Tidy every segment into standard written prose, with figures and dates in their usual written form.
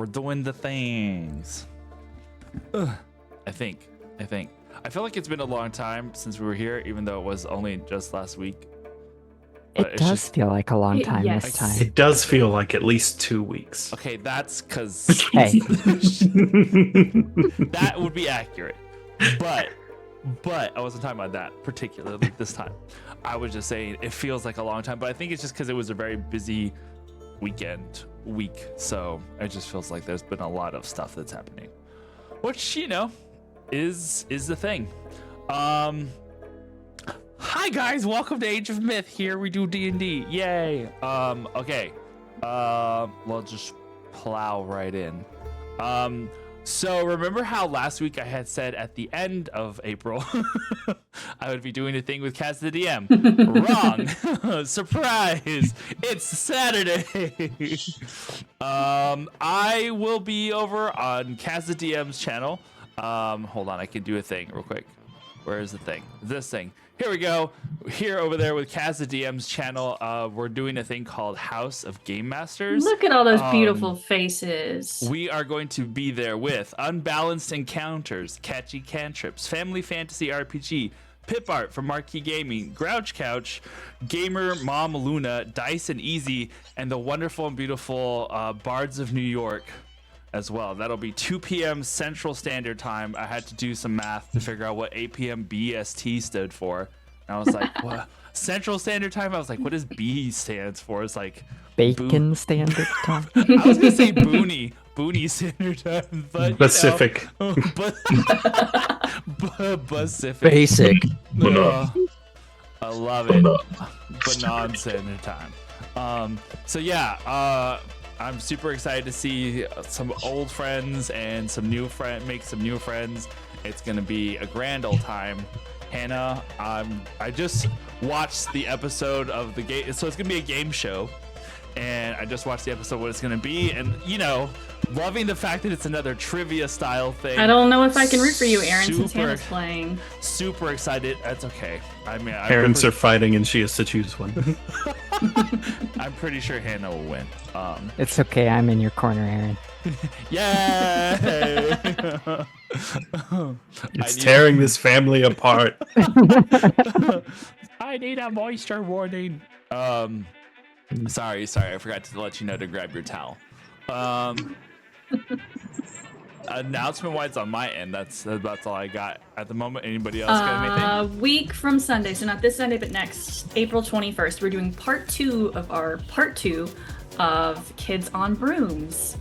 We're doing the things. Ugh. I think. I feel like it's been a long time since we were here, even though it was only just last week. But It it's does just- feel like a long time Yes. this time. It does feel like at least 2 weeks. Okay, that's because Hey, that would be accurate. But I wasn't talking about that particularly this time. I was just saying it feels like a long time, but I think it's just because it was a very busy week. So it just feels like there's been a lot of stuff that's happening, which, is the thing. Hi guys, welcome to Age of Myth. Here we do D&D. Yay. Okay. We'll just plow right in. So remember how last week I had said at the end of April I would be doing a thing with Kaz the DM? Wrong. Surprise. It's Saturday. I will be over on Kaz the DM's channel. Hold on, I can do a thing real quick. Where is the thing? This thing. Here we go. Here over there with Kaz the DM's channel, we're doing a thing called House of Game Masters. Look at all those beautiful faces. We are going to be there with Unbalanced Encounters, Catchy Cantrips, Family Fantasy RPG, Pip Art from Marquee Gaming, Grouch Couch, Gamer Mom Luna, Dice and Easy, and the wonderful and beautiful Bards of New York as well. That'll be 2 p.m. Central Standard Time. I had to do some math to figure out what 8 p.m. BST stood for. And I was like, what? Central Standard Time? I was like, what does B stands for? It's like bacon standard time. I was gonna say Booney Standard Time, but Pacific. Pacific. Basic. I love it. Banan Standard Time. So yeah, I'm super excited to see some old friends and make some new friends. It's gonna be a grand old time. Hannah, I just watched the episode of the game, so it's gonna be a game show. And I just watched the episode what it's gonna be, and loving the fact that it's another trivia style thing. I don't know if I can root for you, Aaron, since Super- Hannah's playing. Super excited. That's okay. I mean, Parents are fighting and she has to choose one. I'm pretty sure Hannah will win. It's okay, I'm in your corner, Aaron. Yay! It's tearing this family apart. I need a moisture warning. Sorry, I forgot to let you know to grab your towel. Announcement wise on my end, that's all I got at the moment. Anybody else got anything? A week from Sunday, so not this Sunday, but next, April 21st, we're doing part 2 of Kids on Brooms.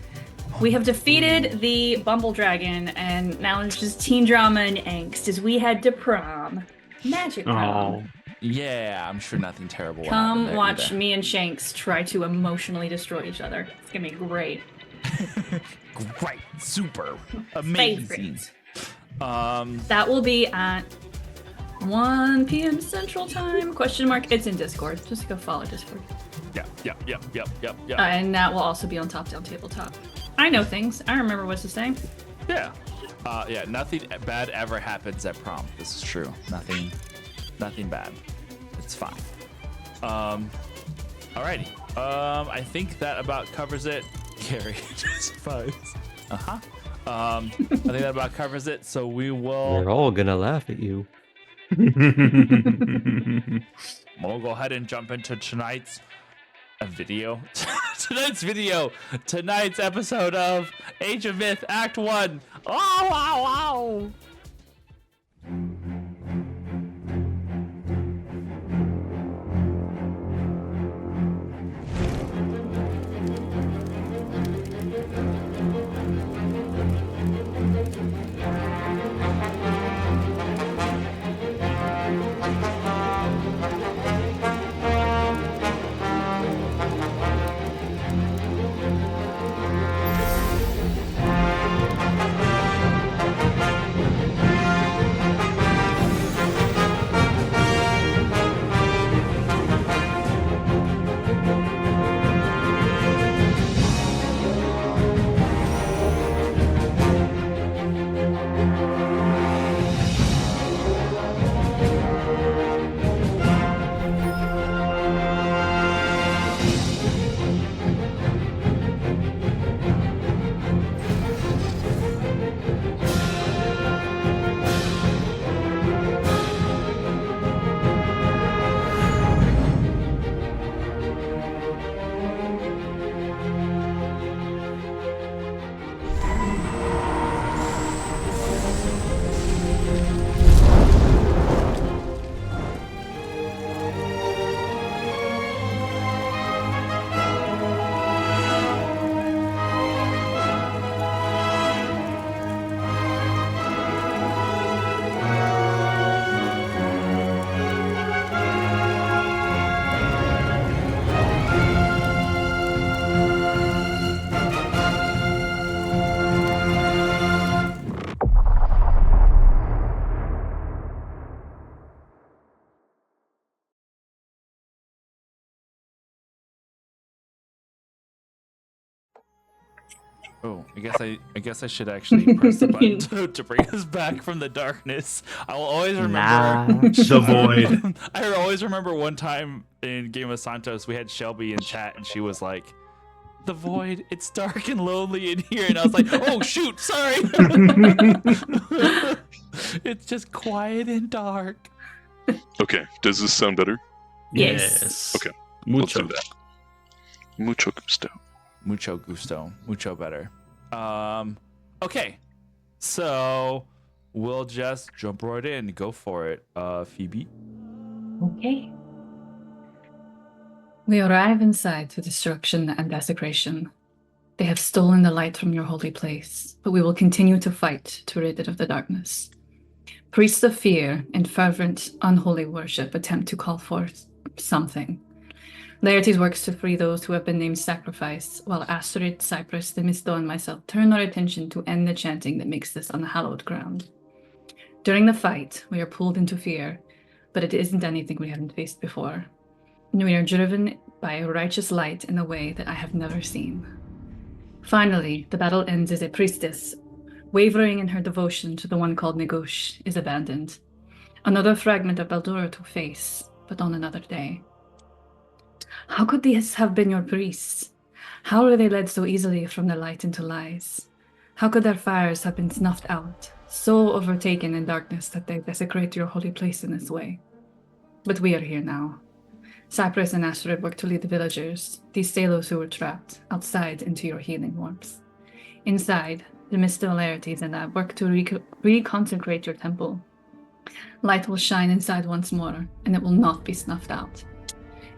We have defeated the Bumble Dragon, and now it's just teen drama and angst as we head to prom. Magic prom. Oh, Yeah, I'm sure nothing terrible will happen Come there watch either. me and Shanks try to emotionally destroy each other. It's gonna be great. Great, super, amazing. Favorite. Um, That will be at 1 p.m. Central Time? Question mark. It's in Discord. Just go follow Discord. yep. And that will also be on Top Down Tabletop. I know things. I remember what to say. Yeah. Yeah, nothing bad ever happens at prom. This is true. Nothing bad. It's fine. Alrighty. I think that about covers it. Gary just fine. I think that about covers it. So we will. We're all gonna laugh at you. We'll go ahead and jump into tonight's video. Tonight's episode of Age of Myth Act 1. Oh, wow. Oh, I guess I should actually press the button to bring us back from the darkness. I will always remember Nah. The void. I always remember one time in Game of Santos we had Shelby in chat and she was like, "The void, it's dark and lonely in here," and I was like, "Oh shoot, sorry." It's just quiet and dark. Okay, does this sound better? Yes. Okay. Mucho. Let's do that. Mucho gusto. Mucho gusto, mucho better. Okay, so we'll just jump right in. Go for it, Phoebe. Okay. We arrive inside to destruction and desecration. They have stolen the light from your holy place, but we will continue to fight to rid it of the darkness. Priests of fear and fervent, unholy worship attempt to call forth something. Laertes works to free those who have been named sacrifice, while Astrid, Cypress, Themisto, and myself turn our attention to end the chanting that makes this unhallowed ground. During the fight, we are pulled into fear, but it isn't anything we haven't faced before. And we are driven by a righteous light in a way that I have never seen. Finally, the battle ends as a priestess, wavering in her devotion to the one called Negush, is abandoned. Another fragment of Baldura to face, but on another day. How could these have been your priests? How were they led so easily from the light into lies? How could their fires have been snuffed out, so overtaken in darkness that they desecrate your holy place in this way? But we are here now. Cypress and Astrid work to lead the villagers, these Salos who were trapped, outside into your healing warmth. Inside, the Mistolarities and I work to reconsecrate your temple. Light will shine inside once more, and it will not be snuffed out.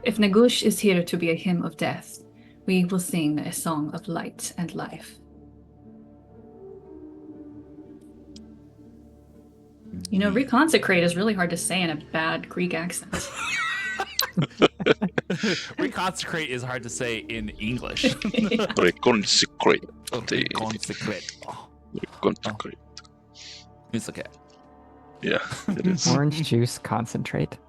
If Negush is here to be a hymn of death, we will sing a song of light and life. You know, reconsecrate is really hard to say in a bad Greek accent. Reconsecrate is hard to say in English. Reconsecrate. Reconsecrate. Reconsecrate. It's okay. Yeah, it is. Orange juice concentrate.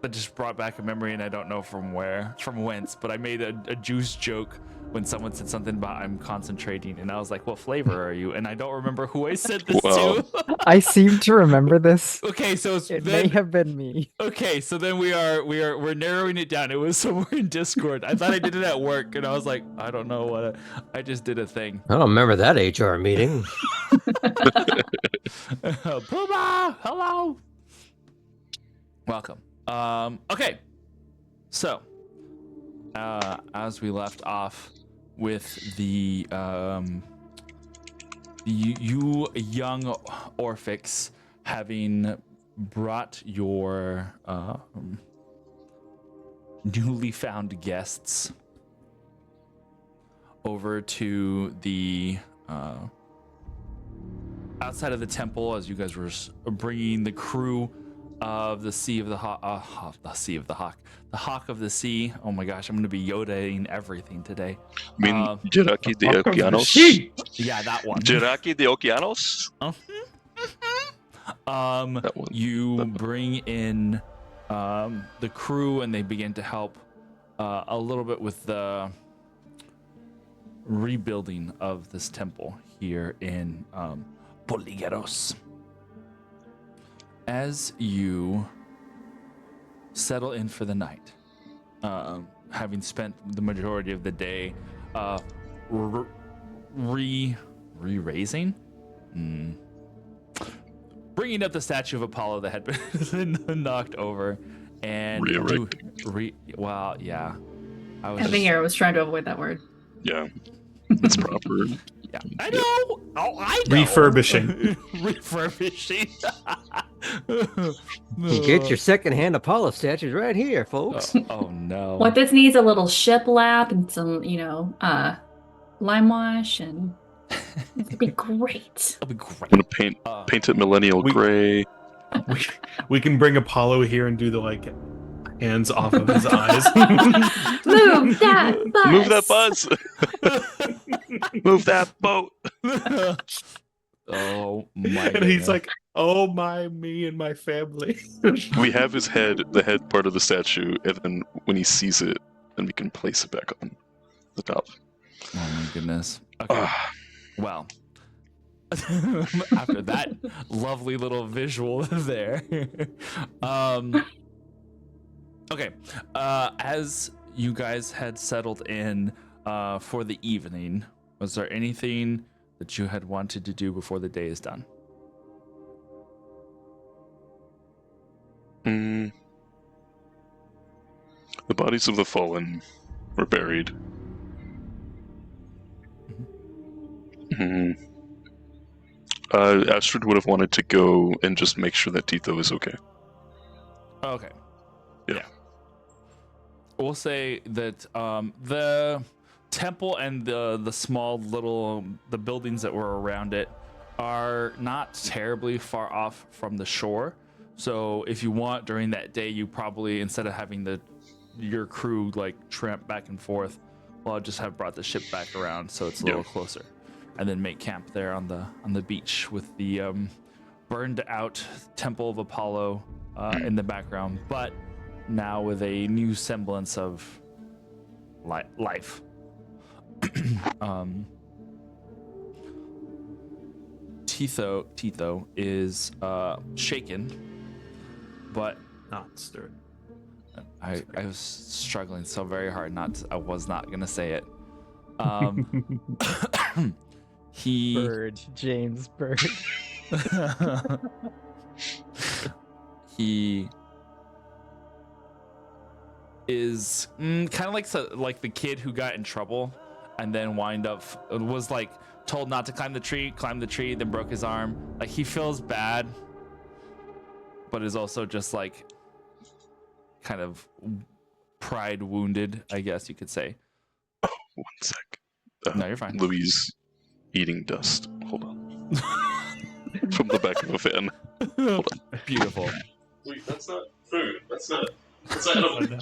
That just brought back a memory, and I don't know from whence, but I made a juice joke when someone said something about I'm concentrating, and I was like, "What flavor are you?" And I don't remember who I said this Wow. to. I seem to remember this. Okay, so It may have been me. okay, so then we're narrowing it down. It was somewhere in Discord. I thought I did it at work, and I was like, I don't know what I just did a thing. I don't remember that HR meeting. Puma, hello. Welcome. Okay. So, as we left off with the you young Orphix having brought your newly found guests over to the outside of the temple, as you guys were bringing the crew of the Sea of the Hawk, the Hawk of the Sea. Oh my gosh, I'm gonna be Yoda-ing everything today. I mean, Jiraki de Okeanos. Yeah, that one. Jiraki de Okeanos? That one. You bring in the crew, and they begin to help a little bit with the rebuilding of this temple here in Poligueros. As you settle in for the night, having spent the majority of the day re-raising, bringing up the statue of Apollo that had been knocked over, and well, yeah, I think Era was trying to avoid that word. Yeah, it's proper. Yeah, I know. Oh, I know. Refurbishing. Refurbishing. Get your secondhand Apollo statues right here, folks. Oh no. What this needs a little shiplap and some, lime wash, and it'd be great. That'd be great. I'm gonna paint it millennial gray. We can bring Apollo here and do the hands off of his eyes. Move that bus. Move that buzz. Move that boat. Oh my And he's goodness. like, "Oh my, me and my family." We have his head, the head part of the statue, and then when he sees it, then we can place it back on the top. Oh my goodness. Okay. Ah, Well, after that lovely little visual there. Okay. As you guys had settled in for the evening, was there anything that you had wanted to do before the day is done? the bodies of the fallen were buried. Mm. Astrid would have wanted to go and just make sure that Tito is okay. Okay. Yeah. We'll say that the temple and the small little the buildings that were around it are not terribly far off from the shore. So if you want during that day, you probably, instead of having your crew like tramp back and forth, well, I'll just have brought the ship back around so it's a little closer, and then make camp there on the beach with the burned out Temple of Apollo in the background, but now with a new semblance of life. Tito is shaken, but Not stirred. I was struggling so very hard I was not gonna say it. He Bird, James Bird. he is kind of like the kid who got in trouble and then was like told not to climb the tree, then broke his arm. Like, he feels bad, but is also just like kind of pride wounded, I guess you could say. 1 sec. No, you're fine. Louise eating dust. Hold on. From the back of a fan. Beautiful. Wait, that's not food. That's not Oh, no.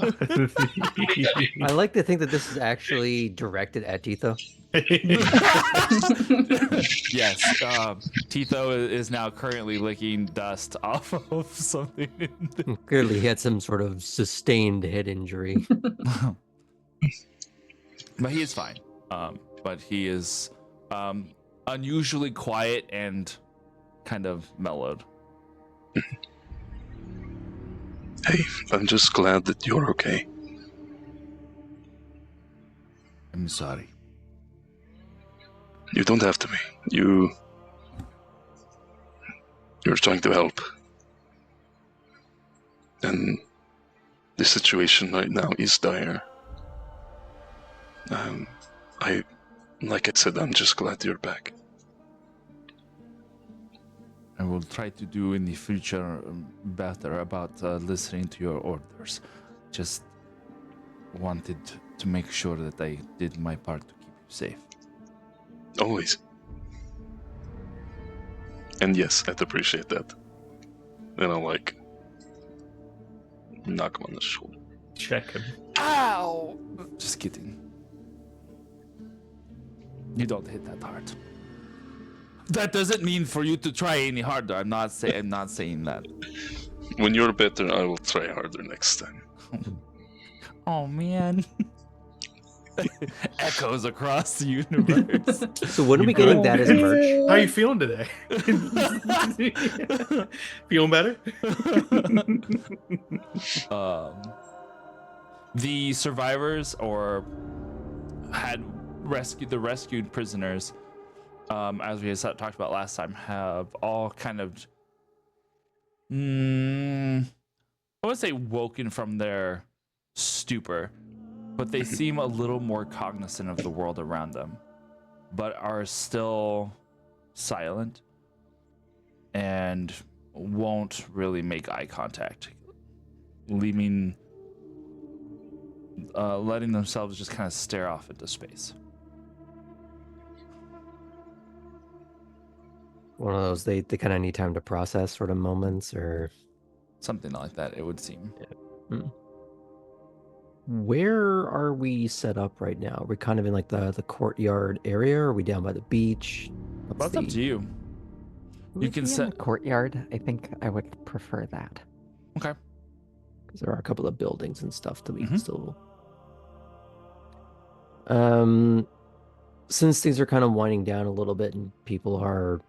I like to think that this is actually directed at Tito. Yes, Tito is now currently licking dust off of something. Clearly, he had some sort of sustained head injury. But he is fine. But he is unusually quiet and kind of mellowed. Hey, I'm just glad that you're okay. I'm sorry. You don't have to be. You're trying to help. And the situation right now is dire. Like I said, I'm just glad you're back. I will try to do in the future better about listening to your orders. Just wanted to make sure that I did my part to keep you safe. Always. And yes, I'd appreciate that. And I'll knock him on the shoulder. Check him. Ow! Just kidding. You don't hit that hard. That doesn't mean for you to try any harder. I'm not saying that. When you're better, I will try harder next time. Oh man. Echoes across the universe. So when are we getting that as merch? How are you feeling today? Feeling better? The survivors the rescued prisoners, as we had talked about last time, have all kind of I wouldn't say woken from their stupor, but they seem a little more cognizant of the world around them, but are still silent and won't really make eye contact, letting themselves just kind of stare off into space. One of those they kind of need time to process sort of moments, or Something like that, it would seem. where are we set up right now? Are we kind of in like the courtyard area? Or are we down by the beach? What's That's up to you. You can Maybe in set. the courtyard. I think I would prefer that. Okay. Because there are a couple of buildings and stuff that we can Mhm. still. Since things are kind of winding down a little bit and people are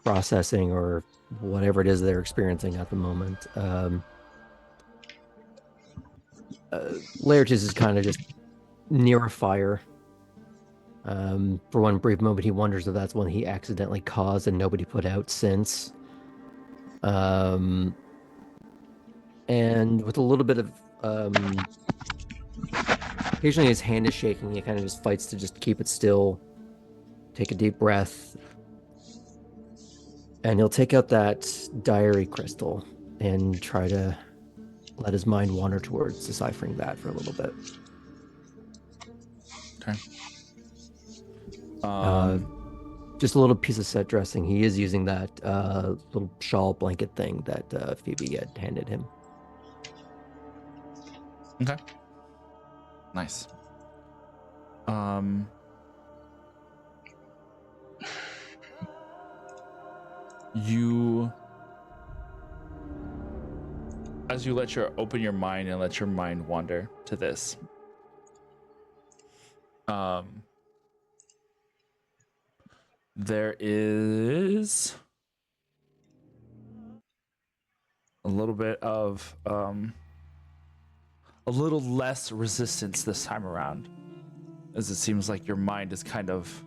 processing or whatever it is they're experiencing at the moment, Laertes is kind of just near a fire. For one brief moment, he wonders if that's one he accidentally caused and nobody put out since. And with a little bit of occasionally his hand is shaking. He kind of just fights to just keep it still. Take a deep breath. And he'll take out that diary crystal and try to let his mind wander towards deciphering that for a little bit. Okay. Just a little piece of set dressing. He is using that little shawl blanket thing that Phoebe had handed him. Okay. Nice. You, as you open your mind and let your mind wander to this, there is a little bit of a little less resistance this time around, as it seems like your mind is kind of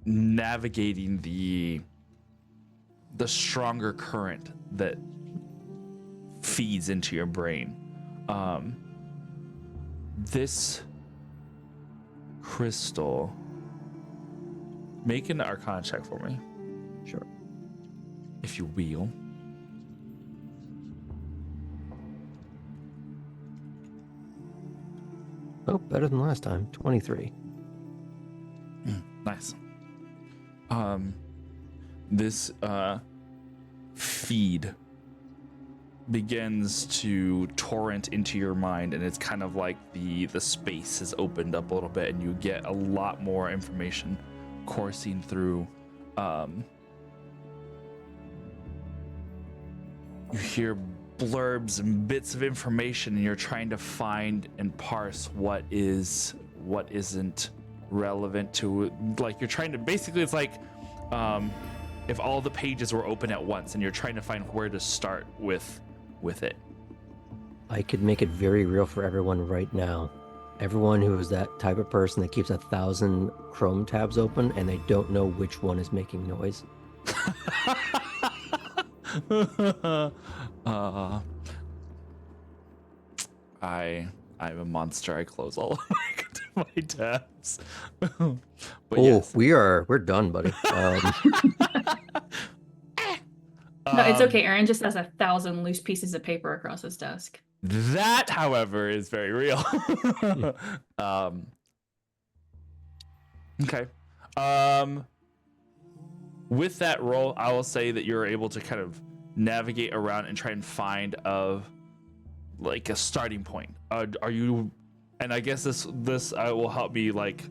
navigating the stronger current that feeds into your brain. This crystal, make an Arcana check for me, Sure. if you will. Oh, better than last time. 23. Nice. This feed begins to torrent into your mind, and it's kind of like the space has opened up a little bit, and you get a lot more information coursing through. You hear blurbs and bits of information, and you're trying to find and parse what isn't relevant to, like, you're trying to, basically it's like if all the pages were open at once and you're trying to find where to start with it. I could make it very real for everyone right now. Everyone who is that type of person that keeps 1,000 Chrome tabs open and they don't know which one is making noise. I'm a monster. I close all of my tabs. But yes. We're done, buddy. No, it's okay. Aaron just has 1,000 loose pieces of paper across his desk. That, however, is very real. Okay. With that roll, I will say that you're able to kind of navigate around and try and find like a starting point. Are you? And I guess this will help me like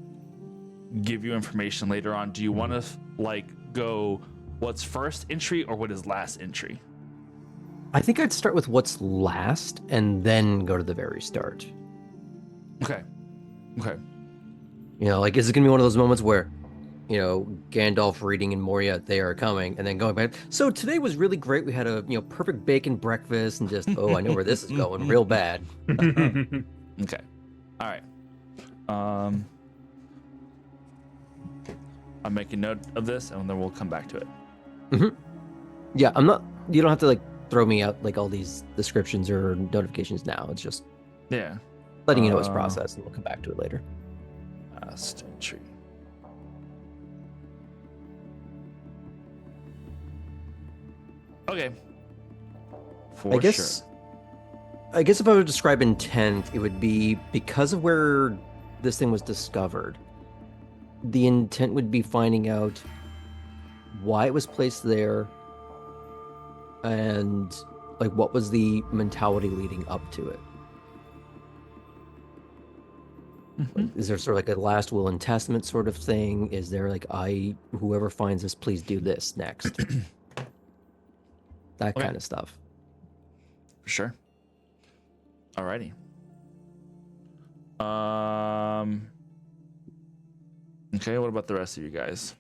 give you information later on. Do you want to like go what's first entry or what is last entry? I think I'd start with what's last and then go to the very start. Okay. You know, like, is it going to be one of those moments where, you know, Gandalf reading in Moria, they are coming, and then going back. So today was really great. We had a, you know, perfect bacon breakfast and just, oh, I know where this is going real bad. Okay. All right. I'm making note of this, and then we'll come back to it. Yeah, you don't have to, like, throw me out, like, all these descriptions or notifications now. It's just Yeah. letting you know it's processed, and we'll come back to it later. Last entry. Okay. I guess if I were to describe intent, it would be because of where this thing was discovered. The intent would be finding out why it was placed there and like what was the mentality leading up to it. Like, is there sort of like a last will and testament sort of thing? Is there like whoever finds this, please do this next? That Okay. kind of stuff. For sure. Alrighty. Okay, what about the rest of you guys?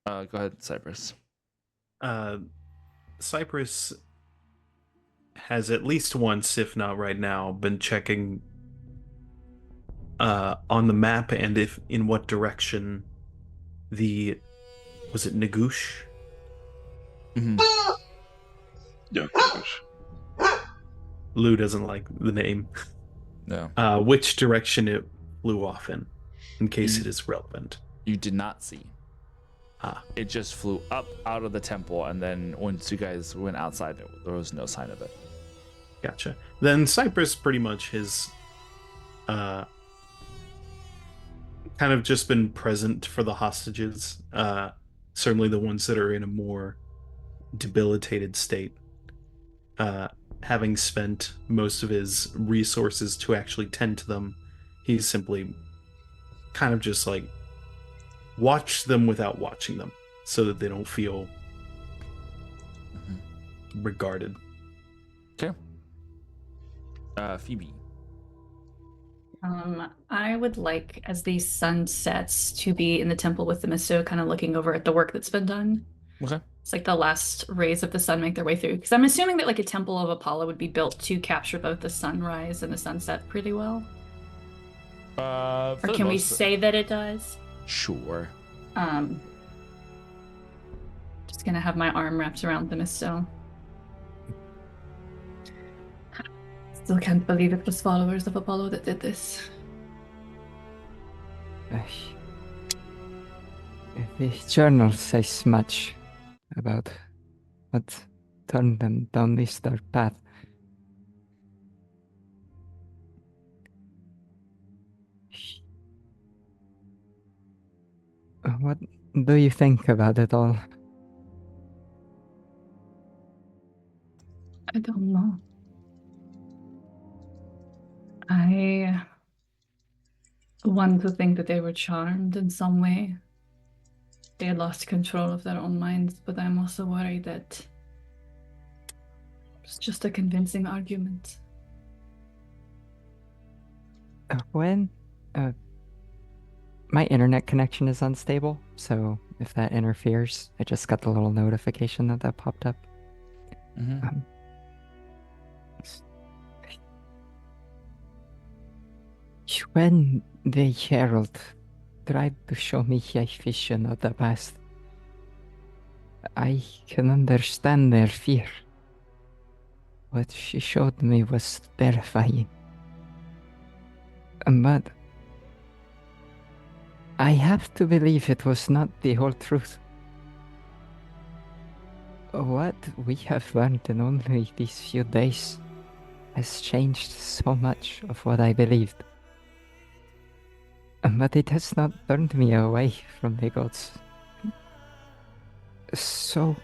Go ahead, Cypress. Cypress has at least once, if not right now, been checking on the map and if in what direction was it Nagoosh? Mm-hmm. Yeah. Gosh. Lou doesn't like the name. No, Which direction it flew off in case it is relevant. you did not see. Ah, It just flew up out of the temple, and then once you guys went outside, there was no sign of it. gotcha. Then Cypress pretty much has kind of just been present for the hostages. Certainly the ones that are in a more debilitated state. Having spent most of his resources to actually tend to them, he's simply kind of just like watch them without watching them so that they don't feel regarded. Okay. Phoebe. I would like, as the sun sets, to be in the temple with the Misto, kind of looking over at the work that's been done. Okay. It's like the last rays of the sun make their way through. Because I'm assuming that like a temple of Apollo would be built to capture both the sunrise and the sunset pretty well. Or can we say that it does? Sure. Just gonna have my arm wrapped around the Misto. Still can't believe it was followers of Apollo that did this. The journal says much about what turned them down this dark path. What do you think about it all? I don't know. I want to think that they were charmed in some way. They had lost control of their own minds, but I'm also worried that it's just a convincing argument. My internet connection is unstable, so if that interferes, I just got the little notification that popped up. Mm-hmm. When the Herald tried to show me a vision of the past, I can understand their fear. What she showed me was terrifying. But I have to believe it was not the whole truth. What we have learned in only these few days has changed so much of what I believed. But it has not turned me away from the gods. So,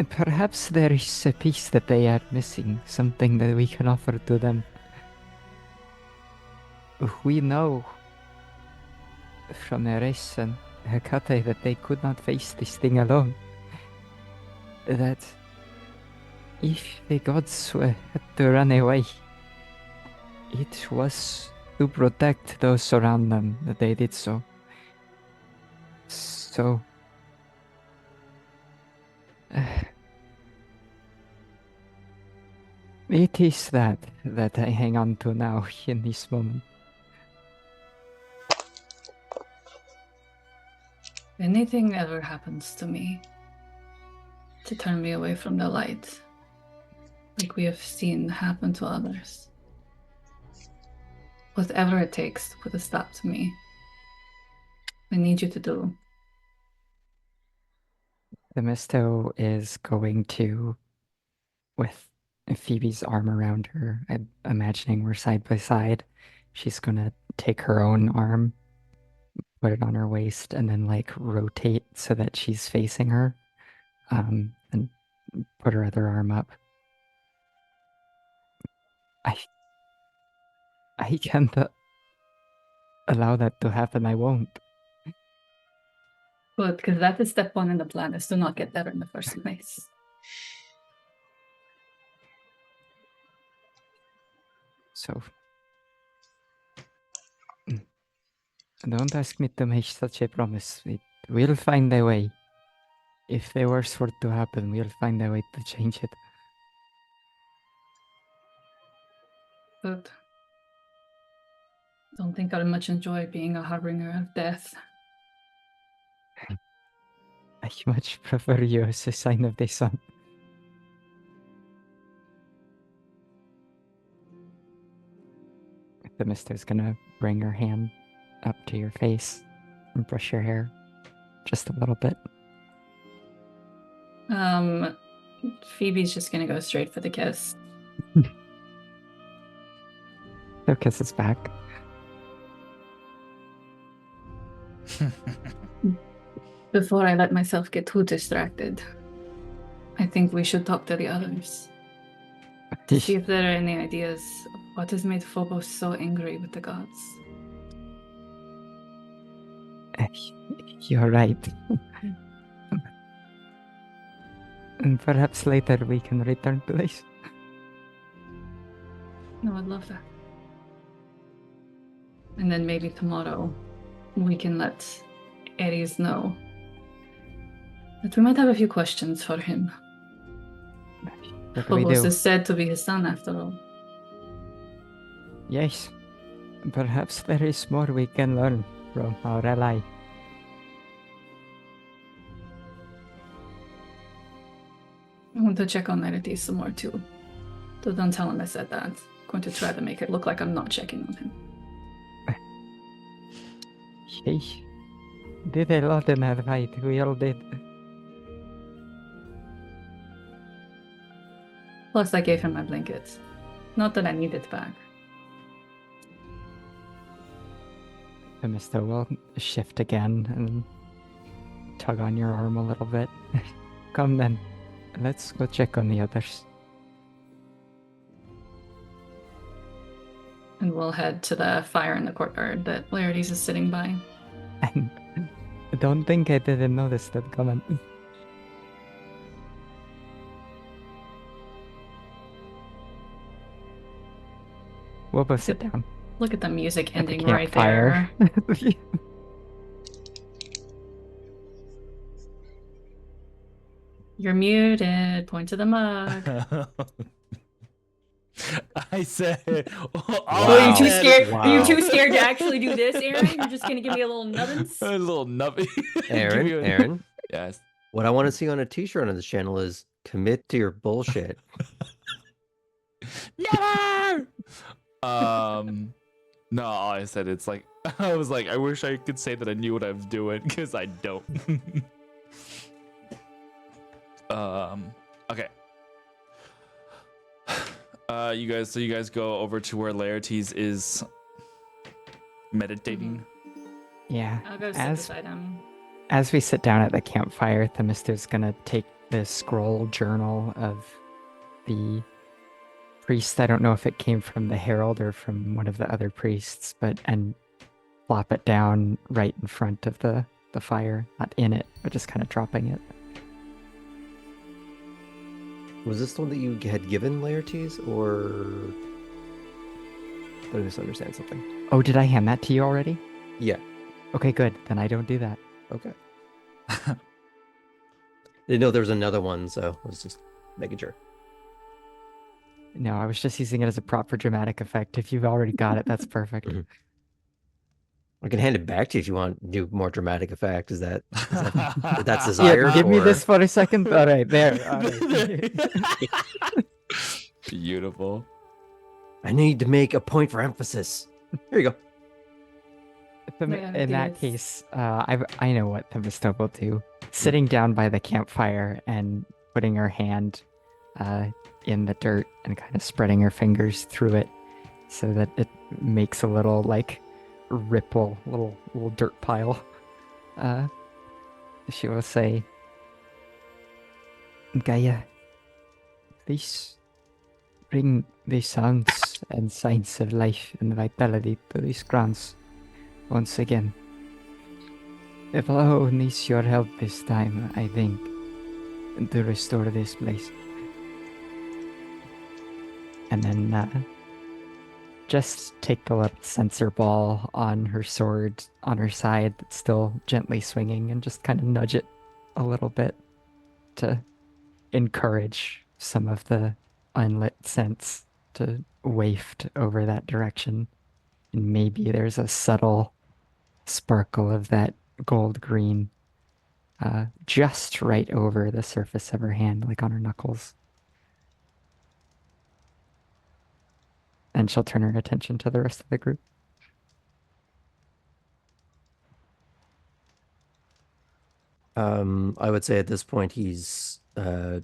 perhaps there is a piece that they are missing, something that we can offer to them. We know from Eris and Hecate that they could not face this thing alone. That if the gods were to run away, it was to protect those around them that they did so. So, it is that I hang on to now in this moment. If anything ever happens to me to turn me away from the light, like we have seen happen to others, whatever it takes to put a stop to me, I need you to do. The Misto is going to, with Phoebe's arm around her, I'm imagining we're side by side, she's gonna take her own arm, put it on her waist, and then like rotate so that she's facing her, and put her other arm up. I can't allow that to happen. I won't. Good, because that is step one in the plan, is to not get there in the first place. So, don't ask me to make such a promise. We'll find a way. If the worst were to happen, we'll find a way to change it. Good. Don't think I'll much enjoy being a harbinger of death. I much prefer you as a sign of the sun. The mister's gonna bring her hand up to your face and brush your hair just a little bit. Phoebe's just gonna go straight for the kiss. So kisses back. Before I let myself get too distracted, I think we should talk to the others. See if there are any ideas of what has made Phobos so angry with the gods. You're right. And perhaps later we can return to this. No, I'd love that. And then maybe tomorrow we can let Ares know that we might have a few questions for him. What do we Phobos do? is said to be his son, after all. Yes. Perhaps there is more we can learn from our ally. I want to check on Laertes some more too. So don't tell him I said that. I'm going to try to make it look like I'm not checking on him. She did a lot in that fight. We all did. Plus, I gave him my blankets. Not that I need it back. The mister will shift again and tug on your arm a little bit. Come then. Let's go check on the others. And we'll head to the fire in the courtyard that Laertes is sitting by. And don't think I didn't notice that comment. We'll both sit down. Look at the music At the ending right campfire. there. You're muted. Point to the mug. I said, Oh, you too I said- scared? Wow. Are you too scared to actually do this, Aaron? You're just gonna give me a little nubbins? A little nubby. Aaron, Give you a- Aaron, Yes. what I want to see on a T-shirt on this channel is commit to your bullshit. Never. No, all I said it's like I was like, I wish I could say that I knew what I was doing because I don't. Okay. You guys go over to where Laertes is meditating. Yeah. I'll go sit As beside him. as we sit down at the campfire, Themister's gonna take the scroll journal of the priest. I don't know if it came from the herald or from one of the other priests, and flop it down right in front of the fire, not in it, but just kind of dropping it. Was this the one that you had given Laertes, or did I misunderstand something? Oh, did I hand that to you already? Yeah. Okay, good. Then I don't do that. Okay. Didn't know there was another one, so I was just making sure. No, I was just using it as a prop for dramatic effect. If you've already got it, that's perfect. Mhm. I can hand it back to you if you want to do more dramatic effect. Is that that's desired? Yeah, give me or- this for a second. All right, there. All right. Beautiful. I need to make a point for emphasis. Here you go. Yeah, In that it's- case, I know what Themisto will do. Sitting down by the campfire and putting her hand in the dirt and kind of spreading her fingers through it so that it makes a little like ripple, little dirt pile. She will say, Gaia, please bring the sounds and signs of life and vitality to these grounds once again. Evlo needs your help this time, I think, to restore this place. And then just take the little sensor ball on her sword on her side that's still gently swinging and just kind of nudge it a little bit to encourage some of the unlit scents to waft over that direction. And maybe there's a subtle sparkle of that gold green just right over the surface of her hand, like on her knuckles. And she'll turn her attention to the rest of the group. I would say at this point he's in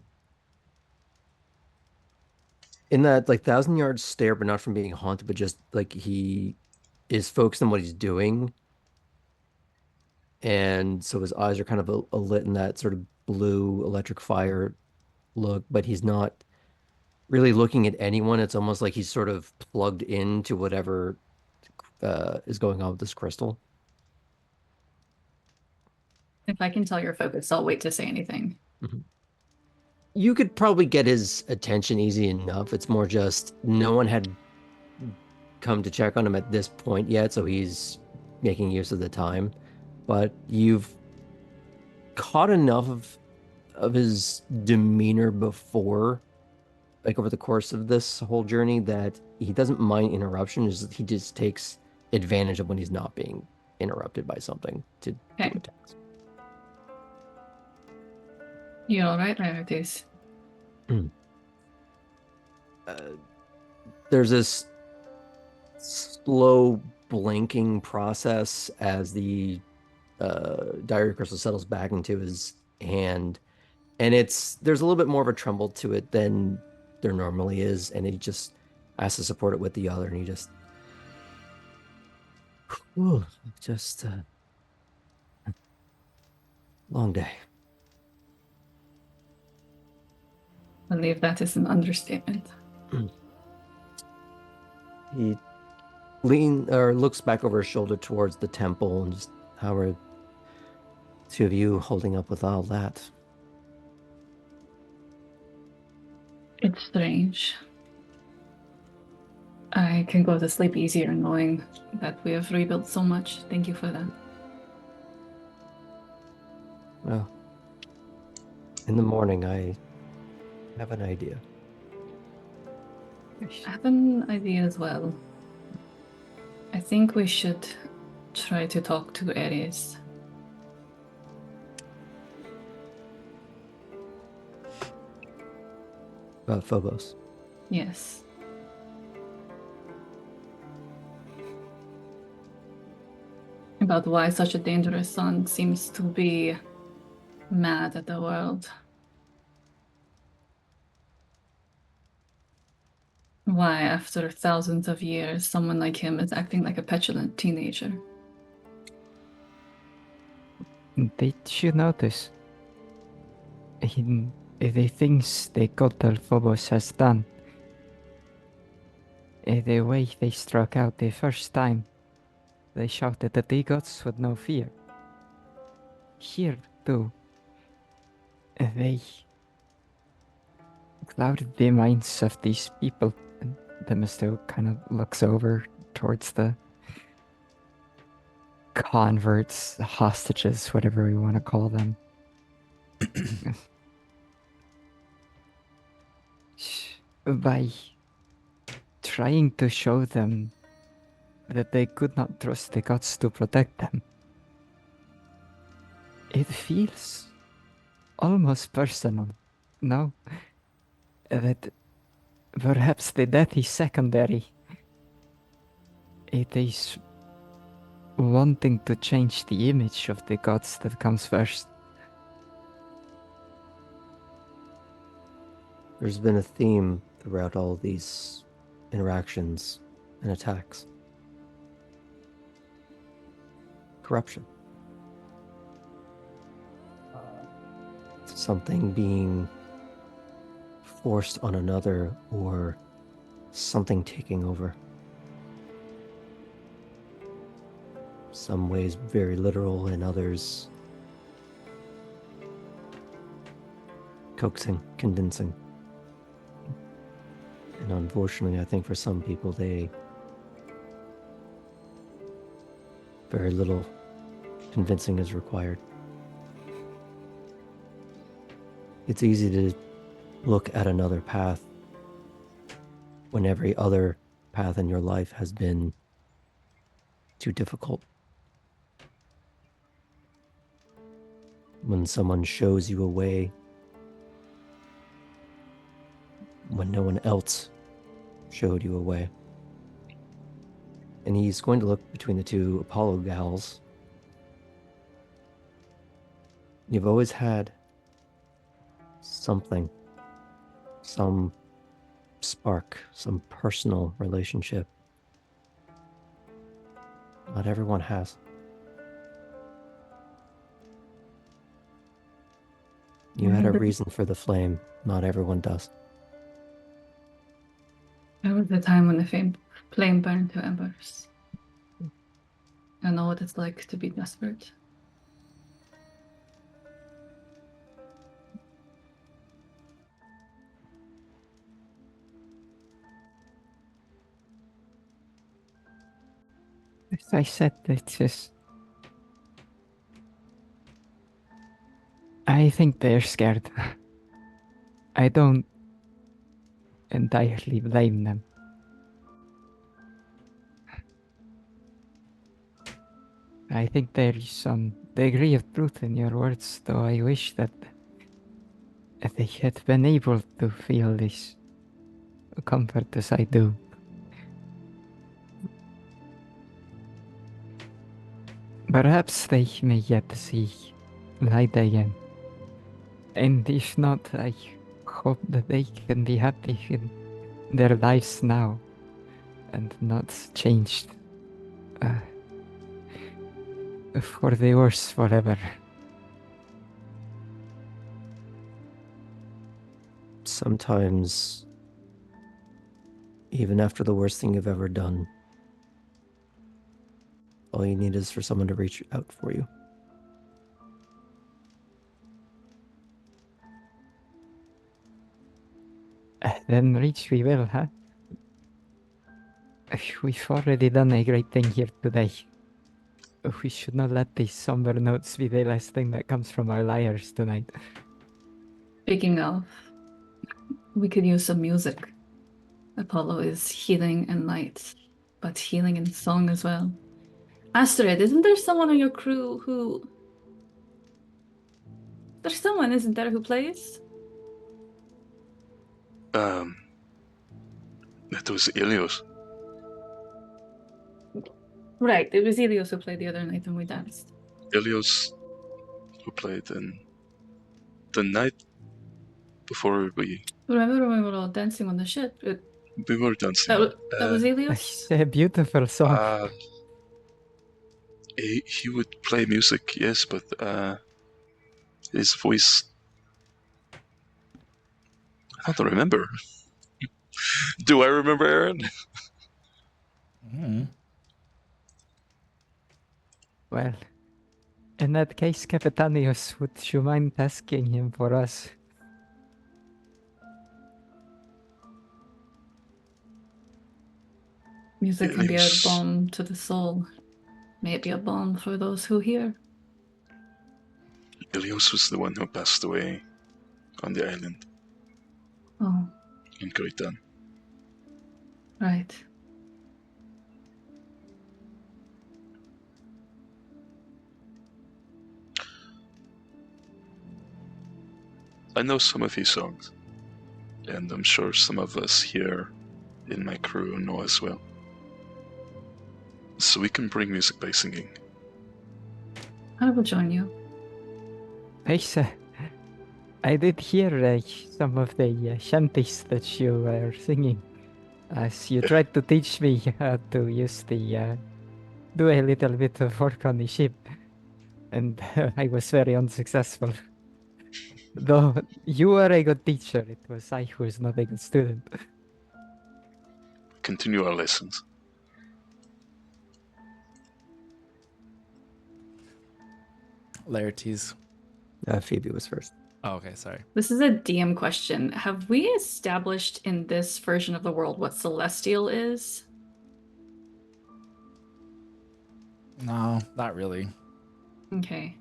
that like 1,000-yard stare, but not from being haunted, but just like he is focused on what he's doing. And so his eyes are kind of a lit in that sort of blue electric fire look, but he's not really looking at anyone. It's almost like he's sort of plugged into whatever is going on with this crystal. If I can tell you're focused, I'll wait to say anything. Mm-hmm. You could probably get his attention easy enough. It's more just no one had come to check on him at this point yet, so he's making use of the time. But you've caught enough of his demeanor before, like over the course of this whole journey, that he doesn't mind interruptions. He just takes advantage of when he's not being interrupted by something to do attacks. You all right, Rarities? There's this slow blinking process as the diary crystal settles back into his hand, and there's a little bit more of a tremble to it than there normally is, and he just has to support it with the other, and he just long day. I believe that is an understatement. He looks back over his shoulder towards the temple, and just, how are two of you holding up with all that? It's strange. I can go to sleep easier knowing that we have rebuilt so much. Thank you for that. Well, in the morning, I have an idea. I have an idea as well. I think we should try to talk to Ares. Phobos. Yes. About why such a dangerous son seems to be mad at the world. Why, after thousands of years, someone like him is acting like a petulant teenager. Did you notice? In the things the god Phobos has done, the way they struck out the first time, they shouted at the gods with no fear. Here, too, they clouded the minds of these people. And Themisto kind of looks over towards the converts, hostages, whatever we want to call them. By trying to show them that they could not trust the gods to protect them. It feels almost personal, no? That perhaps the death is secondary. It is wanting to change the image of the gods that comes first. There's been a theme throughout all these interactions and attacks. Corruption. Something being forced on another, or something taking over. Some ways very literal, and others coaxing, convincing. And unfortunately, I think for some people, very little convincing is required. It's easy to look at another path when every other path in your life has been too difficult. When someone shows you a way when no one else showed you a way. And he's going to look between the two Apollo gals. You've always had something, some spark, some personal relationship. Not everyone has. You had a reason for the flame. Not everyone does. There was a time when the flame burned to embers. I know what it's like to be desperate. As I said, it's just. I think they're scared. I don't entirely blame them. I think there is some degree of truth in your words, though I wish that they had been able to feel this comfort as I do. Perhaps they may yet see light again. And if not, I hope that they can be happy in their lives now and not changed for the worse forever. Sometimes, even after the worst thing you've ever done, all you need is for someone to reach out for you. Then reach we will, huh? We've already done a great thing here today. We should not let these somber notes be the last thing that comes from our lyres tonight. Speaking of, we could use some music. Apollo is healing in light, but healing in song as well. Astrid, isn't there someone on your crew who... There's someone, isn't there, who plays? It was Ilios. Right, it was Ilios who played the other night when we danced. Ilios, who played in the night before we Remember when we were all dancing on the ship? were dancing. That was Ilios? It's a beautiful song. He would play music, yes, but his voice, I don't remember. Do I remember, Aaron? Well, in that case, Capitanius, would you mind asking him for us? Music can be a Ilios. balm to the soul. May it be a balm for those who hear. Ilios was the one who passed away on the island Oh, in Croatan. right. I know some of his songs, and I'm sure some of us here in my crew know as well. So we can bring music by singing. I will join you. Yes, I did hear some of the shanties that you were singing. As you tried to teach me how to use the... do a little bit of work on the ship. And I was very unsuccessful. Though you were a good teacher, it was I who was not a good student. continue our lessons. Laertes. Phoebe was first. Oh, okay, sorry. This is a DM question. Have we established in this version of the world what celestial is? No, not really. Okay.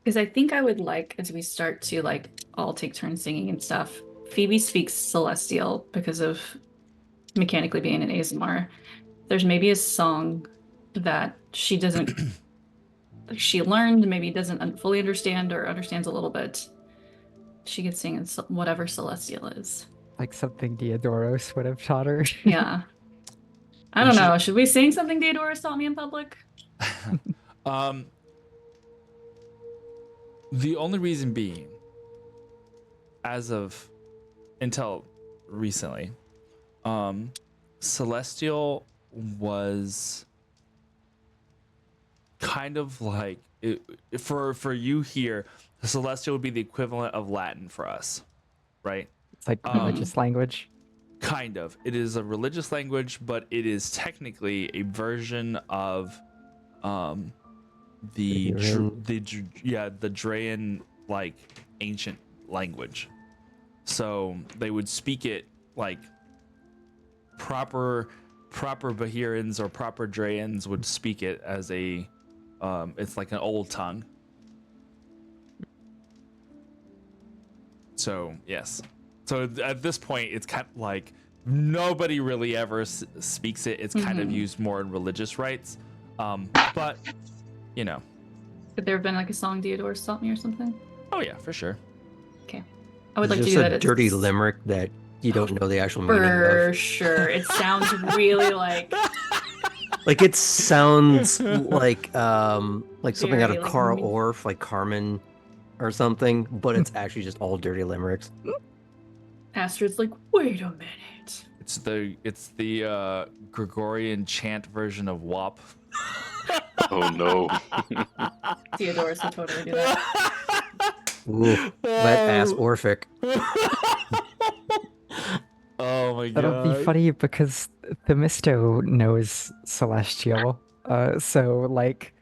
Because I think I would like, as we start to like all take turns singing and stuff, Phoebe speaks celestial because of mechanically being an ASMR. There's maybe a song that she doesn't, she learned, maybe doesn't fully understand or understands a little bit. She could sing in whatever celestial is. Like something Diodoros would have taught her. Yeah. I don't know. Should we sing something Diodoros taught me in public? The only reason being, as of until recently, Celestial was kind of like for you here, Celestial would be the equivalent of Latin for us, right? It's like religious language. Kind of. It is a religious language, but it is technically a version of the Drayan like ancient language. So they would speak it like proper Bahirians or proper Drayans would speak it as a it's like an old tongue. So yes. So at this point, it's kind of like nobody really ever speaks it. It's kind of used more in religious rites. But, you know. Could there have been like a song Diodoros taught me or something? Oh, yeah, for sure. Okay. I would like It's to do just that. a dirty limerick that you don't know the actual meaning For of. sure. It sounds really like... Like it sounds like something Very, out of like, Carl me- Orff, like Carmen or something, but it's actually just all dirty limericks. Astrid's like, wait a minute. It's the Gregorian chant version of WAP. Oh no. Diodoros would totally do that. Ooh, wet ass Orphic. Oh my god. That'll be funny because Themisto knows Celestial. So like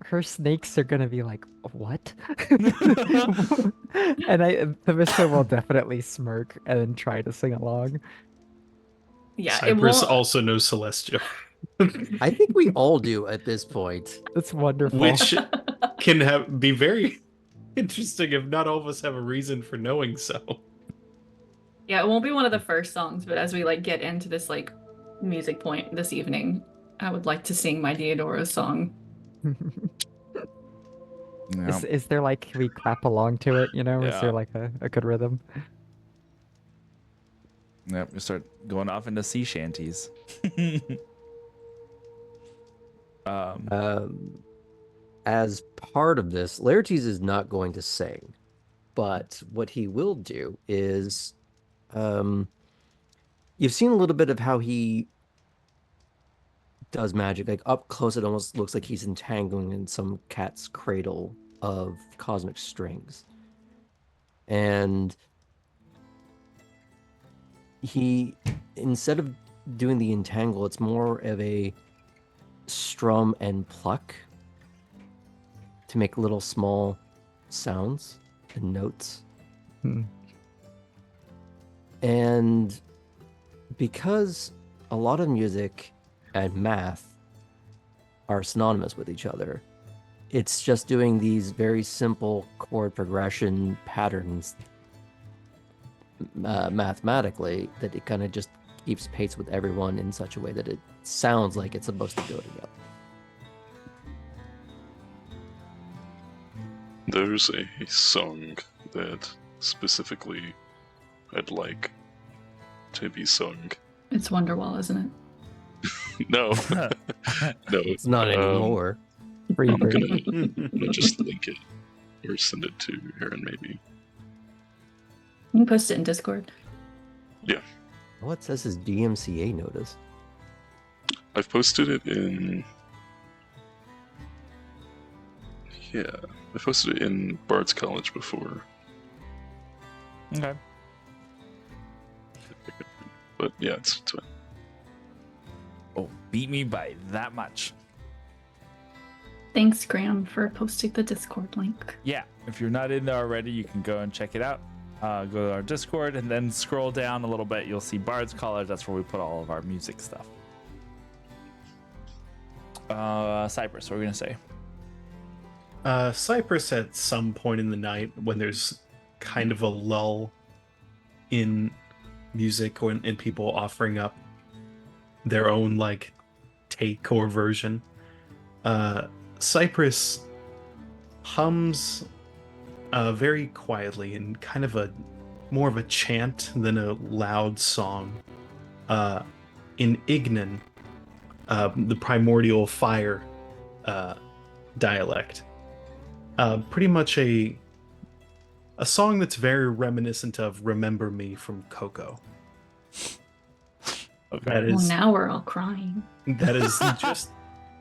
her snakes are gonna be like, what? And Themisto will definitely smirk and then try to sing along. Yeah, it Cypress won't... also knows Celestial. I think we all do at this point. That's wonderful. Which can be very interesting if not all of us have a reason for knowing so. Yeah, it won't be one of the first songs, but as we like get into this like music point this evening, I would like to sing my Diodoros song. Yeah. Is there like, can we clap along to it, you know? Is Yeah. there like a good rhythm? Yep, we start going off into sea shanties. As part of this, Laertes is not going to sing, but what he will do is, you've seen a little bit of how he does magic. Like up close, it almost looks like he's entangling in some cat's cradle of cosmic strings. And he, instead of doing the entangle, it's more of a strum and pluck to make little small sounds and notes. And because a lot of music and math are synonymous with each other, it's just doing these very simple chord progression patterns mathematically that it kind of just keeps pace with everyone in such a way that it sounds like it's supposed to go together. There's a song that specifically I'd like to be sung. It's Wonderwall, isn't it? No. No. It's not anymore. Free I'm bird. gonna just link it or send it to Aaron maybe. You can post it in Discord. All it says is DMCA notice. I've posted it in. Yeah, I posted it in Bard's College before. Okay. but yeah, it's twin. Oh, beat me by that much. Thanks, Graham, for posting the Discord link. Yeah, if you're not in there already, you can go and check it out. Go to our Discord and then scroll down a little bit. You'll see Bard's College. That's where we put all of our music stuff. Cypress, what are we gonna say? Cypress, at some point in the night when there's kind of a lull in music or in people offering up their own like take or version, Cypress hums very quietly in kind of a more of a chant than a loud song in Ignan, the primordial fire dialect. Pretty much a song that's very reminiscent of Remember Me from Coco. Okay. That Well, is now we're all crying. that is just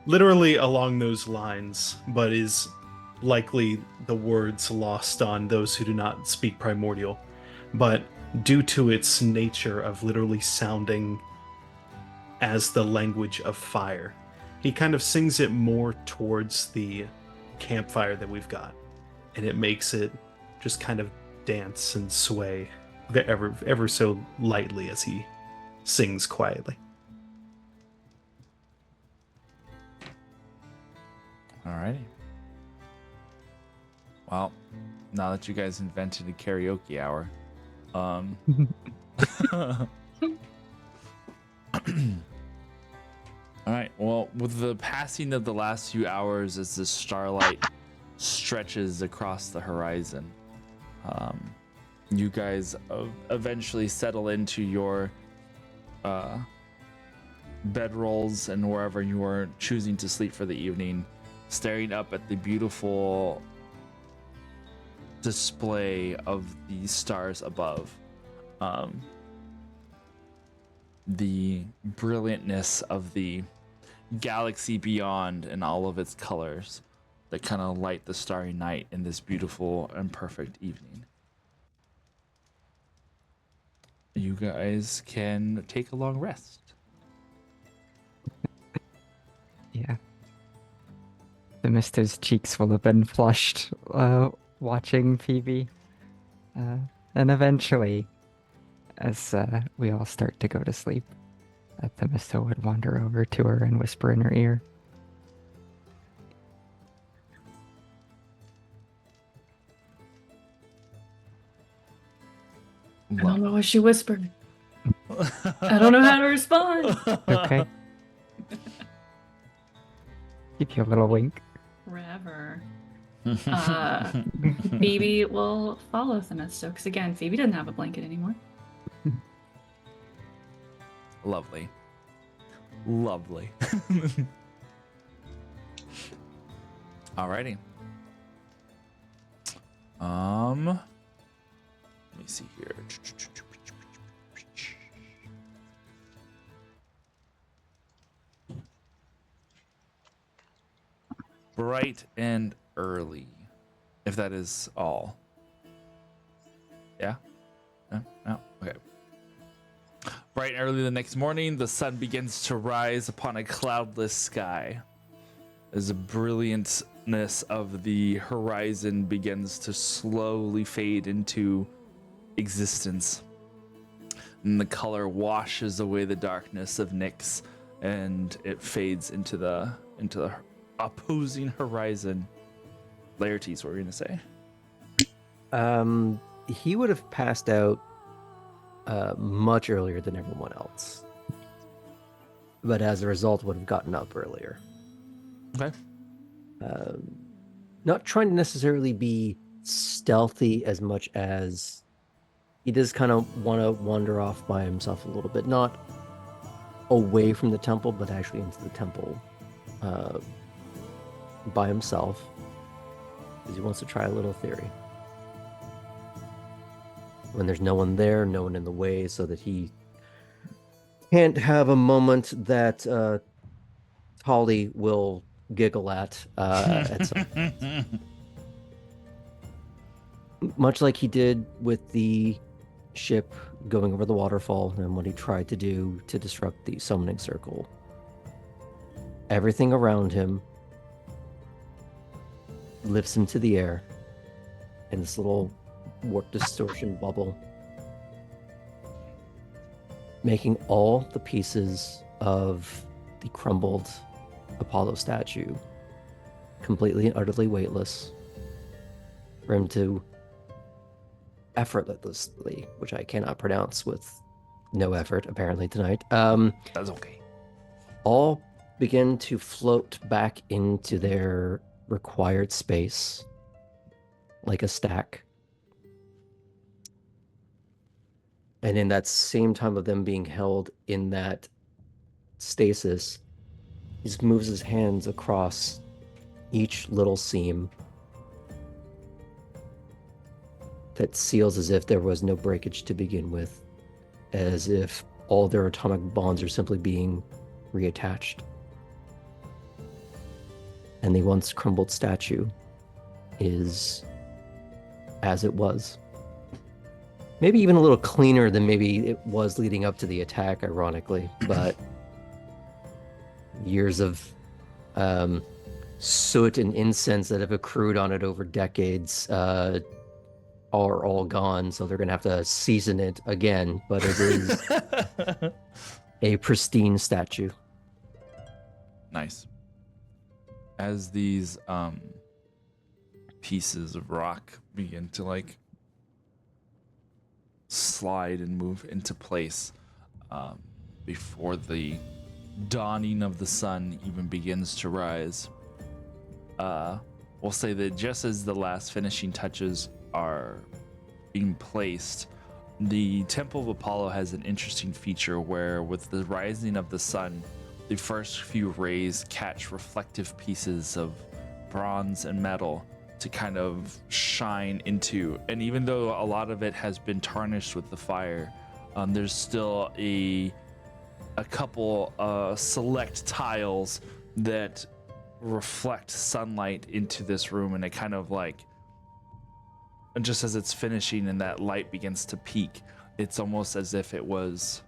literally along those lines, but is likely the words lost on those who do not speak primordial. But due to its nature of literally sounding as the language of fire, he kind of sings it more towards the campfire that we've got, and it makes it just kind of dance and sway ever so lightly as he sings quietly. Alrighty. Well, now that you guys invented a karaoke hour, all right. Well, with the passing of the last few hours, as the starlight stretches across the horizon, you guys eventually settle into your bedrolls and wherever you are choosing to sleep for the evening, staring up at the beautiful display of the stars above. The brilliantness of the galaxy beyond and all of its colors that kind of light the starry night in this beautiful and perfect evening. You guys can take a long rest. Yeah. The mister's cheeks will have been flushed watching Phoebe. And eventually, as we all start to go to sleep, Themisto would wander over to her and whisper in her ear. I don't know what she whispered. I don't know how to respond. Okay. Give you a little wink. Forever. Phoebe will follow Themisto, because again, Phoebe doesn't have a blanket anymore. Lovely. Lovely. Alrighty. Let me see here. Bright and early, if that is all. Yeah? No? Okay. Bright and early the next morning, the sun begins to rise upon a cloudless sky. As the brilliantness of the horizon begins to slowly fade into existence. And the color washes away the darkness of Nyx, and it fades into the opposing horizon. Laertes, what were you gonna say? He would have passed out much earlier than everyone else, but as a result would have gotten up earlier. Okay. Not trying to necessarily be stealthy as much as he does kind of want to wander off by himself a little bit, not away from the temple, but actually into the temple by himself, because he wants to try a little theory. When there's no one there, no one in the way, so that he can't have a moment that Tolly will giggle at some much like he did with the ship going over the waterfall and what he tried to do to disrupt the summoning circle. Everything around him lifts him to the air in this little warp distortion bubble, making all the pieces of the crumbled Apollo statue completely and utterly weightless for him to effortlessly, which I cannot pronounce with no effort apparently tonight, That's okay. all begin to float back into their required space like a stack. And in that same time of them being held in that stasis, he just moves his hands across each little seam that seals as if there was no breakage to begin with, as if all their atomic bonds are simply being reattached. And the once crumbled statue is as it was. Maybe even a little cleaner than maybe it was leading up to the attack, ironically, but years of soot and incense that have accrued on it over decades are all gone, so they're gonna have to season it again, but it is a pristine statue. Nice. As these pieces of rock begin to like slide and move into place before the dawning of the sun even begins to rise, we'll say that just as the last finishing touches are being placed, the Temple of Apollo has an interesting feature where with the rising of the sun, the first few rays catch reflective pieces of bronze and metal to kind of shine into, and even though a lot of it has been tarnished with the fire, there's still a couple select tiles that reflect sunlight into this room, and it kind of like, just as it's finishing and that light begins to peak, it's almost as if it was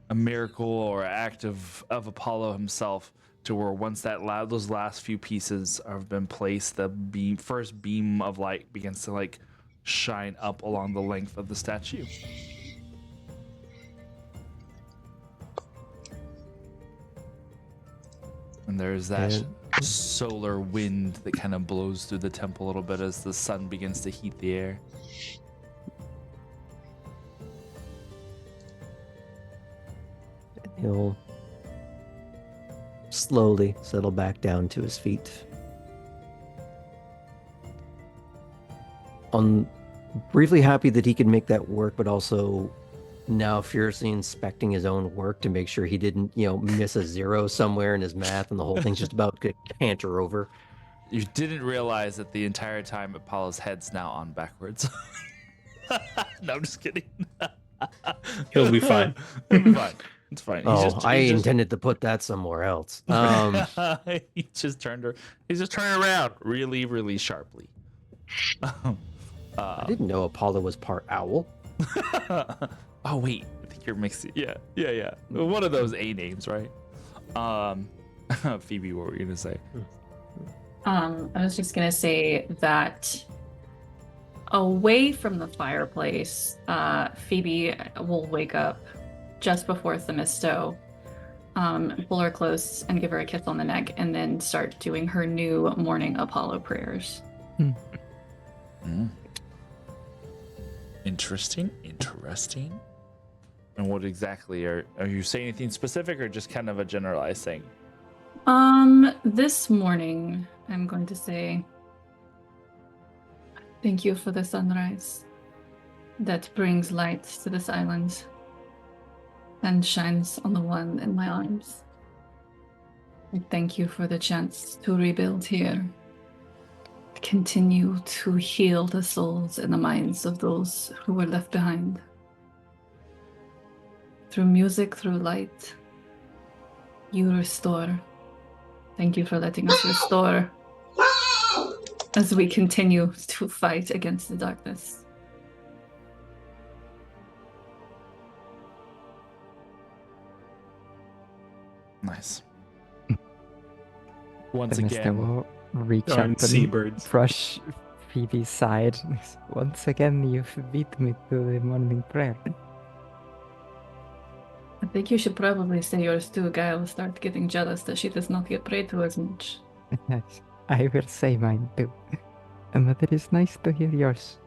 a miracle or act of Apollo himself, to where once those last few pieces have been placed, the first beam of light begins to like shine up along the length of the statue. And there's that solar wind that kind of blows through the temple a little bit as the sun begins to heat the air. He'll slowly settle back down to his feet. Briefly happy that he could make that work, but also now furiously inspecting his own work to make sure he didn't, miss a zero somewhere in his math and the whole thing's just about to canter over. You didn't realize that the entire time Apollo's head's now on backwards. No, I'm just kidding. He'll be fine. He'll be fine. It's fine. I intended to put that somewhere else. He's just turned around really, really sharply. I didn't know Apollo was part owl. Oh wait, I think you're mixing. Yeah. One of those A names, right? Phoebe, what were you gonna say? I was just gonna say that away from the fireplace, Phoebe will wake up just before Themisto, pull her close and give her a kiss on the neck, and then start doing her new morning Apollo prayers. Interesting. And what exactly are you saying? Anything specific or just kind of a generalized thing? This morning I'm going to say thank you for the sunrise that brings light to this island and shines on the one in my arms. And thank you for the chance to rebuild here. Continue to heal the souls and the minds of those who were left behind. Through music, through light, you restore. Thank you for letting us restore as we continue to fight against the darkness. Nice. Once Themisto again, will reach Darn up and seabirds. brush Phoebe's side. Once again, you've beat me to the morning prayer. I think you should probably say yours too. Guy will start getting jealous that she does not get prayed to as much. Yes, I will say mine too. But it is nice to hear yours.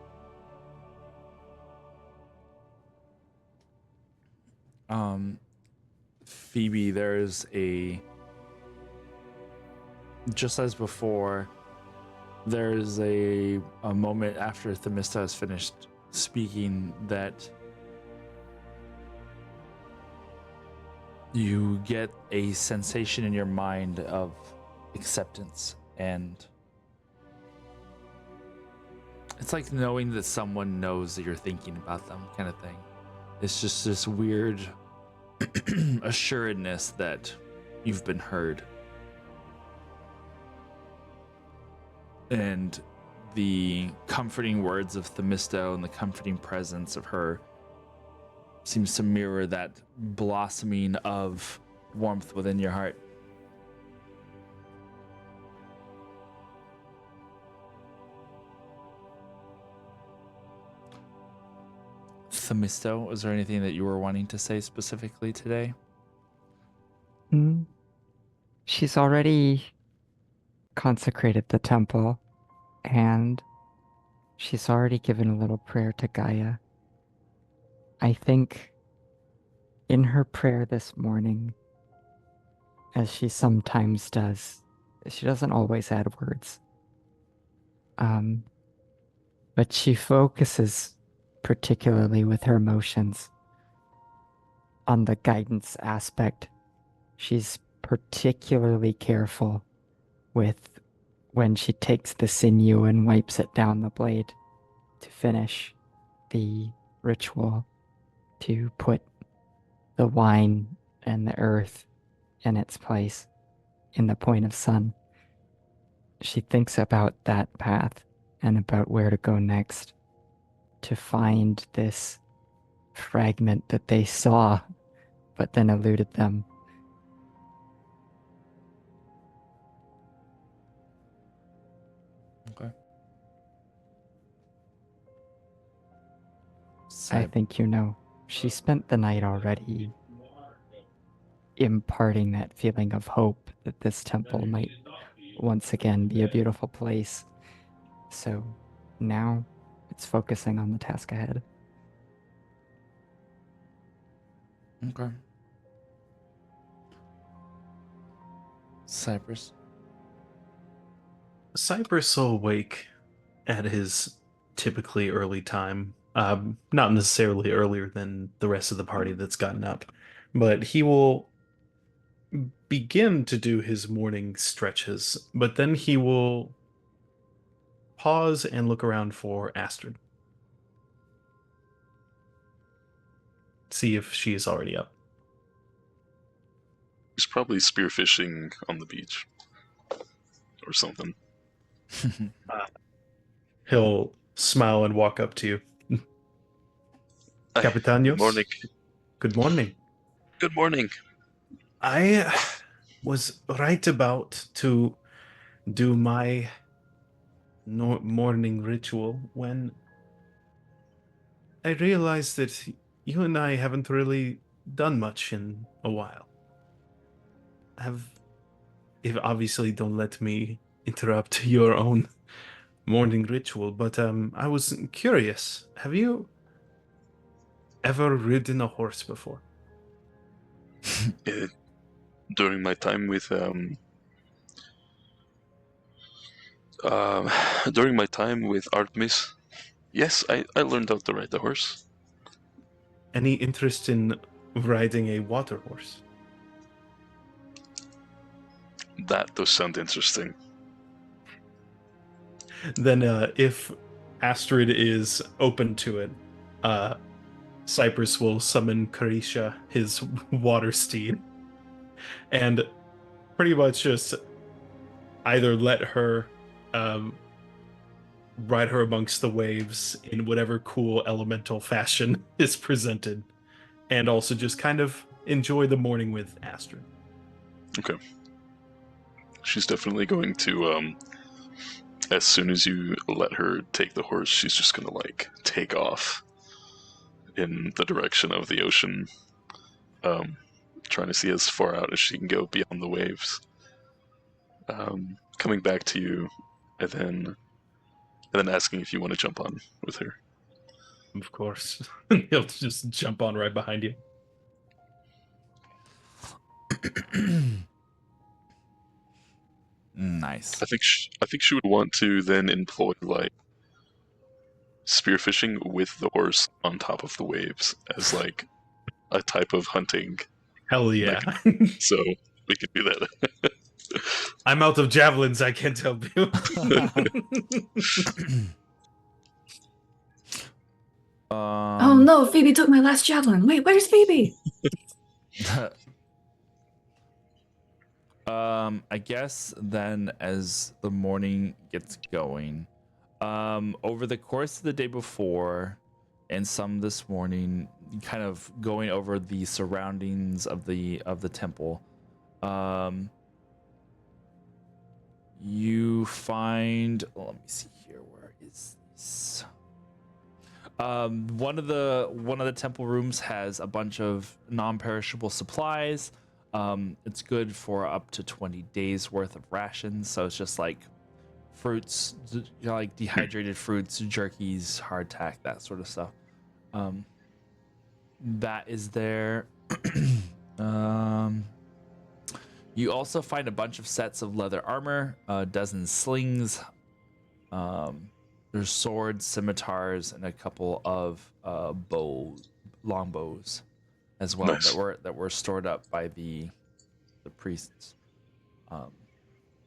Phoebe, there's just as before, there's a moment after Themista has finished speaking that you get a sensation in your mind of acceptance, and it's like knowing that someone knows that you're thinking about them, kind of thing. It's just this weird assuredness that you've been heard. And the comforting words of Themisto and the comforting presence of her seems to mirror that blossoming of warmth within your heart. Themisto, was there anything that you were wanting to say specifically today? She's already consecrated the temple, and she's already given a little prayer to Gaia. I think in her prayer this morning, as she sometimes does, she doesn't always add words. But she focuses particularly with her emotions on the guidance aspect. She's particularly careful with when she takes the sinew and wipes it down the blade to finish the ritual, to put the wine and the earth in its place in the point of sun. She thinks about that path and about where to go next to find this fragment that they saw but then eluded them. Okay. I think you know. She spent the night already imparting that feeling of hope that this temple might once again be a beautiful place. So now it's focusing on the task ahead. Okay. Cypress. Cypress will wake at his typically early time. Not necessarily earlier than the rest of the party that's gotten up, but he will begin to do his morning stretches, but then he will pause and look around for Astrid. See if she is already up. He's probably spearfishing on the beach or something. He'll smile and walk up to you. Capitanos? Good morning. Good morning. Good morning. I was right about to do my morning ritual when I realized that you and I haven't really done much in a while. If obviously don't let me interrupt your own morning ritual, but I was curious. Have you ever ridden a horse before? During my time with Artemis, yes, I learned how to ride the horse. Any interest in riding a water horse? That does sound interesting. Then if Astrid is open to it, Cypress will summon Carisha, his water steed, and pretty much just either let her ride her amongst the waves in whatever cool elemental fashion is presented, and also just kind of enjoy the morning with Astrid. Okay. She's definitely going to, as soon as you let her take the horse, she's just gonna, like, take off in the direction of the ocean, trying to see as far out as she can go beyond the waves. Coming back to you, and then asking if you want to jump on with her. Of course. He'll just jump on right behind you. Nice. I think she would want to then employ, like, spearfishing with the horse on top of the waves as, like, a type of hunting. Hell yeah. So we could do that. I'm out of javelins, I can't help you. Oh no, Phoebe took my last javelin. Wait, where's Phoebe? I guess then as the morning gets going, over the course of the day before and some this morning, kind of going over the surroundings of the temple, you find, let me see here, where is this? One of the temple rooms has a bunch of non-perishable supplies. It's good for up to 20 days worth of rations, so it's just like fruits, like dehydrated fruits, jerkies, hardtack, that sort of stuff. That is there. You also find a bunch of sets of leather armor, a dozen slings. There's swords, scimitars, and a couple of long bows, as well. Nice. that were stored up by the priests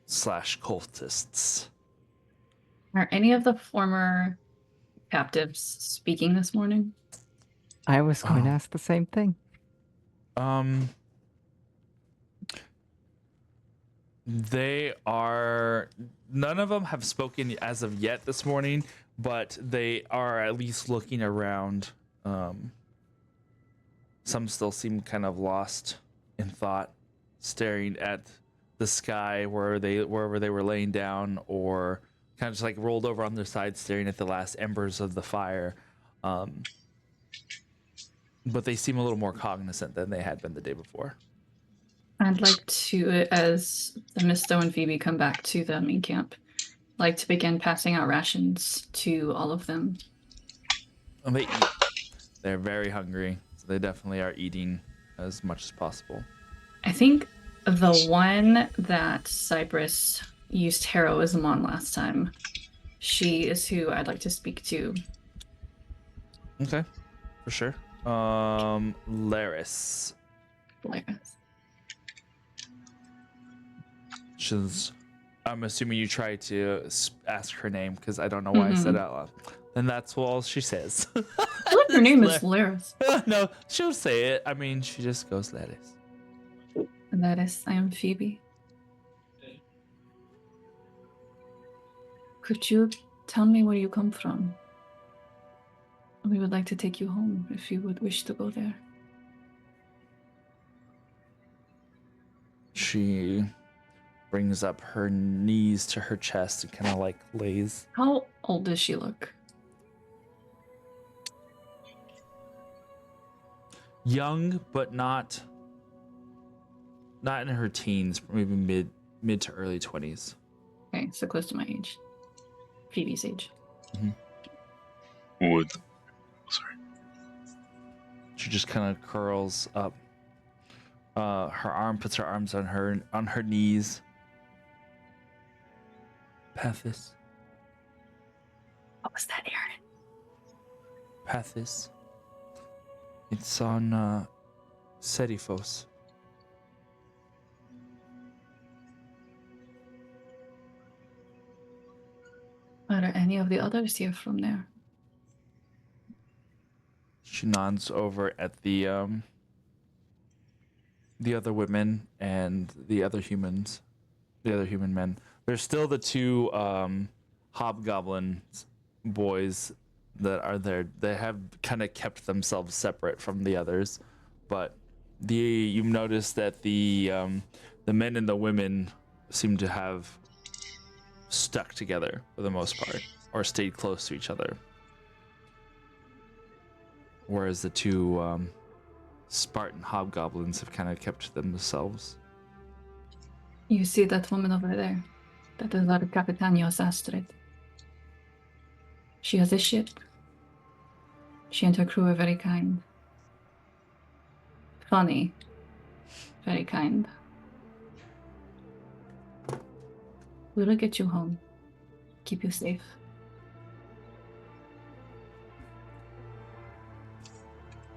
slash cultists. Are any of the former captives speaking this morning? I was going to ask the same thing. They are, none of them have spoken as of yet this morning, but they are at least looking around. Some still seem kind of lost in thought, staring at the sky wherever they were laying down, or kind of just like rolled over on their side, staring at the last embers of the fire. But they seem a little more cognizant than they had been the day before. I'd like to, as Misto and Phoebe come back to the main camp, like to begin passing out rations to all of them. And they eat. They're very hungry, so they definitely are eating as much as possible. I think the one that Cypress used heroism on last time, she is who I'd like to speak to. Okay, for sure. Laris. Laris. I'm assuming you try to ask her name because I don't know why I said it out loud. And that's all she says. I feel like her name is Laris. No, she'll say it. I mean, she just goes Laris. Laris, I am Phoebe. Could you tell me where you come from? We would like to take you home if you would wish to go there. She brings up her knees to her chest and kind of like lays. How old does she look? Young, but not in her teens, maybe mid to early 20s. Okay, so close to my age. Phoebe's age. Would. Sorry. She just kind of curls up. Puts her arms on her knees. Pathis. What was that, Aaron? Pathis. It's on Serifos. Are any of the others here from there? She nods over at the other women and the other humans, the other human men. There's still the two hobgoblin boys that are there. They have kind of kept themselves separate from the others, but you notice that the the men and the women seem to have stuck together for the most part, or stayed close to each other. Whereas the two Spartan hobgoblins have kind of kept to themselves. You see that woman over there? That is our Capitanios Astrid. She has a ship. She and her crew are very kind. Funny. Very kind. We will get you home. Keep you safe.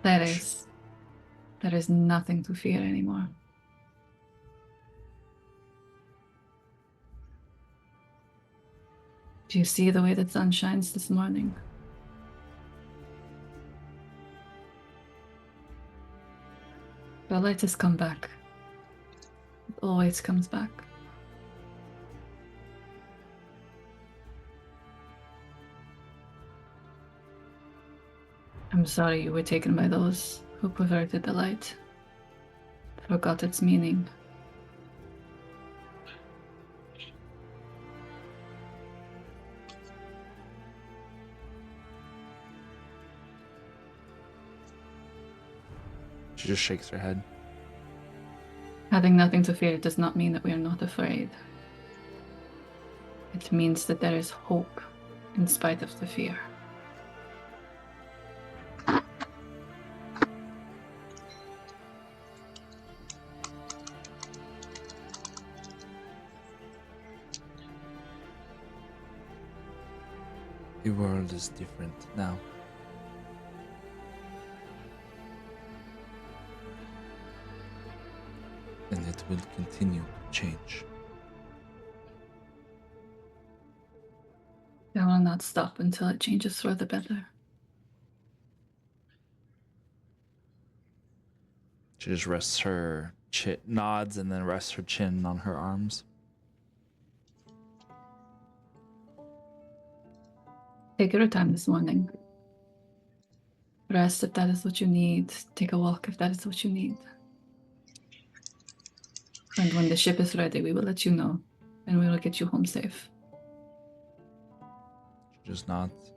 There is nothing to fear anymore. Do you see the way the sun shines this morning? The light has come back. It always comes back. I'm sorry you were taken by those who perverted the light, forgot its meaning. She just shakes her head. Having nothing to fear does not mean that we are not afraid. It means that there is hope in spite of the fear. The world is different now. And it will continue to change. It will not stop until it changes for the better. She just rests her chin, nods, and then rests her chin on her arms. Take your time this morning. Rest if that is what you need. Take a walk if that is what you need. And when the ship is ready, we will let you know, and we will get you home safe. She just nods.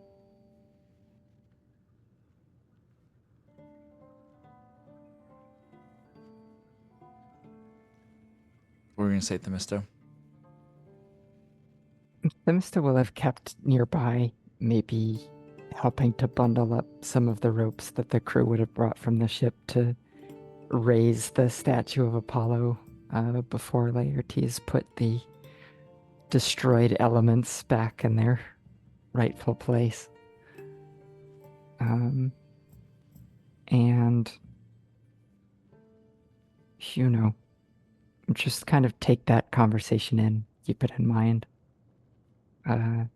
What were you gonna say, Themisto? Themisto will have kept nearby, maybe helping to bundle up some of the ropes that the crew would have brought from the ship to raise the statue of Apollo before Laertes put the destroyed elements back in their rightful place. And, you know, just kind of take that conversation in, keep it in mind. And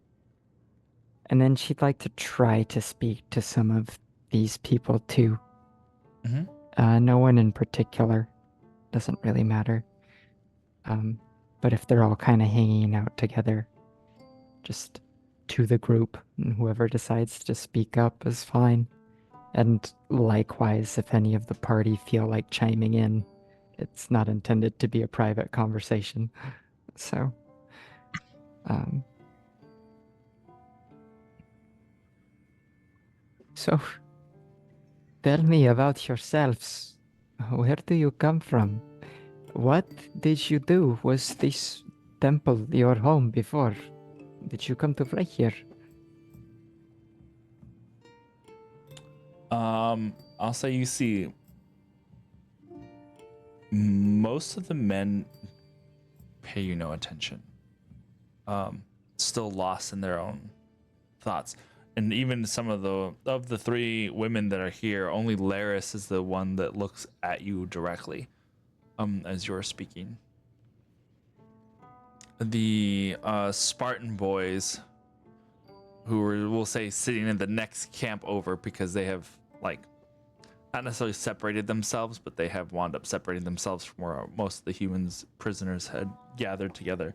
then she'd like to try to speak to some of these people too. Mm-hmm. No one in particular. Doesn't really matter. But if they're all kind of hanging out together, just to the group, and whoever decides to speak up is fine. And likewise, if any of the party feel like chiming in, it's not intended to be a private conversation. So, So, tell me about yourselves. Where do you come from? What did you do? Was this temple your home before? Did you come to fly here? I'll say you see most of the men pay you no attention. Still lost in their own thoughts. And even some of the three women that are here, only Laris is the one that looks at you directly, as you're speaking. The Spartan boys, who are, we'll say, sitting in the next camp over because they have, like, not necessarily separated themselves, but they have wound up separating themselves from where most of the humans prisoners had gathered together.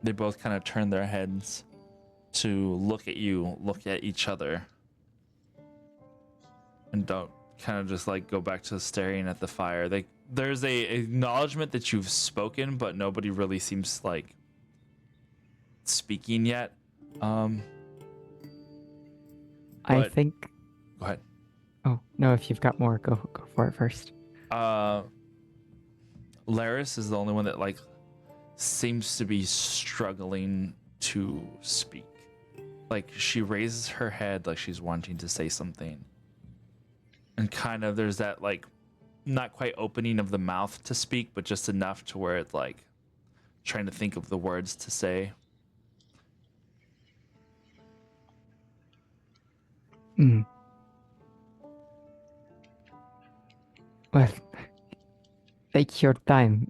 They both kind of turn their heads to look at you, look at each other, and don't kind of just like go back to staring at the fire. There's a acknowledgement that you've spoken, but nobody really seems like speaking yet. I But- think. Go ahead. Oh no! If you've got more, go for it first. Laris is the only one that like seems to be struggling to speak. Like she raises her head like she's wanting to say something. And kind of there's that like not quite opening of the mouth to speak, but just enough to where it's like trying to think of the words to say. Hmm. Well, take your time.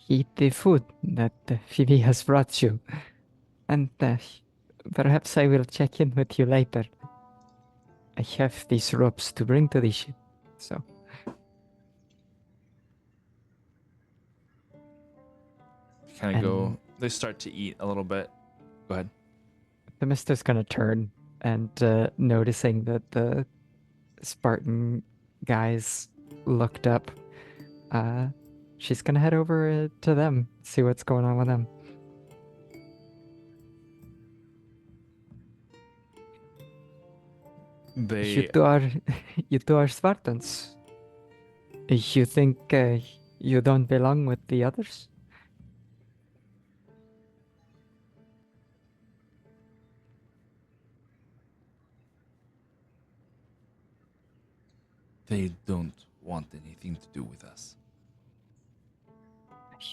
Eat the food that Phoebe has brought you. And perhaps I will check in with you later. I have these ropes to bring to the ship, so. Kind of go. And- They start to eat a little bit. Go ahead. The mister's gonna turn and noticing that the Spartan guys looked up, she's gonna head over to them, see what's going on with them. They You two are Spartans. You think you don't belong with the others? they don't want anything to do with us.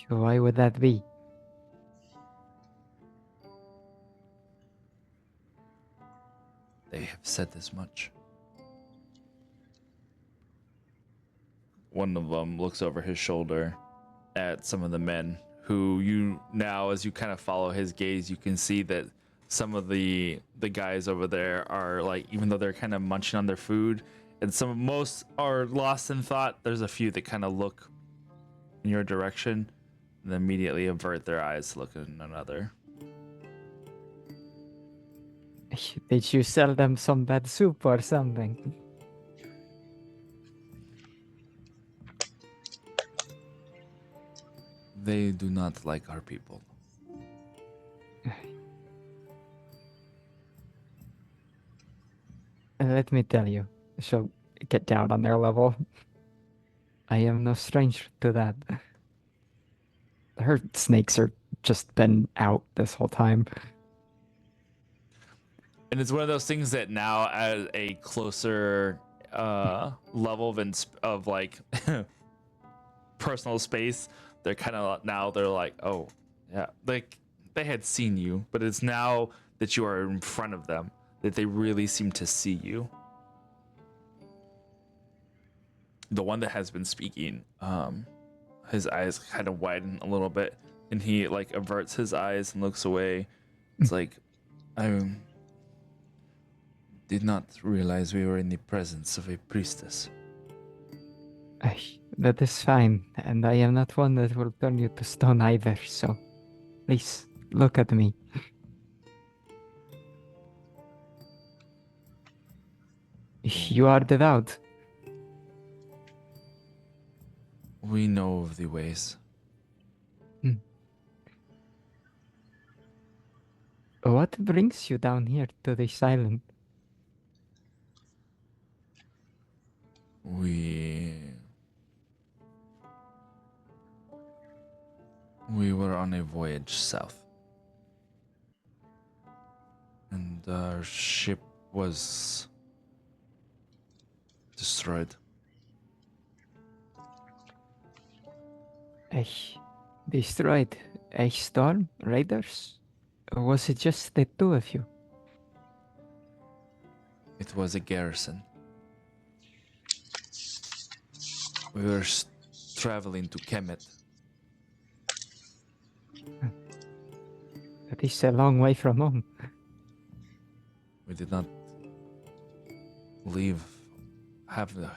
Why would that be? They have said as much. One of them looks over his shoulder at some of the men who you now, as you kind of follow his gaze, you can see that some of the guys over there are like, even though they're kind of munching on their food, and most are lost in thought. There's a few that kind of look in your direction and immediately avert their eyes to look in another. Did you sell them some bad soup or something? They do not like our people. Let me tell you, she'll get down on their level. I am no stranger to that. Her snakes are just been out this whole time. And it's one of those things that now at a closer level of like personal space, they're kind of now they're like, oh yeah, like they had seen you, but it's now that you are in front of them that they really seem to see you. The one that has been speaking, his eyes kind of widen a little bit, and he like averts his eyes and looks away. It's like, I did not realize we were in the presence of a priestess. That is fine, and I am not one that will turn you to stone either, so please look at me. You are devout. We know of the ways. What brings you down here to this island? We were on a voyage south. And our ship was destroyed. Destroyed a storm, raiders? Or was it just the two of you? It was a garrison. We were traveling to Kemet. That is a long way from home. We did not leave.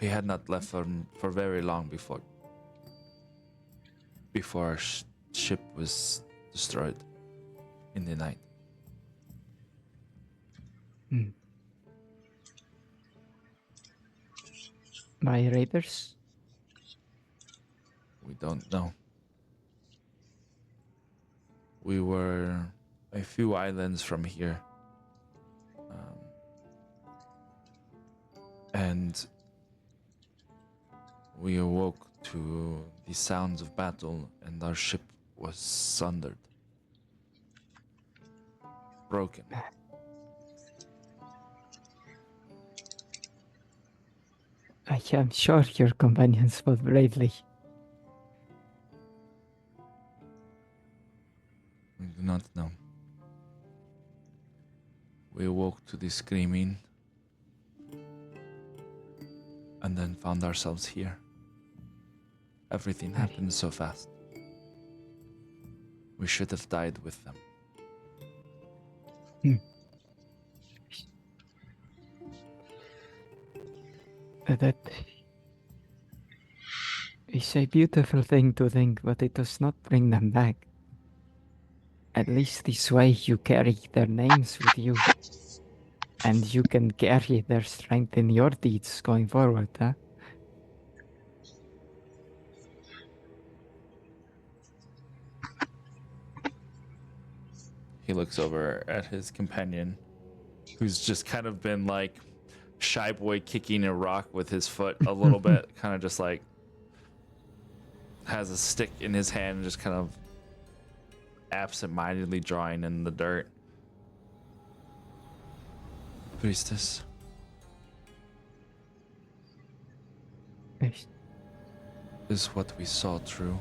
We had not left for very long before our ship was destroyed in the night. by raiders? We don't know. We were a few islands from here. And we awoke to the sounds of battle, and our ship was sundered. Broken. I am sure your companions fought bravely. We do not know. We awoke to the screaming and then found ourselves here. Everything happened so fast. We should have died with them. That is a beautiful thing to think, but it does not bring them back. At least this way you carry their names with you. And you can carry their strength in your deeds going forward, huh? He looks over at his companion, who's just kind of been like shy boy kicking a rock with his foot a little bit, kind of just like has a stick in his hand and just kind of absent-mindedly drawing in the dirt. Priestess, Yes. is what we saw true?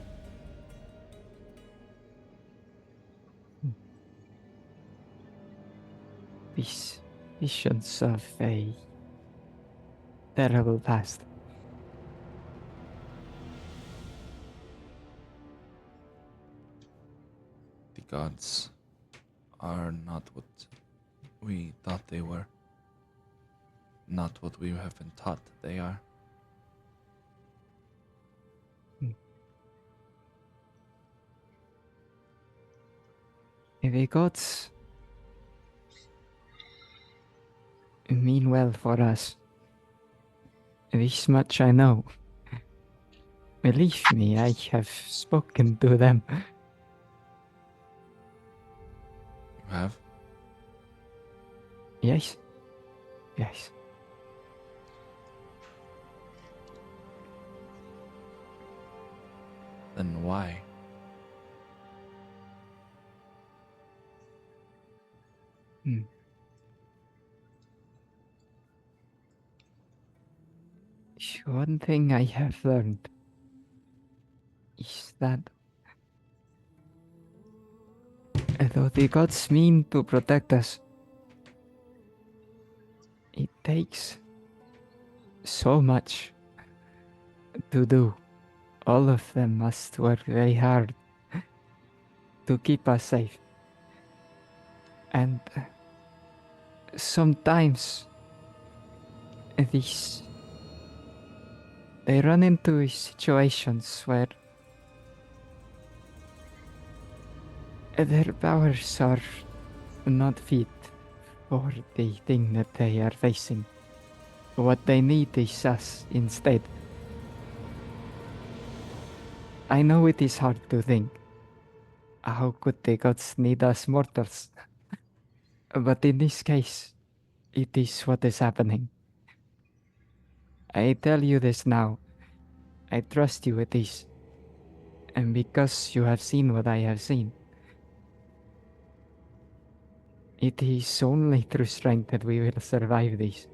These visions of a terrible past. The gods are not what we thought they were. Not what we have been taught that they are. The gods mean well for us. This much I know. Believe me, I have spoken to them. You have? Yes. Yes. Then why? One thing I have learned is that though the gods mean to protect us, it takes so much to do. All of them must work very hard to keep us safe. And sometimes they run into situations where their powers are not fit for the thing that they are facing. What they need is us instead. I know it is hard to think. How could the gods need us mortals? But in this case, it is what is happening. I tell you this now. I trust you with this. And because you have seen what I have seen, it is only through strength that we will survive this.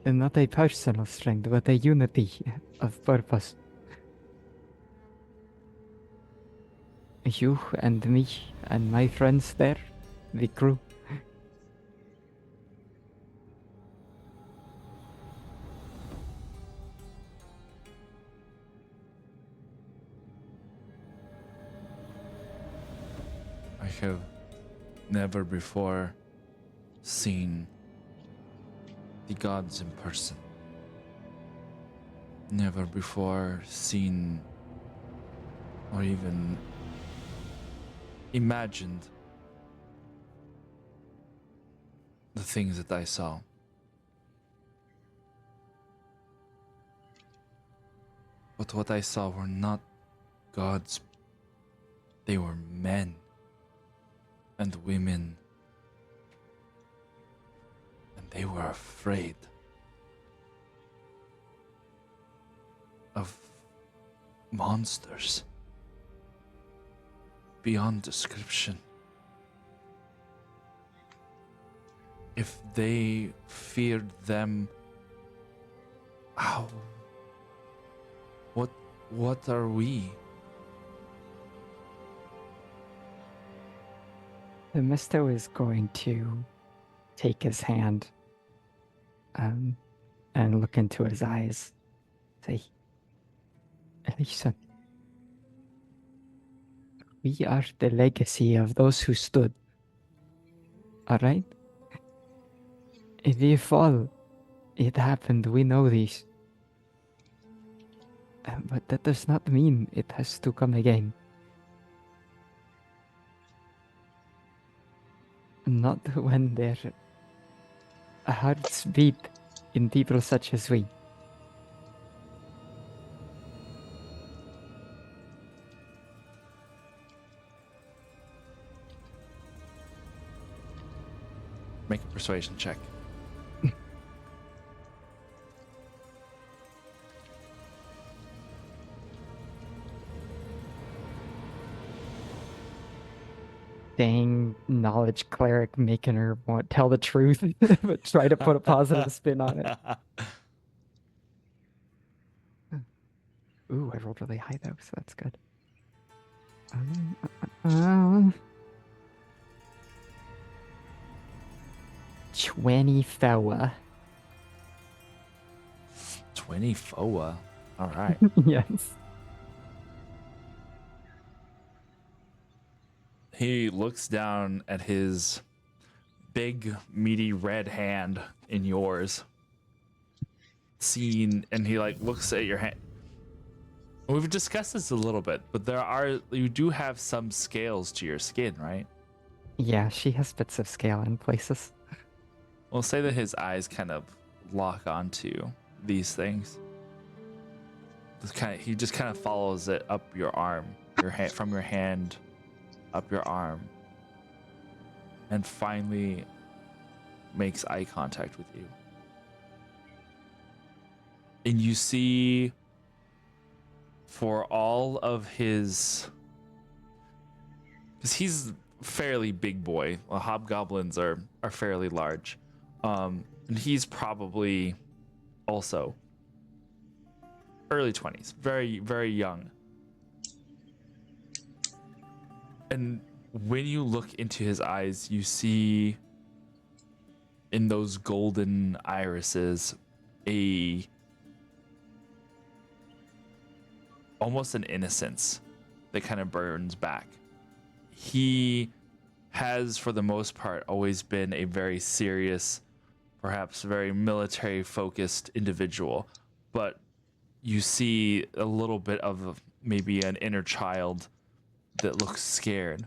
And not a personal strength, but a unity of purpose. You and me and my friends there, the crew. I have never before seen the gods in person. Never before seen or even imagined the things that I saw. But what I saw were not gods. They were men and women. And they were afraid of monsters beyond description. If they feared them, how? What are we? The Misto is going to take his hand and look into his eyes. Say, Elisa, we are the legacy of those who stood. Alright? If you fall, it happened, we know this. But that does not mean it has to come again. Not when their hearts beat in people such as we. Make a persuasion check. Dang knowledge cleric making her tell the truth, but try to put a positive spin on it. Ooh, I rolled really high though, so that's good. 24. 24. All right. Yes. He looks down at his big, meaty red hand in yours. And he like looks at your hand. We've discussed this a little bit, but you do have some scales to your skin, right? Yeah, she has bits of scale in places. We'll say that his eyes kind of lock onto these things. He just kind of follows it up your arm, from your hand up your arm, and finally makes eye contact with you. And you see, for all of his, because he's a fairly big boy, well, hobgoblins are fairly large, and he's probably also early 20s, very, very young. And when you look into his eyes, you see in those golden irises almost an innocence that kind of burns back. He has, for the most part, always been a very serious, perhaps very military focused individual, but you see a little bit of maybe an inner child that looks scared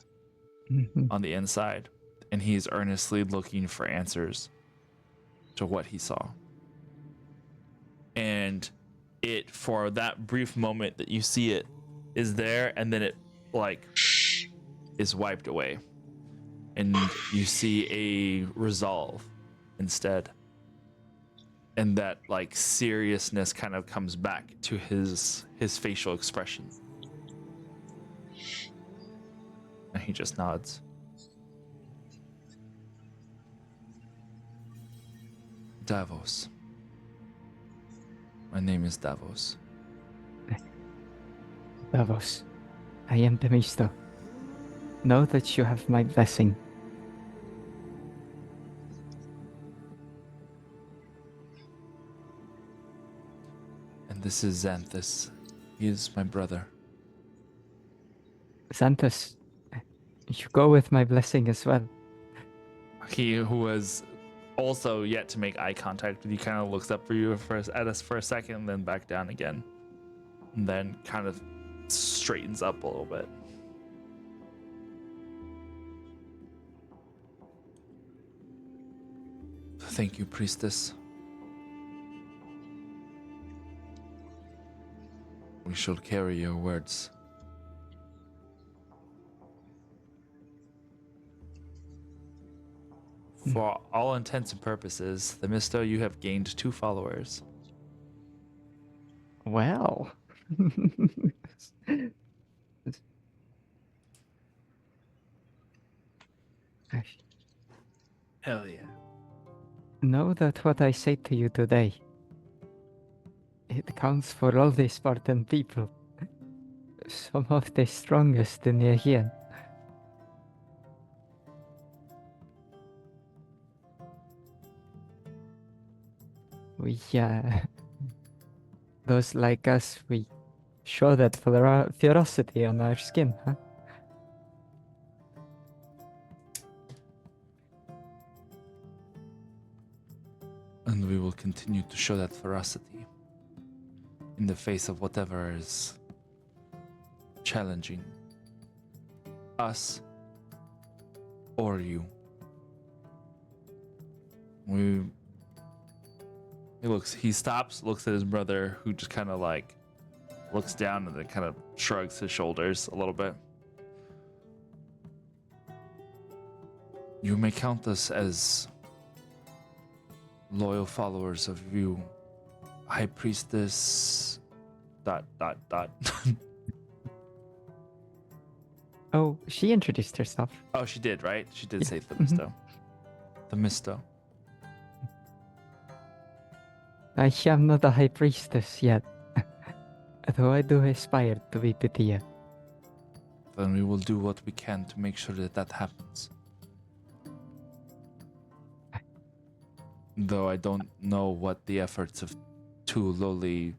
on the inside, and he's earnestly looking for answers to what he saw. And it, for that brief moment that you see it, is there, and then it like is wiped away, and you see a resolve instead, and that like seriousness kind of comes back to his facial expression. And he just nods. Davos. My name is Davos. Davos, I am Demisto. Know that you have my blessing. And this is Xanthus. He is my brother. Xanthus, you go with my blessing as well. He who has also yet to make eye contact with you kind of looks up for you at us for a second, and then back down again, and then kind of straightens up a little bit. Thank you, priestess. We shall carry your words. For all intents and purposes, Themisto, you have gained 2 followers. Well. Hell yeah. Know that what I say to you today, it counts for all the Spartan people. Some of the strongest in the Aegean. We, those like us, we show that ferocity on our skin, huh? And we will continue to show that ferocity in the face of whatever is challenging us or you. He stops, looks at his brother, who just kind of like looks down and then kind of shrugs his shoulders a little bit. You may count us as loyal followers of you, High Priestess. ... Oh, she introduced herself. Oh, she did, right? She did say Themisto. Themisto. I am not a high priestess yet, though I do aspire to be Pythia. Then we will do what we can to make sure that that happens. Though I don't know what the efforts of 2 lowly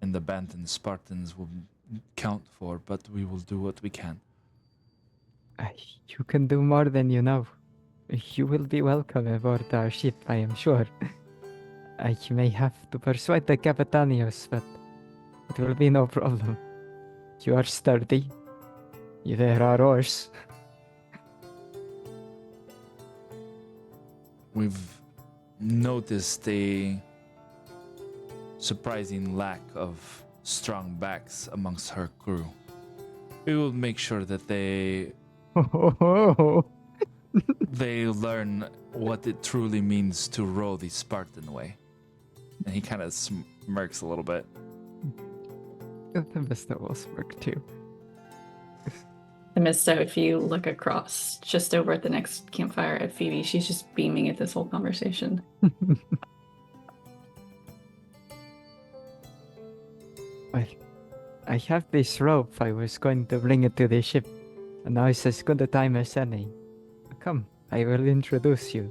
and abandoned Spartans will count for, but we will do what we can. You can do more than you know. You will be welcome aboard our ship, I am sure. I may have to persuade the Capitanios, but it will be no problem. You are sturdy. There are oars. We've noticed a surprising lack of strong backs amongst her crew. We will make sure that they learn what it truly means to row the Spartan way. And he kind of smirks a little bit. Themisto will smirk too. Themisto, if you look across just over at the next campfire at Phoebe, she's just beaming at this whole conversation. Well, I have this rope. I was going to bring it to the ship, and now it's as good a time as any. Come, I will introduce you.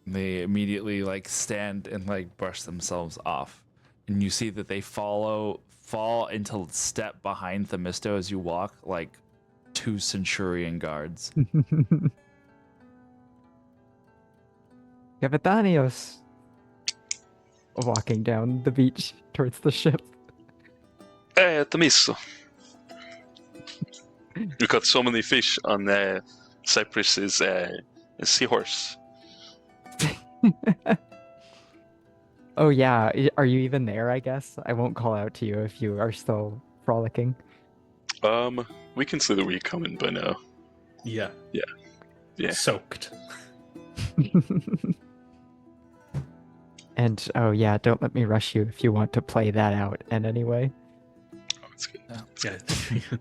They immediately like stand and like brush themselves off, and you see that they fall into step behind Themisto as you walk, like 2 centurion guards. Capitanios! Walking down the beach towards the ship. Themisto. You caught so many fish on Cyprus's seahorse. Oh yeah, are you even there, I guess? I won't call out to you if you are still frolicking. We consider we coming by now. Yeah. Yeah. Soaked. And oh yeah, don't let me rush you if you want to play that out in any way. Oh, it's good. Yeah.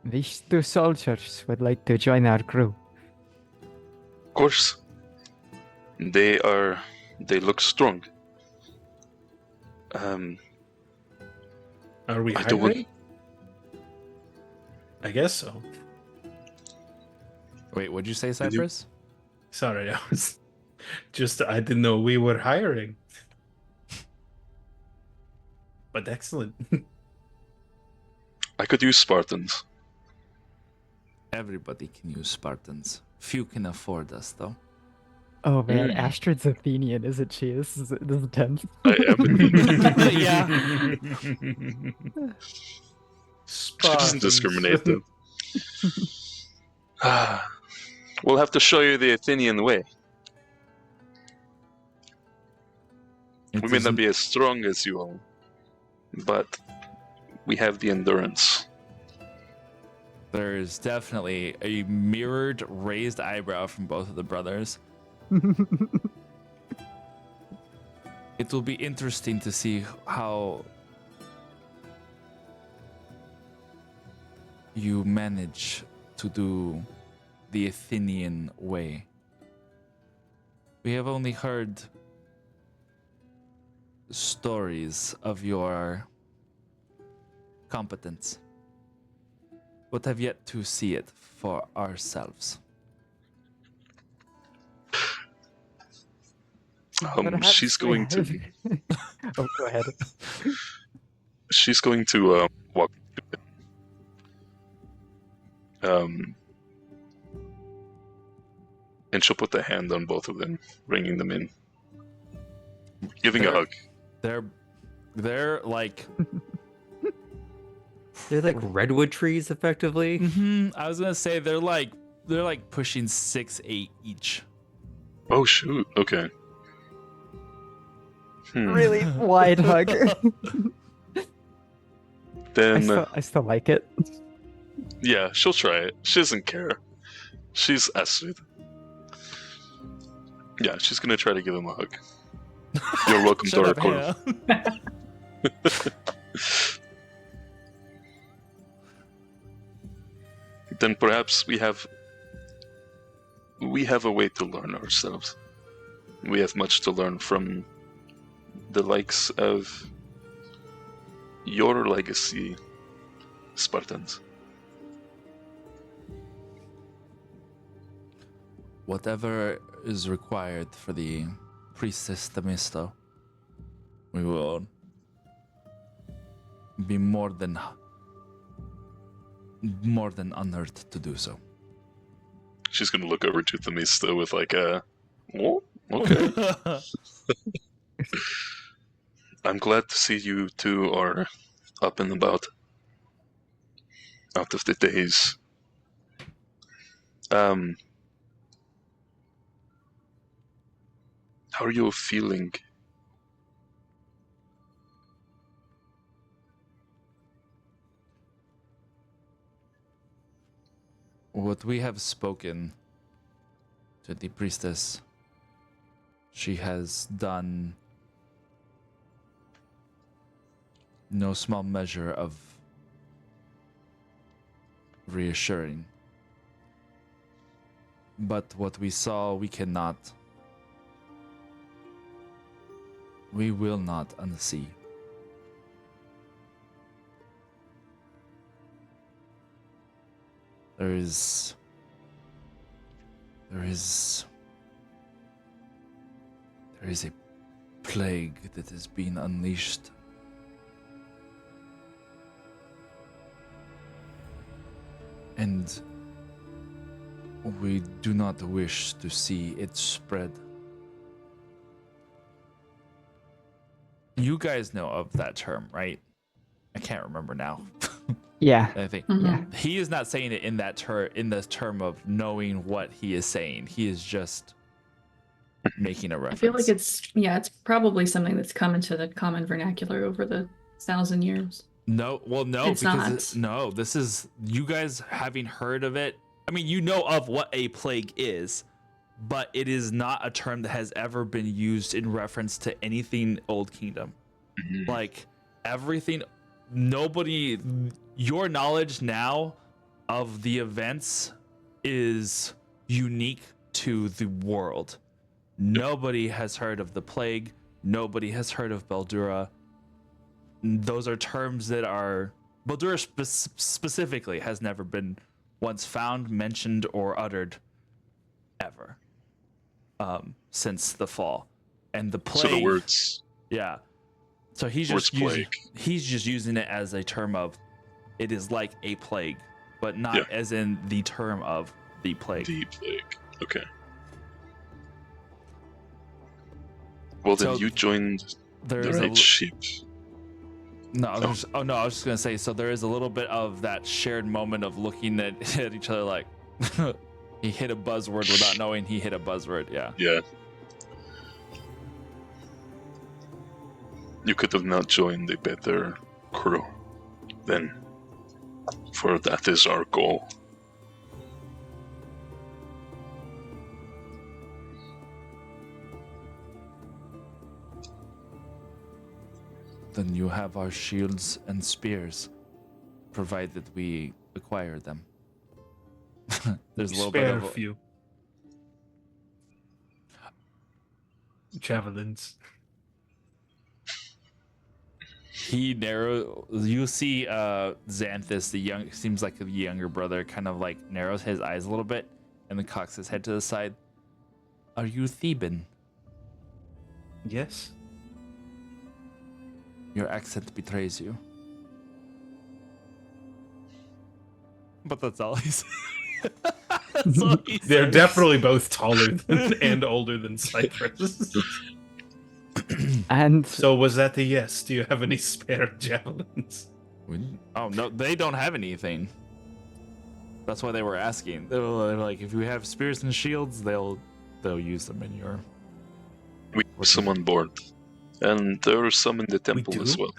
These 2 soldiers would like to join our crew. Of course. They look strong. Are we I don't hiring? I guess so. Wait, what'd you say, Cypress? Sorry, I was just, I didn't know we were hiring. But excellent. I could use Spartans. Everybody can use Spartans. Few can afford us, though. Oh man, Astrid's Athenian, isn't she? This is tense. I am. Yeah. She doesn't discriminate, though. We'll have to show you the Athenian way. It We may not isn't- be as strong as you all, but we have the endurance. There is definitely a mirrored raised eyebrow from both of the brothers. It will be interesting to see how you manage to do the Athenian way. We have only heard stories of your competence, but have yet to see it for ourselves. Perhaps She's we going to. have- Oh, go ahead. She's going to walk. And she'll put the hand on both of them, bringing them in, giving a They're- hug. They're like They're like redwood trees, effectively. I was gonna say they're like pushing 6'8" each. Oh shoot! Okay. Really wide hug. Then I still like it. yeah, she'll try it. She doesn't care. She's Astrid. Yeah, she's gonna try to give him a hug. You're welcome to Shut our up, corner. Hannah. Then perhaps we have a way to learn ourselves. We have much to learn from the likes of your legacy, Spartans. Whatever is required for the priestess Themisto, we will be more than honored to do so. She's gonna look over to Themista with like a, oh, okay. I'm glad to see you two are up and about, out of the days. How are you feeling? What we have spoken to the priestess, she has done no small measure of reassuring. But what we saw, we will not unsee. There is a plague that is being unleashed. And we do not wish to see it spread. You guys know of that term, right? I can't remember now. Yeah. I think Yeah. he is not saying it in that in the term of knowing what he is saying. He is just making a I reference. feel like it's probably something that's come into the common vernacular over the 1,000 years. No, well, no, It's because not. no, this is you guys having heard of it. I mean, you know of what a plague is, but it is not a term that has ever been used in reference to anything Old Kingdom. Like everything, your knowledge now of the events is unique to the world. Nobody has heard of the plague. Nobody has heard of Baldura. Those are terms that are Baldura specifically has never been once found, mentioned, or uttered ever since the fall. And the plague, So the words, yeah. So he's words just using it as a term of it is like a plague, but not Yeah. as in the term of the plague. the plague. Okay. Well, then So you joined the There's right ship. No, I was just gonna say. So there is a little bit of that shared moment of looking at each other like he hit a buzzword without knowing he hit a buzzword. Yeah. Yeah. You could have not joined a better crew then, for that is our goal. Then you have our shields and spears, provided we acquire them. There's a little bit Spare of a few javelins. He narrow. You see, Xanthus, seems like the younger brother, kind of like narrows his eyes a little bit, and then cocks his head to the side. Are you Theban? Yes. Your accent betrays you. But that's all he's. That's all he They're says. definitely both taller and older than Cypress. And So was that a yes? Do you have any spare javelins? Oh no, they don't have anything. That's why they were asking. They were like, if you have spears and shields, they'll use them in your. We have some on board, and there are some in the temple do? as well.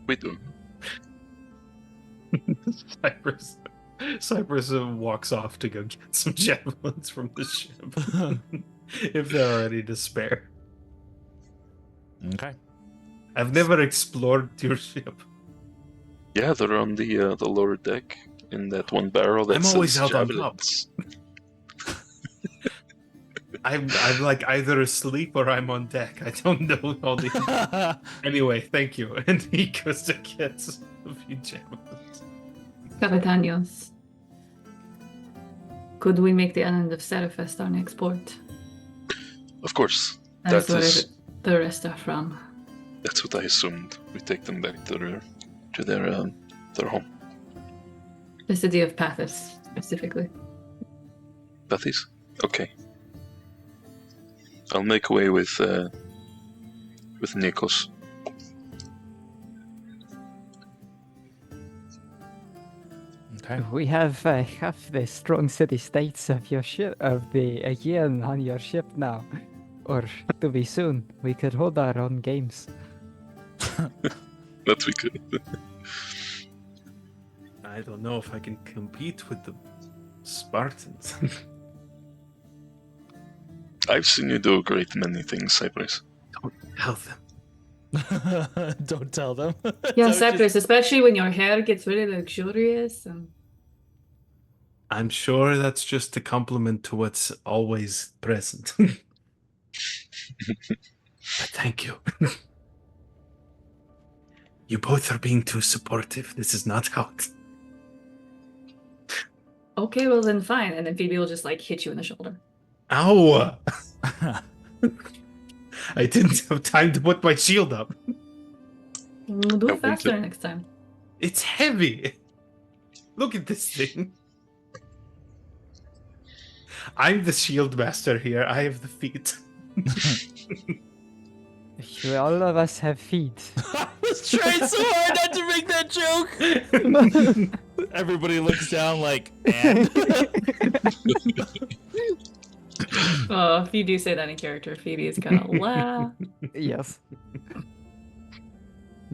We do. Cypress walks off to go get some javelins from the ship. If they're already to spare. Okay. I've never explored your ship. Yeah, they're on the lower deck in that one barrel. That I'm always says out on top. javelins. I'm like either asleep or I'm on deck. I don't know all the. Anyway, thank you. And he goes to get a few javelins. Capitanos, could we make the island of Serifest our next port? Of course, That's That where is- the rest are from. that's what I assumed. We take them back to their home. The city of Pathos, specifically. Pathies? Okay. I'll make away with Nikos. Okay. we have half the strong city states of your ship, of the Aegean on your ship now. Or, to be soon, we could hold our own games. That we could. I don't know if I can compete with the Spartans. I've seen you do a great many things, Cypress. Don't tell them. Don't tell them. Yeah, So Cypress, especially when your hair gets really luxurious. And I'm sure that's just a compliment to what's always present. But thank you. You both are being too supportive. This is not how it. okay, well then fine. And then Phoebe will just like hit you in the shoulder. Ow! I didn't have time to put my shield up. We'll do Yeah, it we faster could- next time. It's heavy. Look at this thing. I'm the shield master here. I have the feet. All of us have feet. I was trying so hard not to make that joke. Everybody looks down like, and Oh, if you do say that in character, Phoebe is gonna laugh. Yes.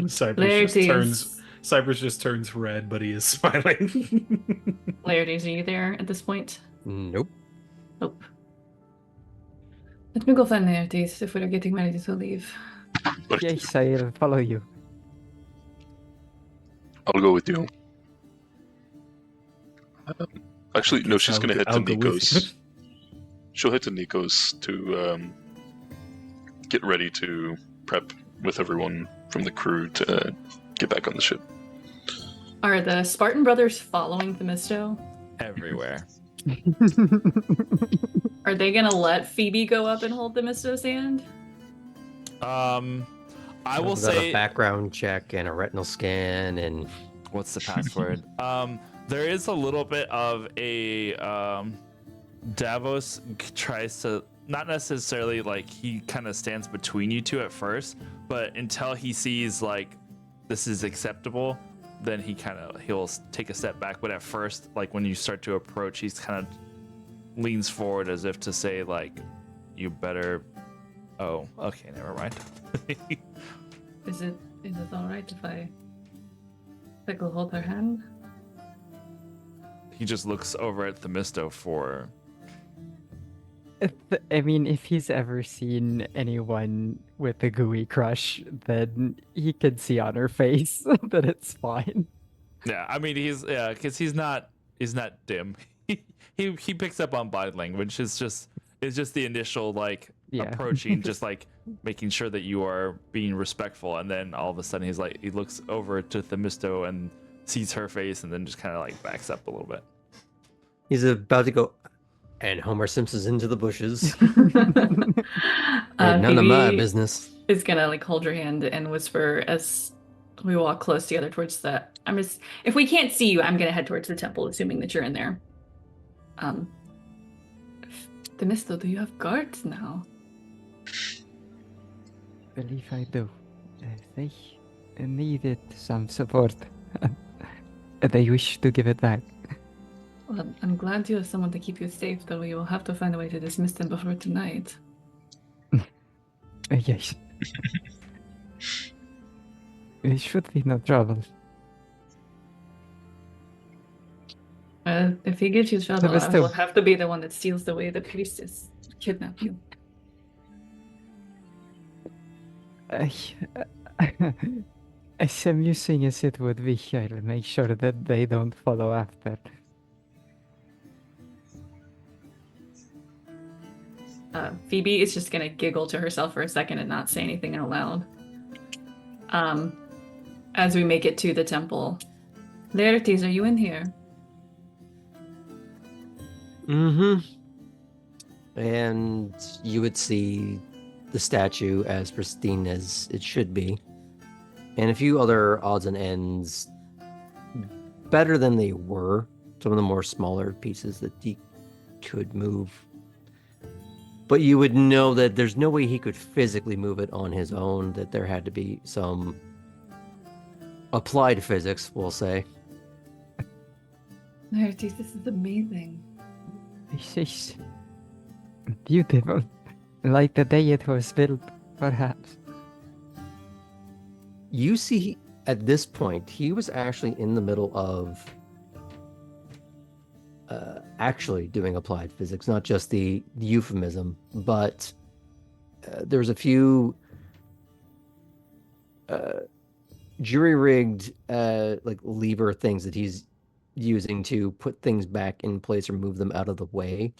Cypress just turns red, but he is smiling. Laertes, are you there at this point? Nope. Nope. Let me go find Laertes if we're getting ready to leave. But Yes, I'll follow you. I'll go with you. Actually, no, she's gonna head to I'll go with Nikos. you. She'll head to Nikos to get ready to prep with everyone from the crew to get back on the ship. Are the Spartan brothers following Themisto? everywhere. Are they gonna let Phoebe go up and hold Themisto's hand? I will Without say, a background check and a retinal scan and what's the password? There is a little bit of a Davos tries to not necessarily like he kind of stands between you two at first, but until he sees like this is acceptable, then he'll take a step back. But at first, like when you start to approach, he's kind of leans forward as if to say, like, you better. Oh, okay, never mind. Is it all right if I will hold her hand? He just looks over at Themisto for. I mean, if he's ever seen anyone with a gooey crush, then he can see on her face that it's fine. Yeah, I mean because he's not dim. He picks up on body language. It's just the initial like approaching, just like making sure that you are being respectful, and then all of a sudden he looks over to Themisto and sees her face, and then just kind of like backs up a little bit. He's about to go, and Homer Simpson's into the bushes. None of my business. Is gonna like hold your hand and whisper as we walk close together towards the. If we can't see you, I'm gonna head towards the temple, assuming that you're in there. Themisto, do you have guards now? Believe I do. They needed some support. They wish to give it back. Well, I'm glad you have someone to keep you safe, though we will have to find a way to dismiss them before tonight. Yes. It should be no trouble. If he gives you trouble, I will have to be the one that steals away the priestess, kidnap you. As amusing as it would be, I'll make sure that they don't follow after. Phoebe is just gonna giggle to herself for a second and not say anything out loud. As we make it to the temple. Laertes, are you in here? Mm-hmm. And you would see the statue as pristine as it should be. And a few other odds and ends better than they were. Some of the more smaller pieces that he could move. But you would know that there's no way he could physically move it on his own, that there had to be some applied physics, we'll say. Laertes, this is amazing. This is beautiful. Like the day it was built, perhaps. You see, at this point, he was actually in the middle of actually doing applied physics, not just the euphemism, but there's a few jury-rigged like lever things that he's using to put things back in place or move them out of the way,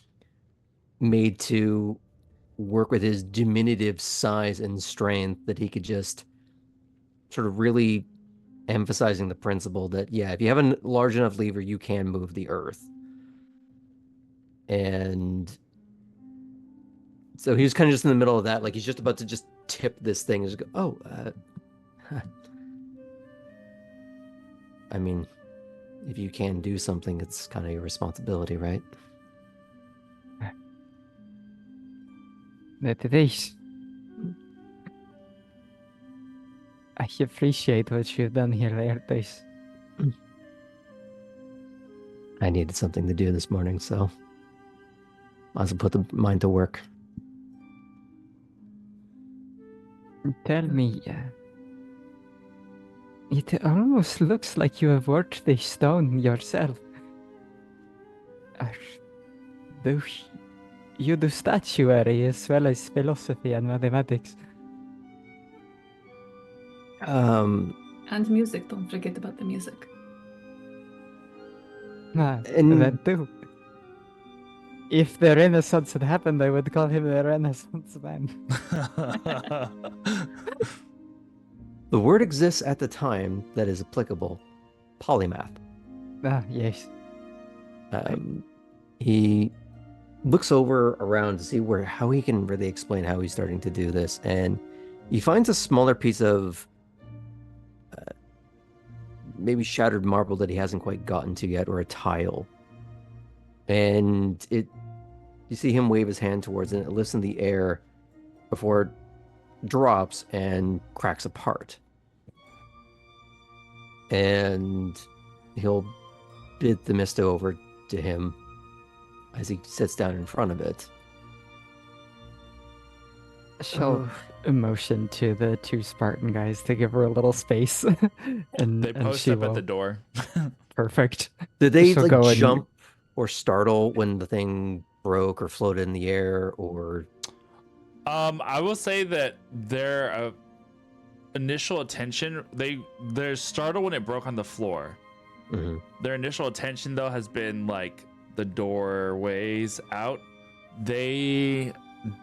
made to work with his diminutive size and strength, that he could just sort of really emphasizing the principle that, yeah, if you have a large enough lever, you can move the earth. And so he was kind of just in the middle of that, like he's just about to just tip this thing and just go, I mean, if you can do something, it's kind of your responsibility, right? That it is. I appreciate what you've done here, Laertes. I needed something to do this morning, so might as well put the mind to work. Tell me, it almost looks like you have worked the stone yourself. You do statuary as well as philosophy and mathematics. And music, don't forget about the music. And that too. If the Renaissance had happened, I would call him the Renaissance man. The word exists at the time that is applicable. Polymath. Ah, yes. He looks around to see how he can really explain how he's starting to do this, and he finds a smaller piece of maybe shattered marble that he hasn't quite gotten to yet, or a tile. And you see him wave his hand towards it, and it lifts in the air before it drops and cracks apart. and he'll bid the misto over to him as he sits down in front of it. She'll motion to the two Spartan guys to give her a little space, and They post she up will. at the door. Perfect. Did they She'll like go and- jump or startle when the thing broke or floated in the air, or? I will say that their initial attention, they're startled when it broke on the floor. Mhm. Their initial attention though has been like the doorways out. They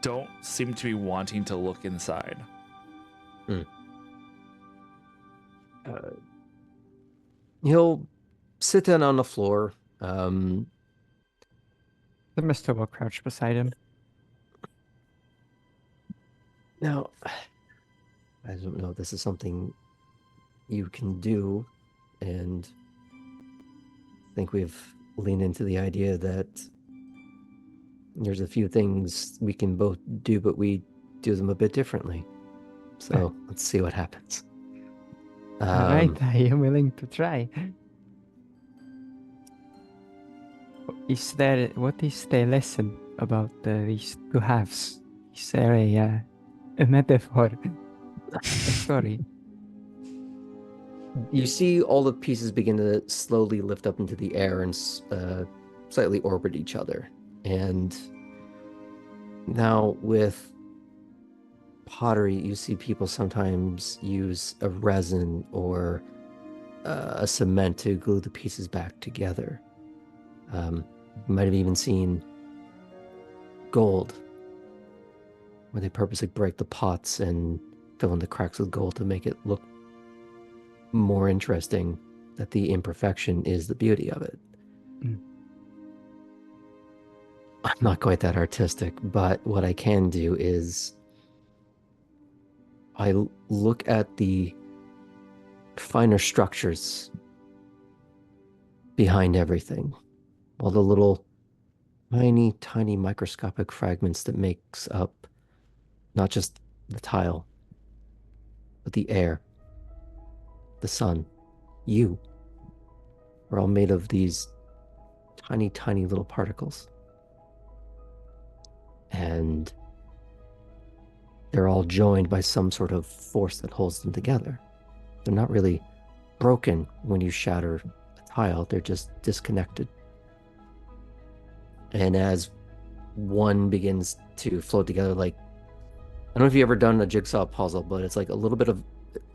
don't seem to be wanting to look inside. He'll sit down on the floor. The mister will crouch beside him. Now, I don't know if this is something you can do, and I think we've leaned into the idea that there's a few things we can both do, but we do them a bit differently. So let's see what happens. All right, I am willing to try. What is the lesson about these two halves? Is there a metaphor? A story? You see all the pieces begin to slowly lift up into the air and slightly orbit each other. And now with pottery, you see people sometimes use a resin or a cement to glue the pieces back together. You might have even seen gold, where they purposely break the pots and fill in the cracks with gold to make it look more interesting, that the imperfection is the beauty of it. I'm not quite that artistic, but what I can do is I look at the finer structures behind everything, all the little tiny microscopic fragments that makes up not just the tile, but the air, the sun, you, are all made of these tiny little particles. And they're all joined by some sort of force that holds them together. They're not really broken when you shatter a tile, they're just disconnected. And as one begins to float together, like, I don't know if you've ever done a jigsaw puzzle, but it's like a little bit of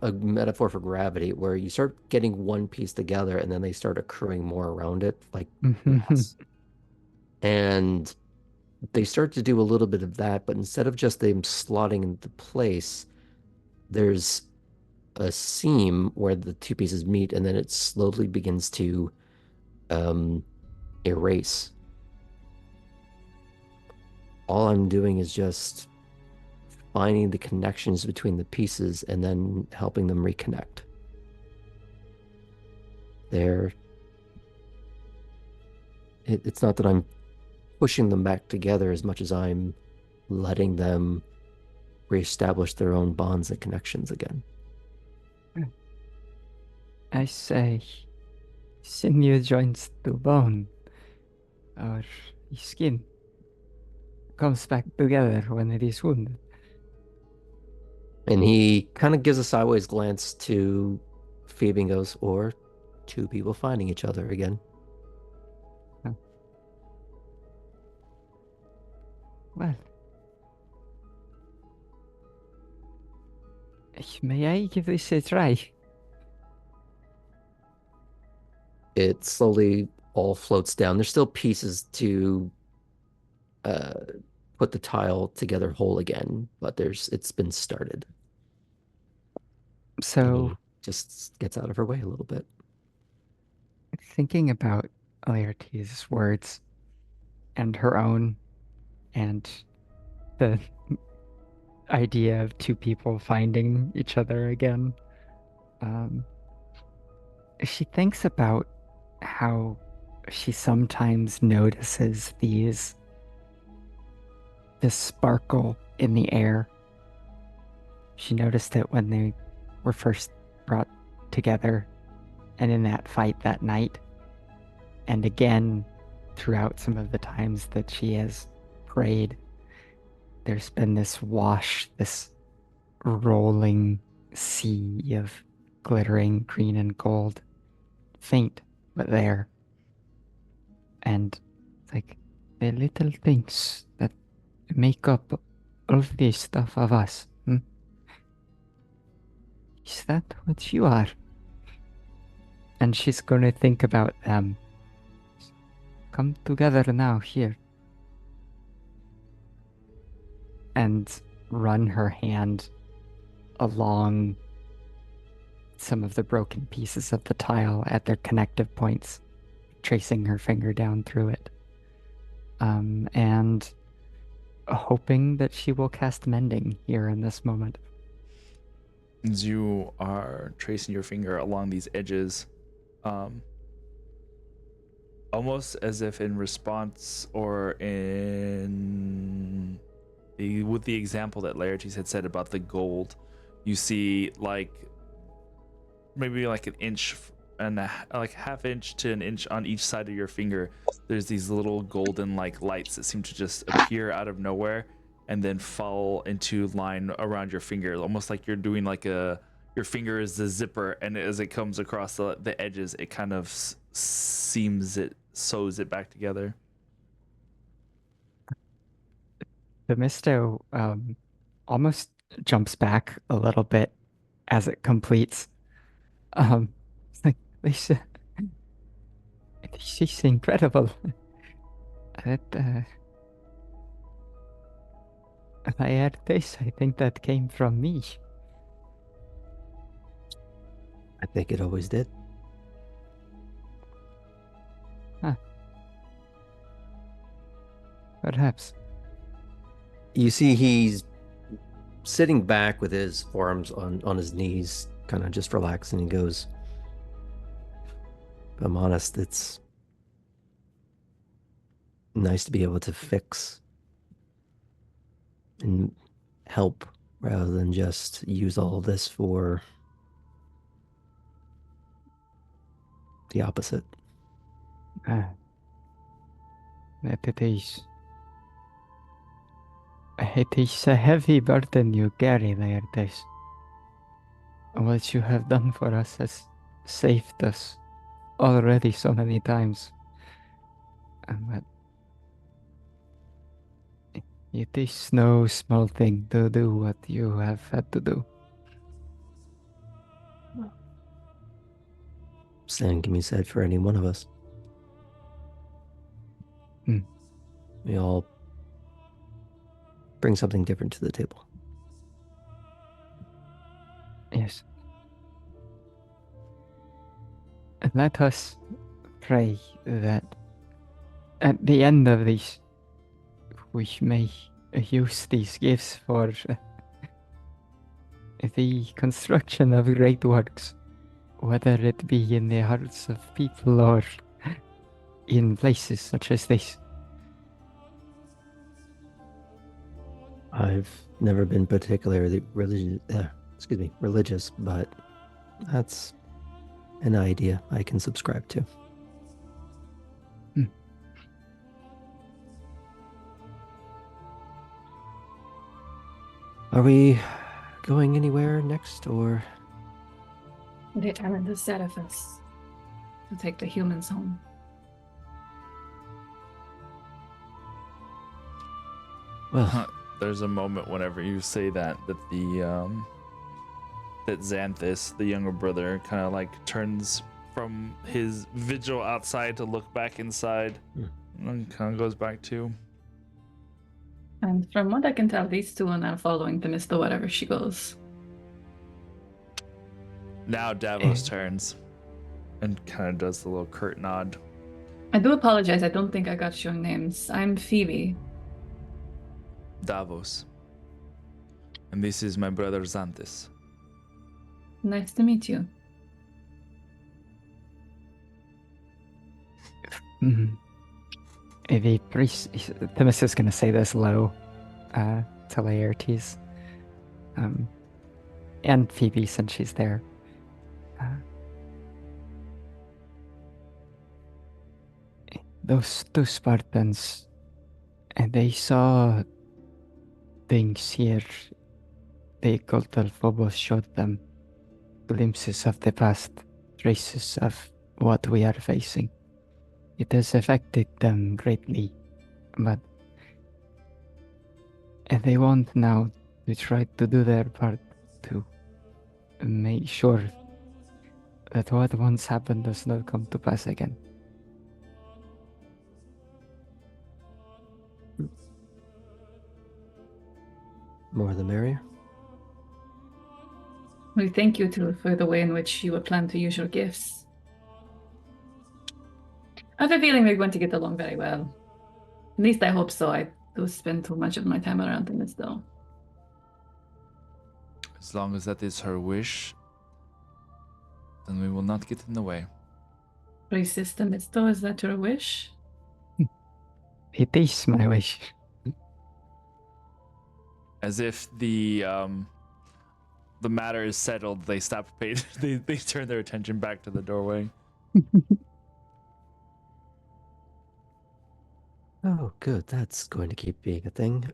a metaphor for gravity, where you start getting one piece together and then they start accruing more around it, like mass. And they start to do a little bit of that, but instead of just them slotting into place, there's a seam where the two pieces meet, and then it slowly begins to erase. All I'm doing is just finding the connections between the pieces and then helping them reconnect. It's not that I'm pushing them back together as much as I'm letting them reestablish their own bonds and connections again. I say, sinew joins to bone, or skin comes back together when it is wounded. And he kind of gives a sideways glance to Phoebe and goes, or two people finding each other again. Well, may I give this a try? It slowly all floats down. There's still pieces to put the tile together whole again, but it's been started. So, He just gets out of her way a little bit. thinking about Laertes' words and her own, and the idea of two people finding each other again, she thinks about how she sometimes notices this sparkle in the air. She noticed it when they were first brought together And in that fight that night, and again throughout some of the times that she has prayed, there's been this wash, this rolling sea of glittering green and gold. Faint, but there. And like the little things that make up all this stuff of us. Is that what you are? And she's gonna think about them. Come together now, here. And run her hand along some of the broken pieces of the tile at their connective points, tracing her finger down through it. And hoping that she will cast Mending here in this moment. As you are tracing your finger along these edges, almost as if in response or in with the example that Laertes had said about the gold, you see like maybe like an inch and like half inch to an inch on each side of your finger. There's these little golden like lights that seem to just appear out of nowhere and then fall into line around your finger, almost like you're doing like your finger is the zipper, and as it comes across the edges, it kind of sews it back together. Themisto almost jumps back a little bit as it completes. It's like, this is incredible. Laertes, I think that came from me. I think it always did. Perhaps. You see he's sitting back with his forearms on his knees, kind of just relaxing. He goes, if I'm honest, it's nice to be able to fix and help rather than just use all of this for the opposite. That it is. It is a heavy burden you carry, Laertes. What you have done for us has saved us already so many times. But it is no small thing to do what you have had to do. Same can be said for any one of us. We all bring something different to the table. Yes. And let us pray that at the end of this, we may use these gifts for the construction of great works, whether it be in the hearts of people or in places such as this. I've never been particularly religious, but that's an idea I can subscribe to. Are we going anywhere next, or? They are in the Zeraphus to take the humans home. Well, There's a moment whenever you say that the that Xanthus, the younger brother, kind of like turns from his vigil outside to look back inside, and kind of goes back to. And from what I can tell, these two are now following Themisto wherever she goes. Now Davos turns and kind of does the little curt nod. I do apologize, I don't think I got your names. I'm Phoebe. Davos. And this is my brother Xanthus. Nice to meet you. The priest, Themis is going to say this low to Laertes. And Phoebe, since she's there. those two Spartans, and they saw things here. The cultural Phobos showed them glimpses of the past, traces of what we are facing. It has affected them greatly, but they want now to try to do their part to make sure that what once happened does not come to pass again. More the merrier. We thank you too for the way in which you would plan to use your gifts. I have a feeling we're going to get along very well. At least I hope so. I do spend too much of my time around him still. As long as that is her wish, then we will not get in the way. Racist Amisto, is that your wish? It is my wish. As if the matter is settled, they stop paying. They turn their attention back to the doorway. Oh, good. That's going to keep being a thing.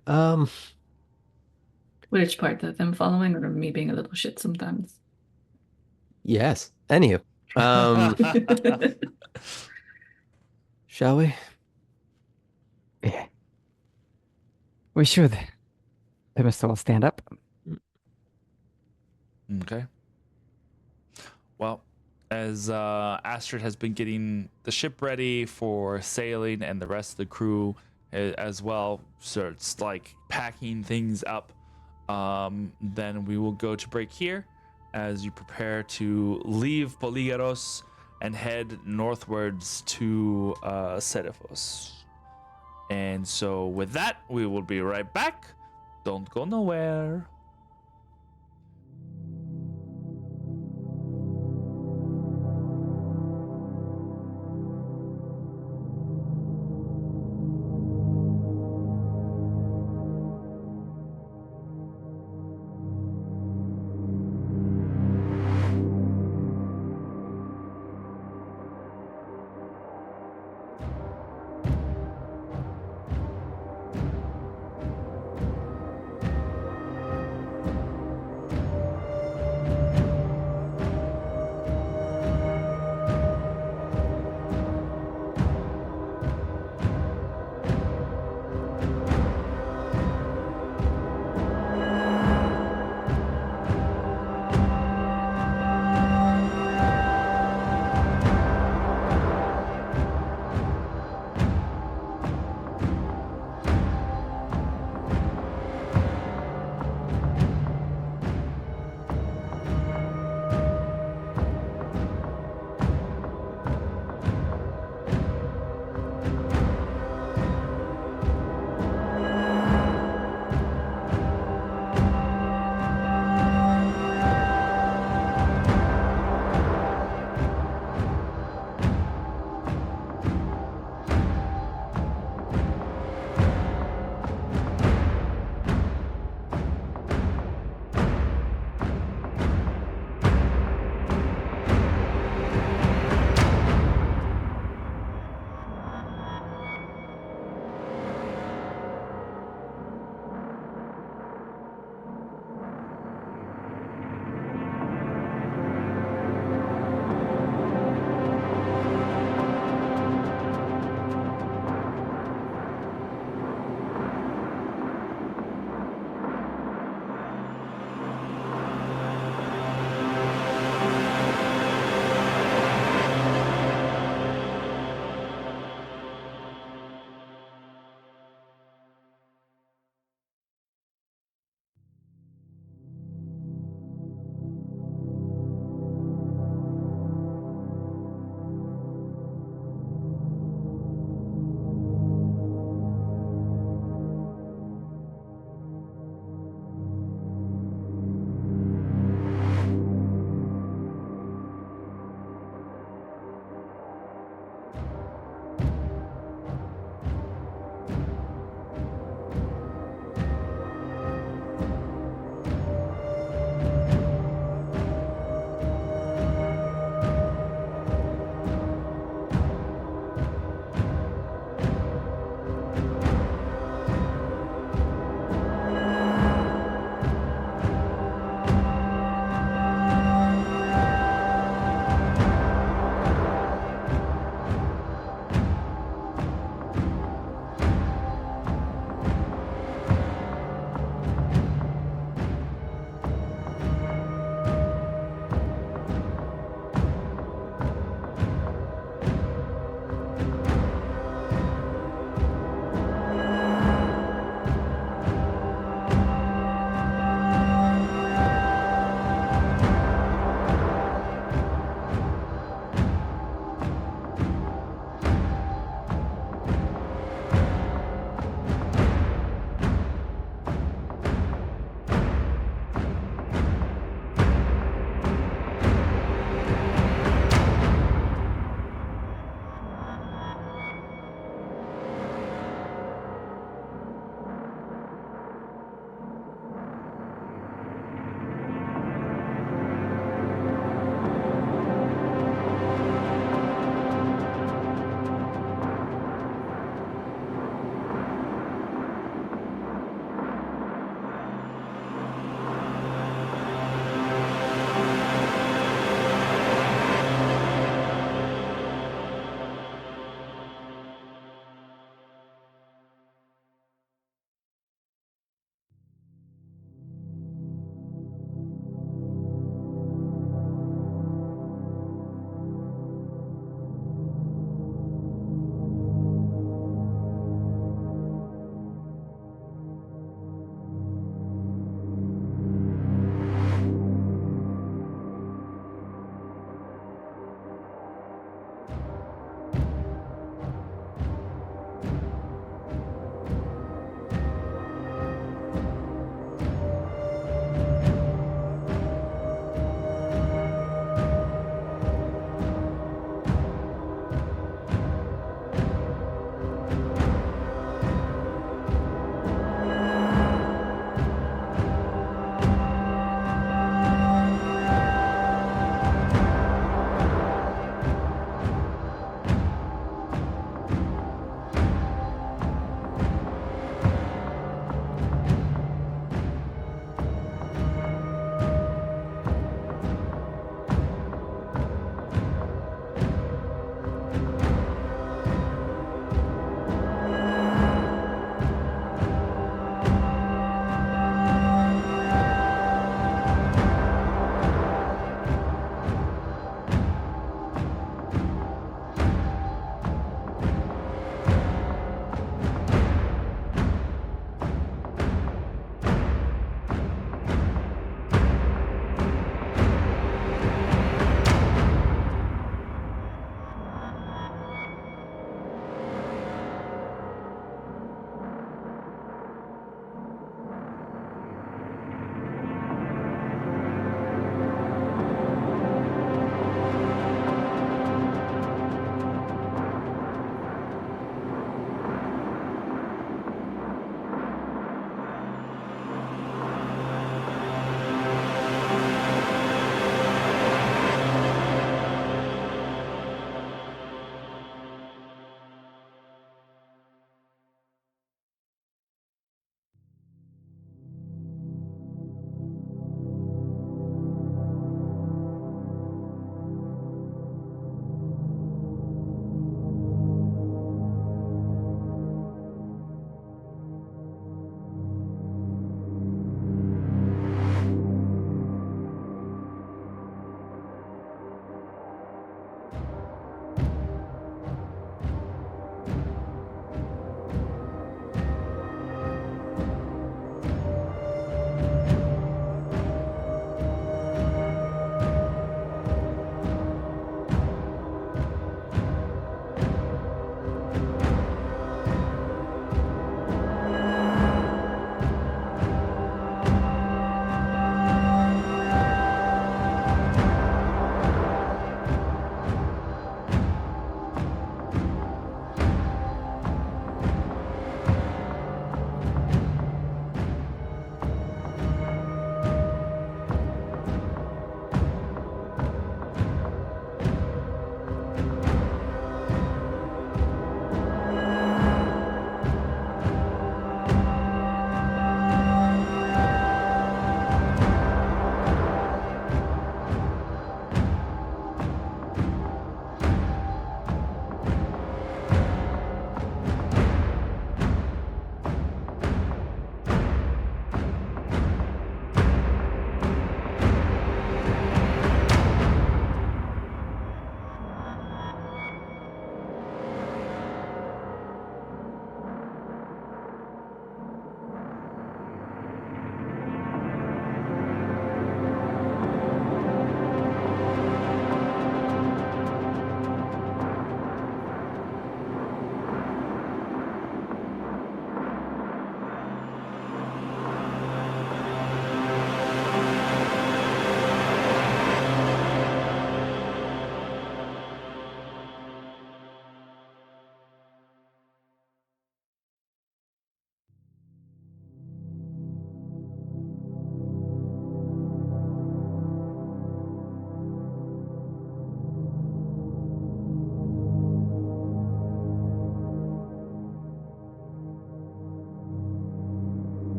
Which part of them following or me being a little shit sometimes? Yes. Anywho, shall we? Yeah. We should. They must all stand up. Okay. Well, as Astrid has been getting the ship ready for sailing and the rest of the crew as well, so it's like packing things up, then we will go to break here as you prepare to leave Poligaros and head northwards to Seriphos. And so with that, we will be right back. Don't go nowhere.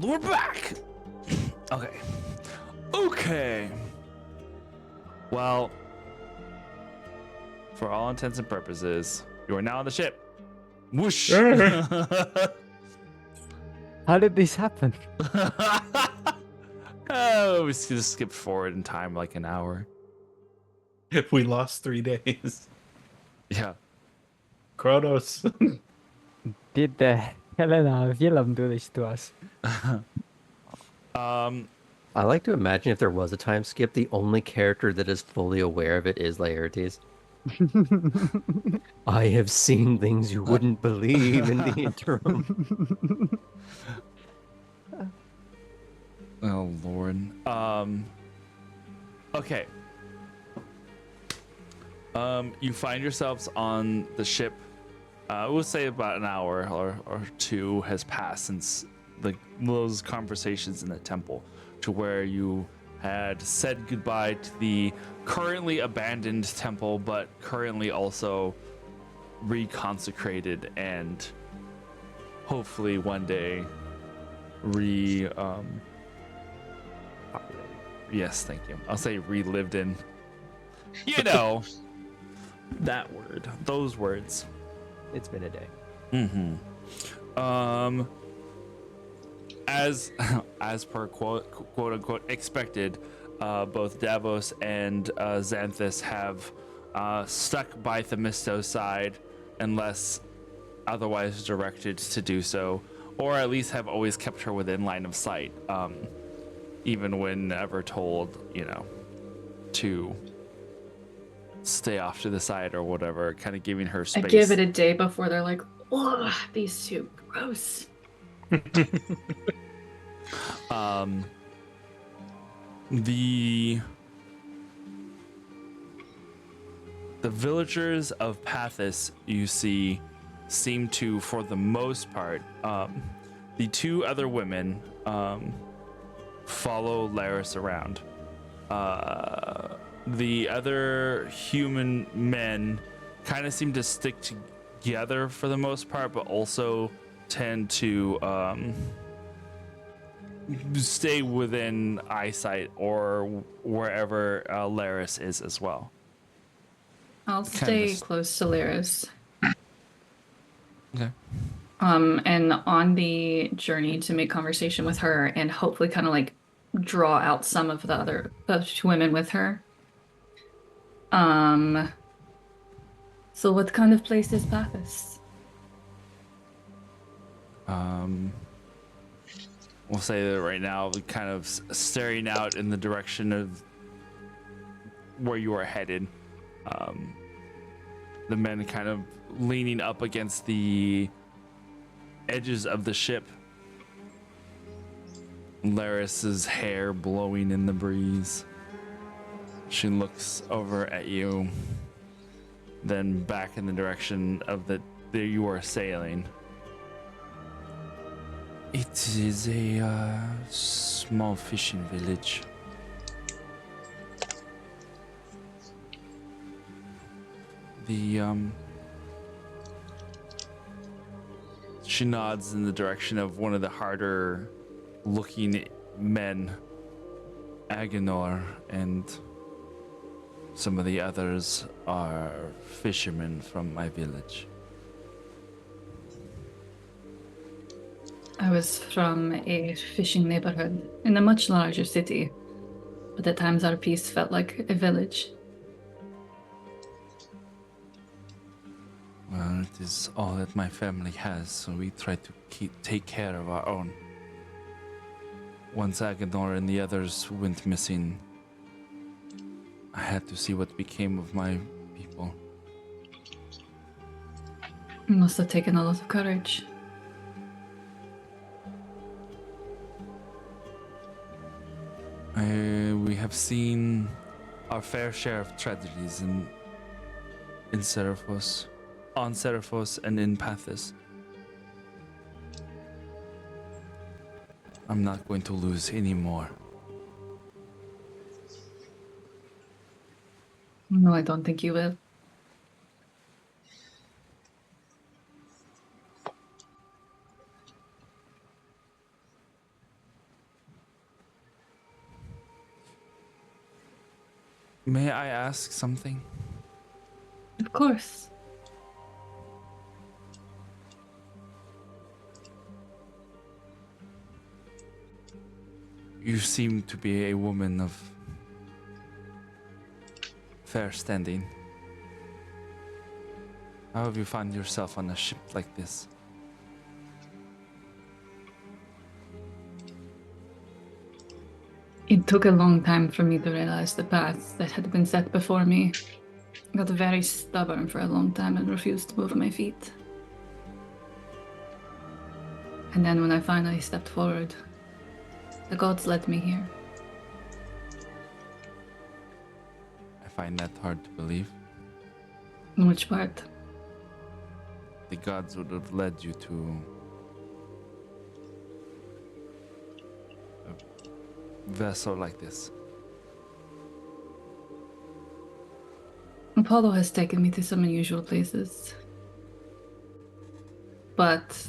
we're back. Okay. Okay. Well, for all intents and purposes, you are now on the ship. Whoosh. How did this happen? Oh, we just skipped forward in time like an hour. We lost 3 days. Yeah. Kronos. Did Helena Willem do this to us? I like to imagine if there was a time skip, the only character that is fully aware of it is Laertes. I have seen things you wouldn't believe in the interim. Oh Lord. Okay. You find yourselves on the ship. We'll say about an hour or two has passed since those conversations in the temple, to where you had said goodbye to the currently abandoned temple, but currently also reconsecrated and hopefully one day yes, thank you. I'll say relived in. You know, that word, those words. It's been a day. Mm-hmm. As per quote unquote expected, both Davos and Xanthus have stuck by Themisto's side unless otherwise directed to do so, or at least have always kept her within line of sight, even when never told, to stay off to the side or whatever, kind of giving her space. I give it a day before they're like, oh, these two, gross. The villagers of Pathis, you see, seem to, for the most part, the two other women follow Laris around. The other human men kind of seem to stick together for the most part, but also tend to stay within eyesight or wherever Laris is as well. I'll Kind of stay a s- close to Laris. Okay. And on the journey to make conversation with her and hopefully kind of like draw out some of the two women with her. So what kind of place is Pathis? We'll say that right now, kind of staring out in the direction of where you are headed. The men kind of leaning up against the edges of the ship. Laris's hair blowing in the breeze. She looks over at you, then back in the direction of the you are sailing. It is a small fishing village. She nods in the direction of one of the harder looking men, Agenor, and some of the others are fishermen from my village. I was from a fishing neighborhood in a much larger city, but at times our piece felt like a village. Well, it is all that my family has, so we try to take care of our own. Once Agenor and the others went missing, I had to see what became of my people. It must have taken a lot of courage. We have seen our fair share of tragedies in Seraphos, on Seraphos and in Pathis. I'm not going to lose any more. No, I don't think you will. May I ask something? Of course. You seem to be a woman of fair standing. How have you found yourself on a ship like this? It took a long time for me to realize the paths that had been set before me. I got very stubborn for a long time and refused to move my feet. And then when I finally stepped forward, the gods led me here. I find that hard to believe. In which part? The gods would have led you to a vessel like this. Apollo has taken me to some unusual places. But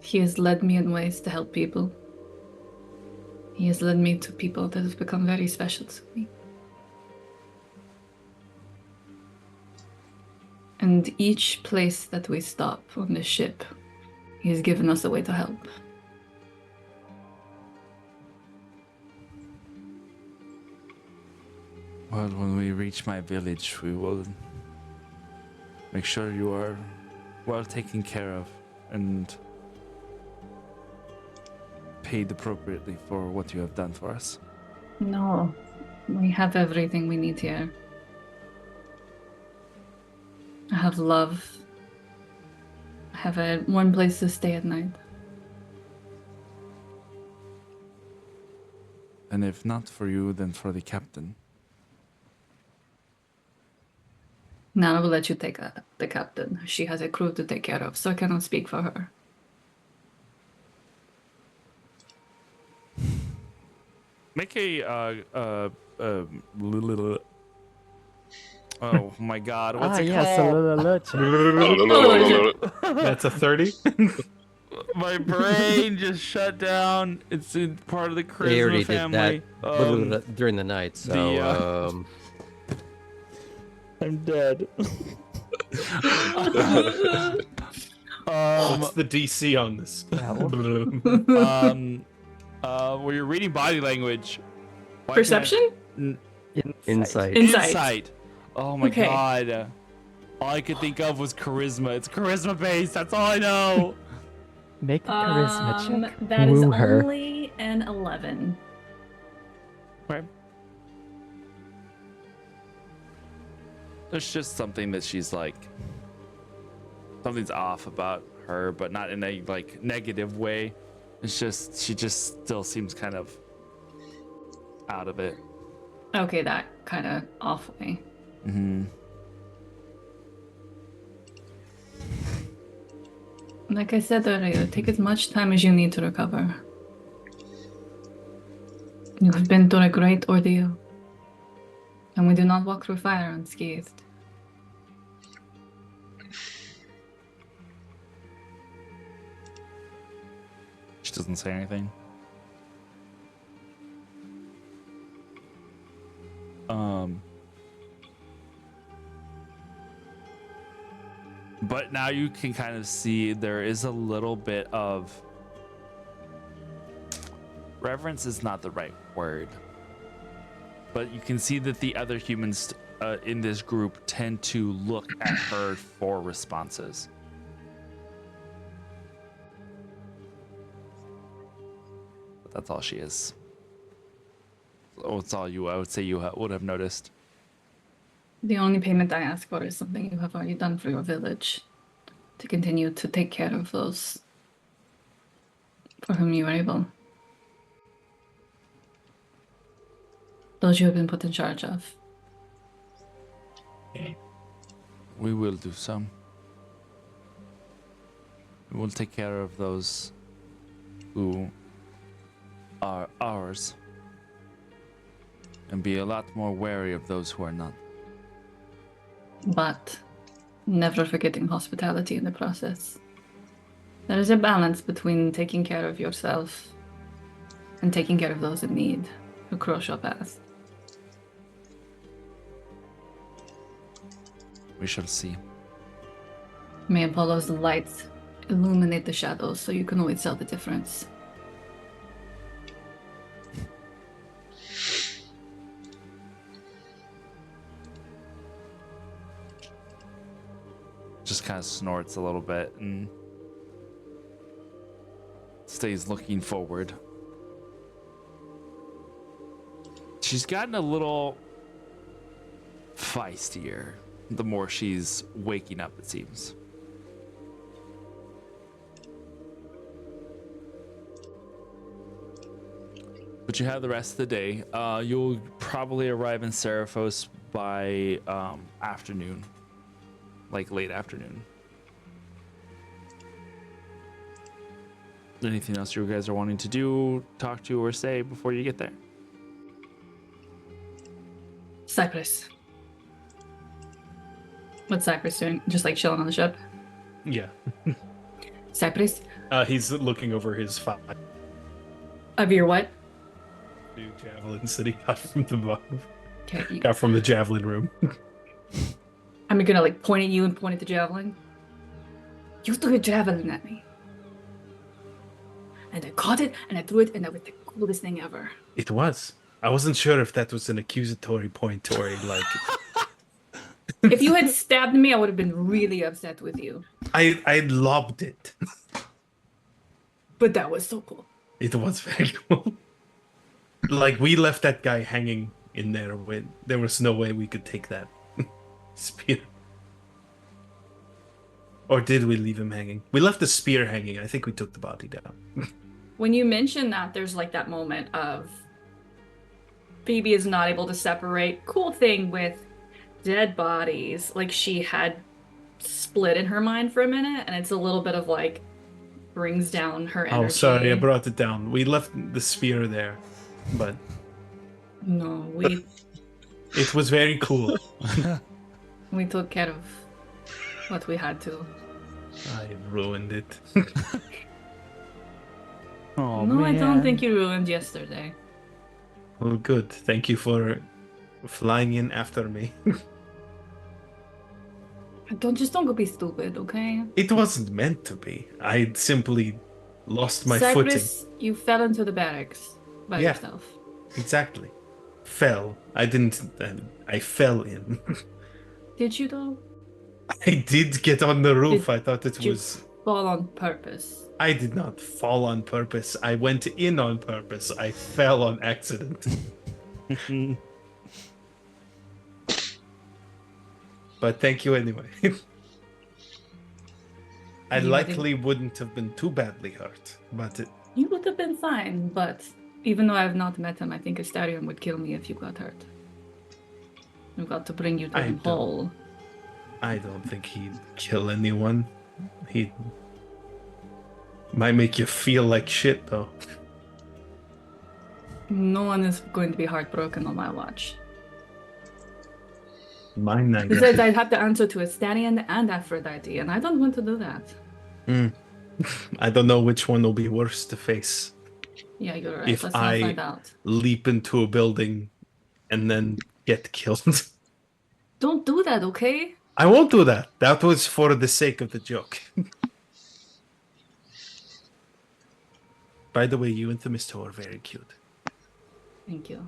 he has led me in ways to help people. He has led me to people that have become very special to me. And each place that we stop on this ship, he has given us a way to help. Well, when we reach my village, we will make sure you are well taken care of and paid appropriately for what you have done for us. No, we have everything we need here. I have love. I have a warm place to stay at night. And if not for you, then for the captain. Now I will let you take the captain. She has a crew to take care of, so I cannot speak for her. Make a little. Oh my God! What's it yes, called? That's a 30. My brain just shut down. It's in part of the They already charisma did family. that during the night, so I'm dead. What's the DC on this? Where you're reading body language. Why Perception? insight. Insight. Oh my Okay. God. All I could think of was charisma. It's charisma based. That's all I know. Make a charisma check. That is Woo her. only an 11. Right. There's just something that she's like, something's off about her, but not in a like negative way. It's just she just still seems kind of out of it. Okay, that kind of off way. Mm-hmm. Like I said earlier, take as much time as you need to recover. You've been through a great ordeal. And we do not walk through fire unscathed. She doesn't say anything. But now you can kind of see there is a little bit of reverence is not the right word, but you can see that the other humans in this group tend to look at her for responses. But that's all she is. Oh, it's all you. I would say you would have noticed. The only payment I ask for is something you have already done for your village. To continue to take care of those for whom you are able. Those you have been put in charge of. We will do some. We will take care of those who are ours and be a lot more wary of those who are not. But never forgetting hospitality in the process. There is a balance between taking care of yourself and taking care of those in need who cross your path. We shall see. May Apollo's light illuminate the shadows so you can always tell the difference. Just kind of snorts a little bit and stays looking forward. She's gotten a little feistier the more she's waking up, it seems. But you have the rest of the day. You'll probably arrive in Seraphos by afternoon. Like late afternoon. Anything else you guys are wanting to do, talk to, or say before you get there? Cypress. What's Cypress doing? Just like chilling on the ship? Yeah. Cypress? He's looking over his 5 Of your what? new javelins that he got from the Okay. got from the javelin room. I'm gonna like point at you and point at the javelin. You threw a javelin at me. And I caught it and I threw it and that was the coolest thing ever. It was. I wasn't sure if that was an accusatory point or like. If you had stabbed me, I would have been really upset with you. I lobbed it. But that was so cool. It was very cool. Like we left that guy hanging in there when there was no way we could take that spear. Or did we leave him hanging? We left the spear hanging. I think we took the body down. When you mention that, there's like that moment of Phoebe is not able to separate. Cool thing with dead bodies. Like she had split in her mind for a minute, and it's a little bit of like brings down her energy. Oh, sorry, I brought it down. We left the spear there, but No, we it was very cool. we took care of what we had to. I ruined it. Oh, No, I don't think you ruined yesterday. Well, good. Thank you for flying in after me. Don't go be stupid, okay? It wasn't meant to be. I simply lost my Cypress, you fell into the barracks by Yeah. yourself. footing. Exactly. Fell. I didn't. I fell in. Did you though? I did get on the roof. Did I thought it you was. fall on purpose? I did not fall on purpose. I went in on purpose. I fell on accident. But thank you anyway. I You likely wouldn't have been too badly hurt, but You would have been fine, but even though I have not met him, I think Astarion would kill me if you got hurt. We've got to bring you to I him don't- whole. I don't think he'd kill anyone. He might make you feel like shit, though. No one is going to be heartbroken on my watch. Mine, I Besides, guess. I'd have to answer to Astarion and Aphrodite, and I don't want to do that. I don't know which one will be worse to face. Yeah, you're right. If Let's I- not find out. Leap into a building and then get killed. Don't do that, okay? I won't do that. That was for the sake of the joke. By the way, you and the Misto are very cute. Thank you.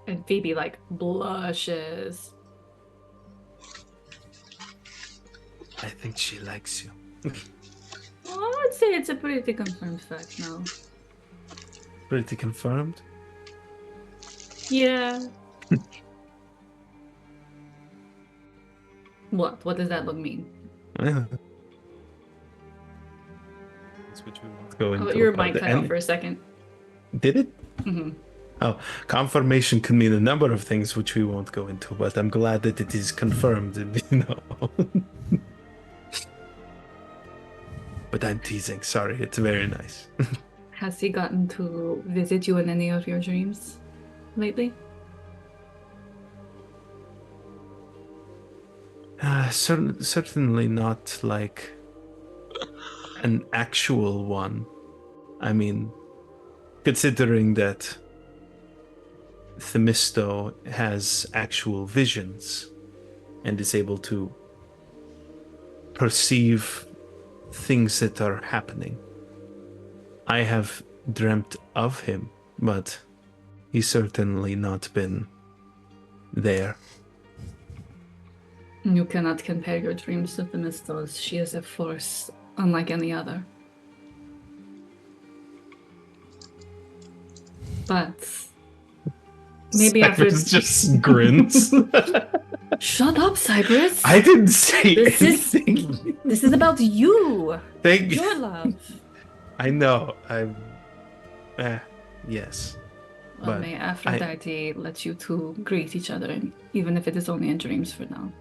And Phoebe, like, blushes. I think she likes you. Well, I would say it's a pretty confirmed fact now. Pretty confirmed. Yeah. What? What does that look mean? That's what we want to go into. Oh, your but mic the cut out end- for a second. Did it? Hmm. Oh, confirmation can mean a number of things which we won't go into, but I'm glad that it is confirmed, But I'm teasing, sorry, it's very nice. Has he gotten to visit you in any of your dreams lately? Certainly not like an actual one. I mean, considering that Themisto has actual visions and is able to perceive things that are happening. I have dreamt of him, but he's certainly not been there. You cannot compare your dreams to Themisto's. She is a force unlike any other. But maybe after Cypress just grins. Shut up, Cypress. I didn't say This is- anything. This is about you. Thank Your you. love. I know. Yes. Well, But may Aphrodite let you two greet each other, even if it is only in dreams for now.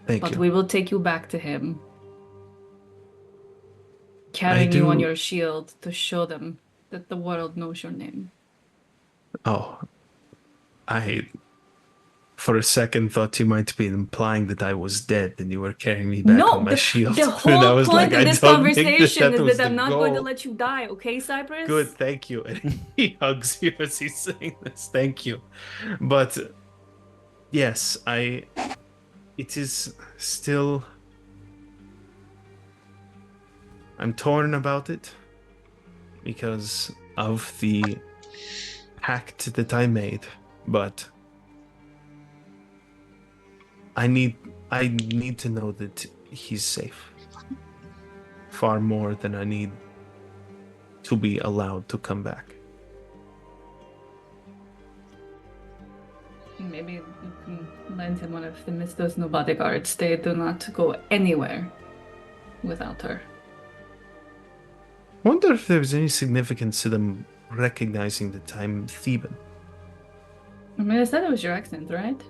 Thank But you. we will take you back to him, carrying you on do- your shield to show them that the world knows your name. Oh, I, for a second, thought you might be implying that I was dead and you were carrying me back on my shield. The And I whole was point like, of I this don't think conversation that is was that I'm the not going to goal. let you die, okay, Cypress? Good, thank you. And he hugs you as he's saying this. Thank you. But yes, it is still. I'm torn about it because of the pact that I made, but I need to know that he's safe. Far more than I need to be allowed to come back. Maybe you can lend him one of Themisto's new bodyguards. They do not go anywhere without her. Wonder if there's any significance to them recognizing that I'm Theban. I mean, I said it was your accent, right?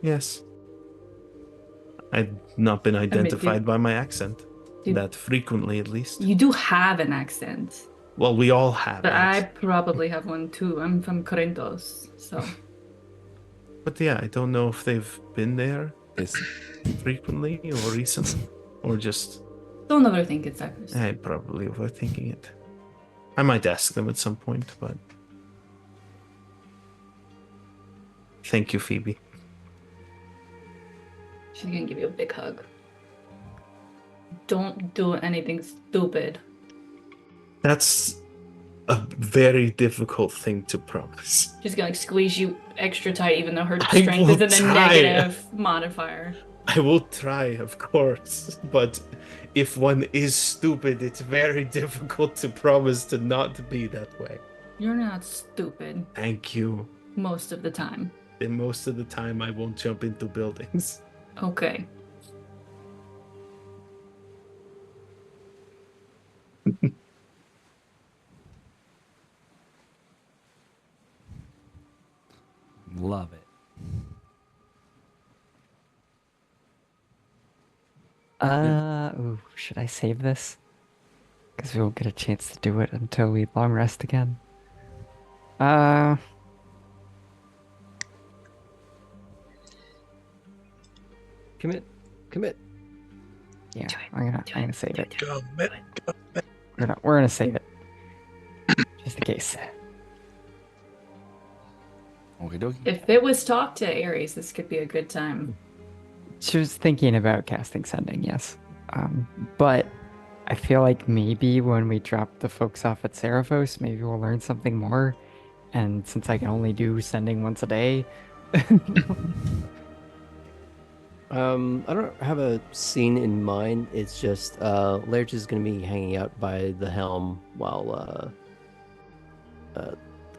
Yes. I've not been identified by my accent. you- That frequently, at least. You do have an accent, Well, we all have but I it. probably have one too. I'm from Corinthos, so But yeah, I don't know if they've been there Is frequently or recently. Or just, don't overthink it, Cypress. I'm probably overthinking it. I might ask them at some point, but... Thank you, Phoebe. She's gonna give you a big hug. Don't do anything stupid. That's a very difficult thing to promise. She's gonna squeeze you extra tight, even though her I strength will is in a try. negative modifier. I will try, of course, but if one is stupid, it's very difficult to promise to not be that way. You're not stupid Thank you. most of the time. And most of the time, I won't jump into buildings. Okay. love it. Ooh, should I save this? Because we won't get a chance to do it until we long rest again. Commit. Yeah, I'm gonna save it. Commit. We're gonna save it. Just in case. Okay, dokie. If it was talk to Ares, this could be a good time. She was thinking about casting Sending, yes. But I feel like maybe when we drop the folks off at Seraphos, maybe we'll learn something more. And since I can only do Sending once a day, I don't have a scene in mind. It's just Laird is going to be hanging out by the helm while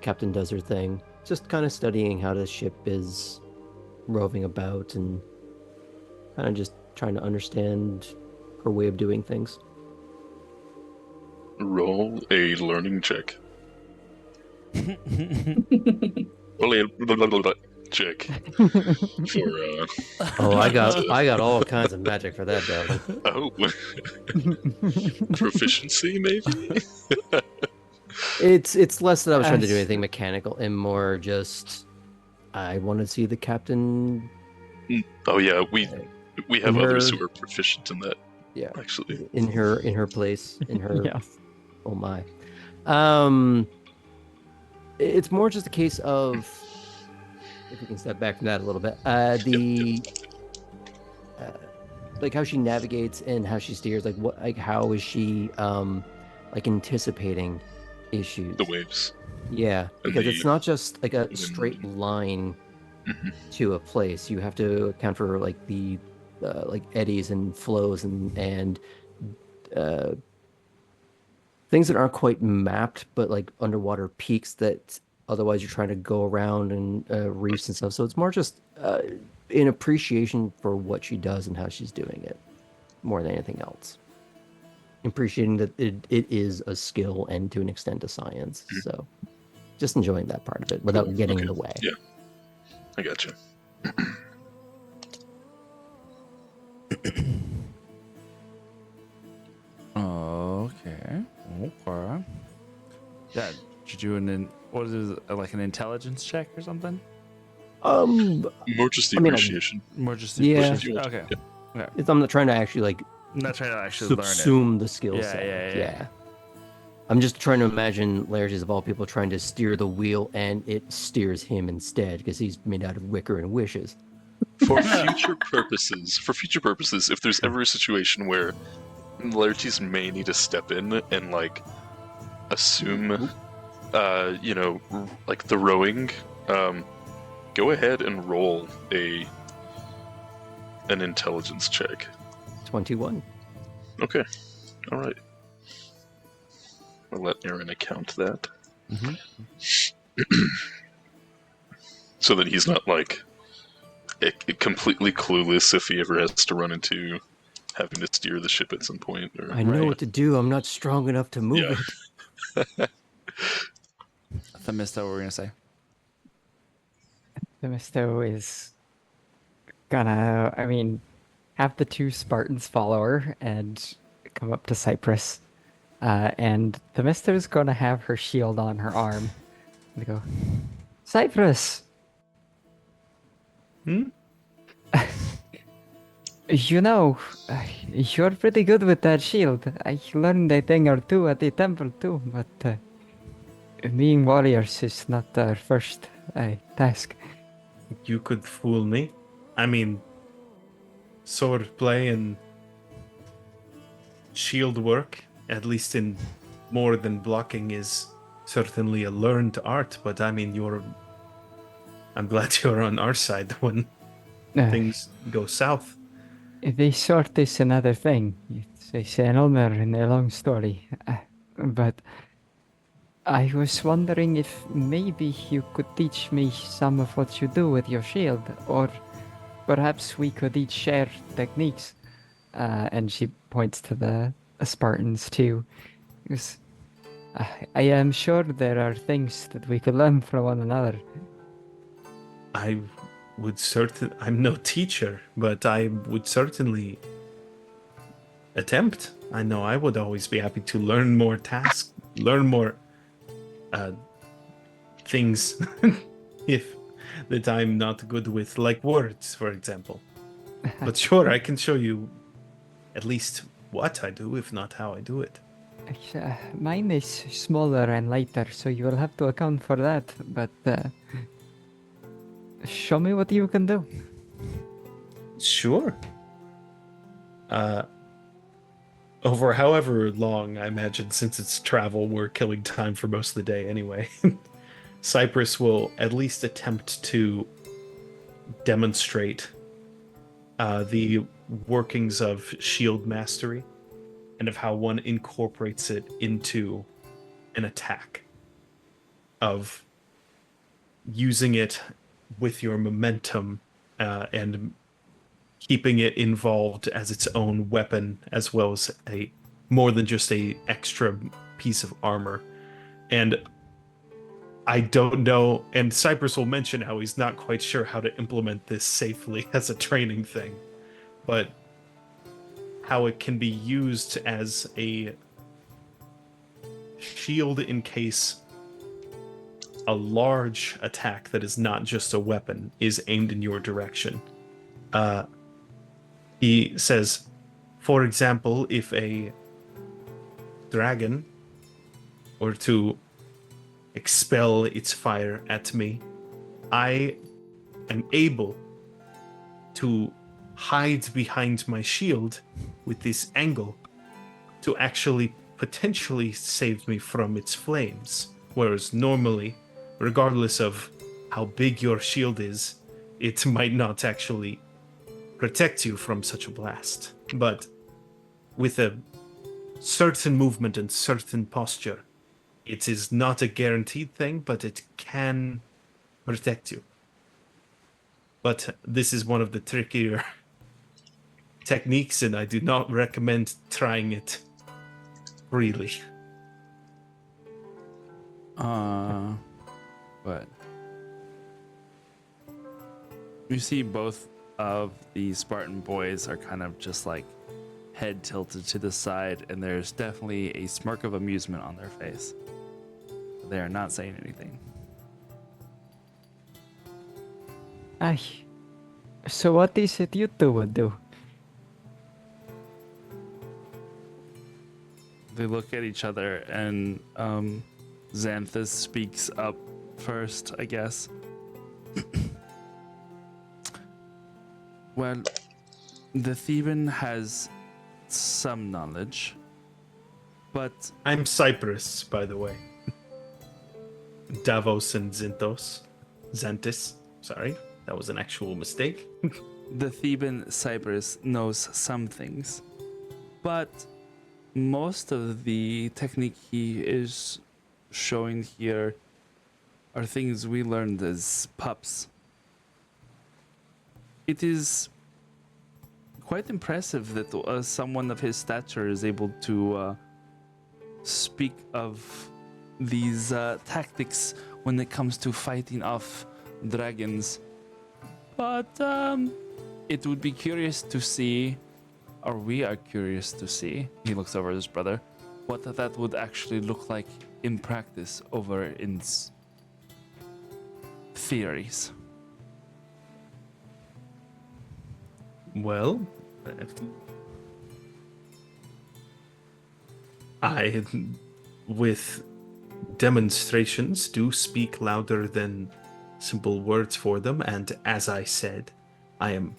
Captain does her thing. Just kind of studying how the ship is roving about and kind of just trying to understand her way of doing things. Roll a learning check. Roll a check for Oh, I got all kinds of magic for that, though. Proficiency maybe. It's less that I was trying to do Yes. anything mechanical and more just I want to see the captain. Oh yeah, we have Her- others who are proficient in that Yeah, actually. in her place, in her. yeah. Oh my. It's more just a case of, if we can step back from that a little bit, like how she navigates and how she steers, like how is she like anticipating issues. The waves. Yeah, And because it's not just like a wind. straight line Mhm. to a place. You have to account for like the like eddies and flows and things that aren't quite mapped, but like underwater peaks that otherwise you're trying to go around and reefs and stuff. So it's more just an appreciation for what she does and how she's doing it, more than anything else. Appreciating that it is a skill and to an extent a science. So just enjoying that part of it without getting in the way. Yeah, I got you. Okay. Yeah, did you do what is it, like an intelligence check or something? More just the I mean, appreciation. More just Yeah. appreciation? Okay. I'm not trying to actually like I'm not trying to actually learn it. subsume the skill Yeah, set. yeah. I'm just trying to imagine Laertes of all people trying to steer the wheel and it steers him instead because he's made out of wicker and wishes. For future purposes, if there's ever a situation where Laertes may need to step in and like assume like the rowing, go ahead and roll an intelligence check. 21. Okay. All right. I'll let Aaron account that. So that he's not like completely clueless if he ever has to run into having to steer the ship at some point. Or... I know what to do. I'm not strong enough to move it. Themisto, what were we gonna say? Themisto is gonna, have the two Spartans follow her and come up to Cyprus. And Themisto's gonna have her shield on her arm. And go, Cyprus! You know, you're pretty good with that shield. I learned a thing or two at the temple too, but being warriors is not our first task. You could fool me. I mean, sword play and shield work, at least in more than blocking, is certainly a learned art, but I mean, I'm glad you're on our side when things go south. The sword is another thing. It's an honor and a long story. But I was wondering if maybe you could teach me some of what you do with your shield, or perhaps we could each share techniques. And she points to the Spartans too. Because I am sure there are things that we could learn from one another. I'm no teacher, but I would certainly attempt. I know I would always be happy to learn more tasks, learn more things if that I'm not good with, like words, for example. But sure, I can show you at least what I do, if not how I do it. Mine is smaller and lighter, so you will have to account for that, but show me what you can do. Sure. Over however long, I imagine, since it's travel, we're killing time for most of the day anyway. Cyprus will at least attempt to demonstrate the workings of shield mastery and of how one incorporates it into an attack, of using it with your momentum and keeping it involved as its own weapon, as well as a more than just a extra piece of armor. And I don't know, and Cyprus will mention how he's not quite sure how to implement this safely as a training thing, but how it can be used as a shield in case a large attack that is not just a weapon is aimed in your direction. He says, for example, if a dragon were to expel its fire at me, I am able to hide behind my shield with this angle to actually potentially save me from its flames. Whereas normally, regardless of how big your shield is, it might not actually protect you from such a blast. But with a certain movement and certain posture, it is not a guaranteed thing, but it can protect you. But this is one of the trickier techniques, and I do not recommend trying it freely. But you see both of the Spartan boys are kind of just like head tilted to the side, and there's definitely a smirk of amusement on their face. They are not saying anything. Aye. So what is it you two would do? They look at each other, and Xanthus speaks up first, I guess. Well, the Theban has some knowledge, but I'm Cyprus, by the way. Davos and Xanthus. Sorry, that was an actual mistake. the Theban Cyprus knows some things. But most of the technique he is showing here are things we learned as pups. It is quite impressive that someone of his stature is able to speak of these tactics when it comes to fighting off dragons. But it would be curious to see, or we are curious to see, he looks over at his brother, what that would actually look like in practice over in theories. Well, I, with demonstrations, do speak louder than simple words for them, and as I said, I am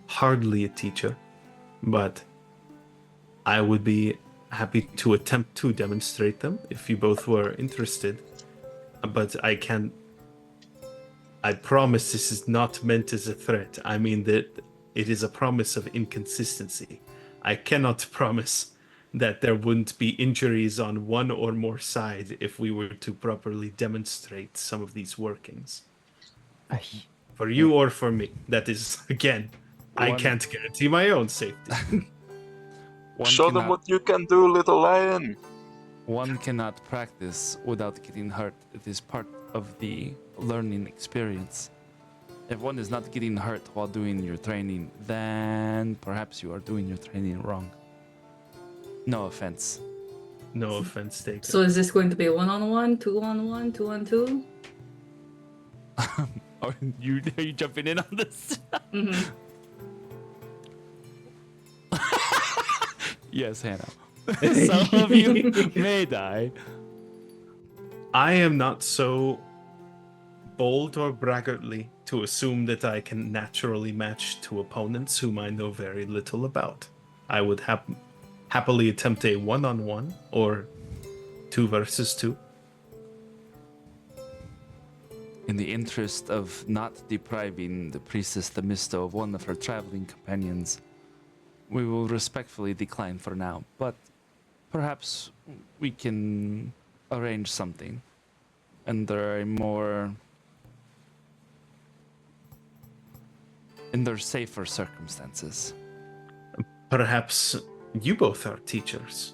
hardly a teacher, but I would be happy to attempt to demonstrate them if you both were interested. But I promise this is not meant as a threat. I mean that it is a promise of inconsistency. I cannot promise that there wouldn't be injuries on one or more side if we were to properly demonstrate some of these workings. Aye. For you or for me. That is, again, I can't guarantee my own safety. Show them what you can do, little lion. One cannot practice without getting hurt. It is part of the learning experience. If one is not getting hurt while doing your training, then perhaps you are doing your training wrong. No offense. No offense taken. So is this going to be 1-on-1, 2-on-1, 2-on-2? Are you jumping in on this? Mm-hmm. Yes, Hannah. Some of you may die. I am not so bold or braggartly to assume that I can naturally match two opponents whom I know very little about. I would happily attempt a 1-on-1 or 2 versus 2. In the interest of not depriving the priestess Themisto of one of her traveling companions, we will respectfully decline for now, but perhaps we can arrange something under a more... under safer circumstances. Perhaps you both are teachers.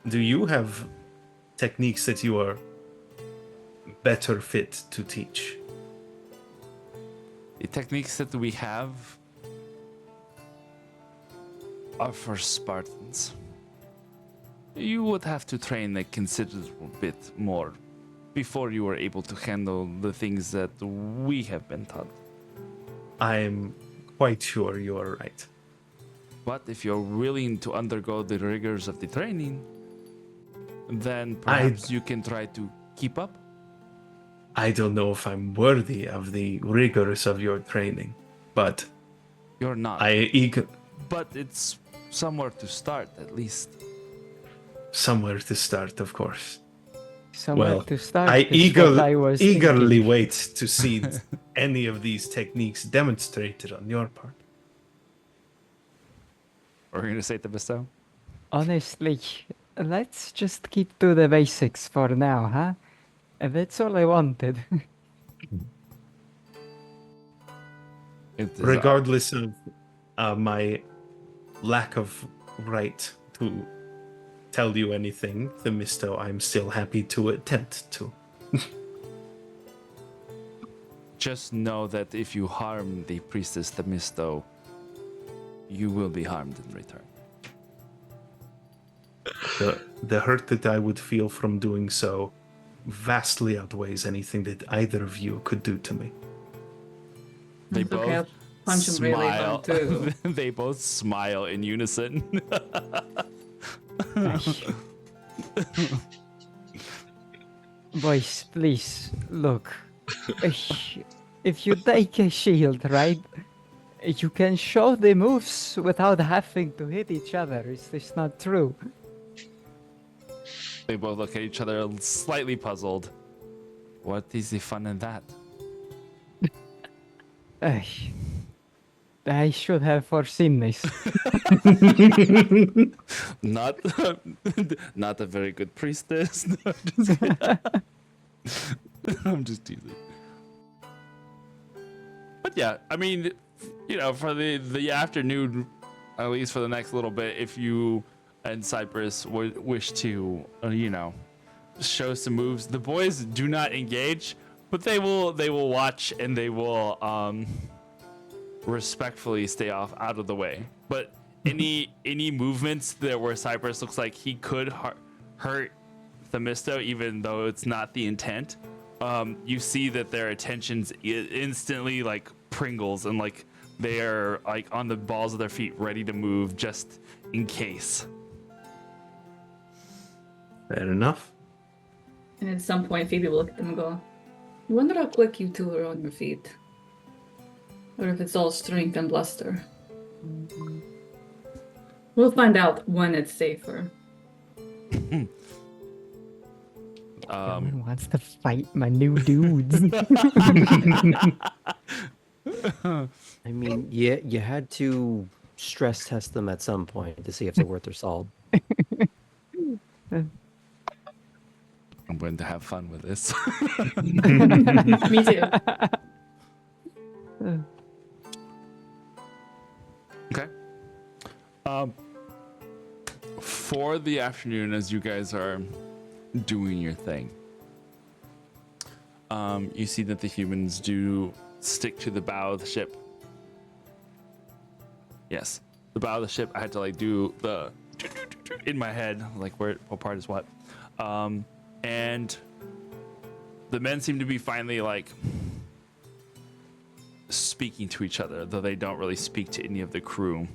Do you have techniques that you are better fit to teach? The techniques that we have are for Spartans. You would have to train a considerable bit more before you are able to handle the things that we have been taught. I'm quite sure you are right. But if you're willing to undergo the rigors of the training, then perhaps you can try to keep up? I don't know if I'm worthy of the rigors of your training, but You're not. But it's somewhere to start, at least. Somewhere to start, of course. Somewhere Well, to start. I is what I was eagerly thinking. wait to see any of these techniques demonstrated on your part. What are you gonna say to Bestow? Honestly, let's just keep to the basics for now, huh? And that's all I wanted. Regardless of my lack of right to tell you anything, Themisto, I'm still happy to attempt to. Just know that if you harm the priestess Themisto, you will be harmed in return. The hurt that I would feel from doing so vastly outweighs anything that either of you could do to me. They It's okay, I'll both punch him really smile. hard too. They both smile in unison. Boys, please, look. If you take a shield, right? You can show the moves without having to hit each other. Is this not true? They both look at each other, slightly puzzled. What is the fun in that? I should have foreseen this. Not, not a very good priestess. No, I'm just teasing. But yeah, I mean, you know, for the afternoon, at least for the next little bit, if you and Cypress would wish to, you know, show some moves, the boys do not engage, but they will watch and they will respectfully stay out of the way. But any movements that where Cypress looks like he could hurt Themisto, even though it's not the intent, you see that their attention's instantly like Pringles, and like they are like on the balls of their feet, ready to move just in case. Fair enough. And at some point, Phoebe will look at them and go, I wonder how quick you two are on your feet. Or if it's all strength and bluster. We'll find out when it's safer. No one wants to fight my new dudes. I mean, yeah, you had to stress test them at some point to see if they're worth their salt. I'm going to have fun with this. Me too. Okay. For the afternoon, as you guys are doing your thing, you see that the humans do stick to the bow of the ship. Yes, the bow of the ship. I had to like do the in my head, like what part is what. And the men seem to be finally like speaking to each other, though they don't really speak to any of the crew.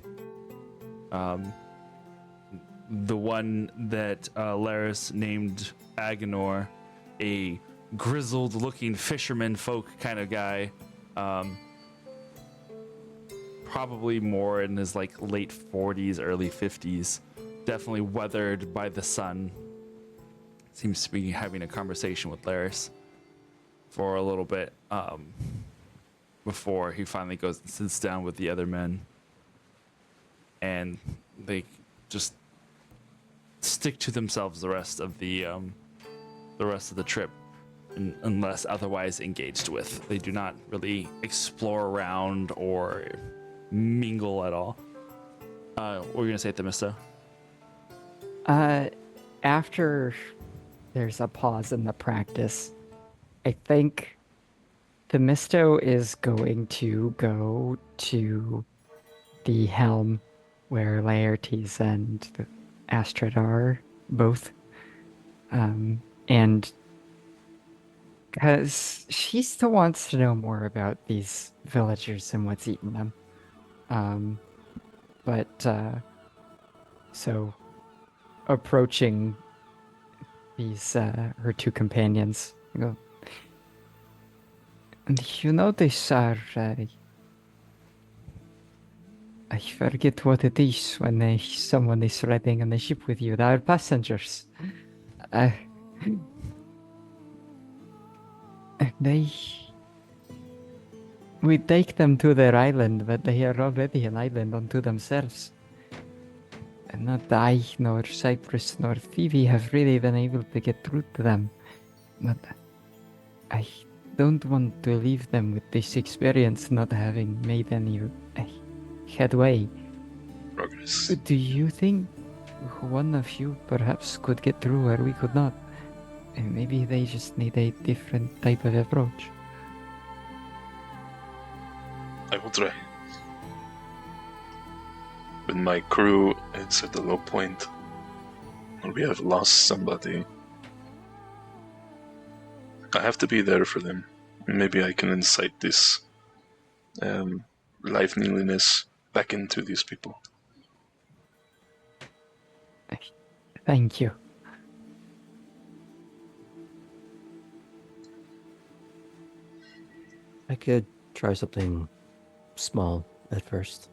The one that Laris named Agonor, a grizzled-looking fisherman folk kind of guy, probably more in his like late 40s, early 50s, definitely weathered by the sun. Seems to be having a conversation with Laris for a little bit before he finally goes and sits down with the other men, and they just stick to themselves the rest of the trip, unless otherwise engaged with. They do not really explore around or mingle at all. What were you gonna say, Themisto? After there's a pause in the practice, I think Themisto is going to go to the helm where Laertes and Astrid are both. And because she still wants to know more about these villagers and what's eating them. So approaching these her two companions. Go. And you know these are I forget what it is when someone is riding on a ship with you. They are passengers. They we take them to their island, but they are already an island unto themselves. And not I, nor Cypress, nor Phoebe have really been able to get through to them. But I don't want to leave them with this experience not having made any headway. Progress. Do you think one of you perhaps could get through where we could not? And maybe they just need a different type of approach. I will try. With my crew, it's at a low point. We have lost somebody. I have to be there for them. Maybe I can incite this liveliness back into these people. Thank you. I could try something small at first.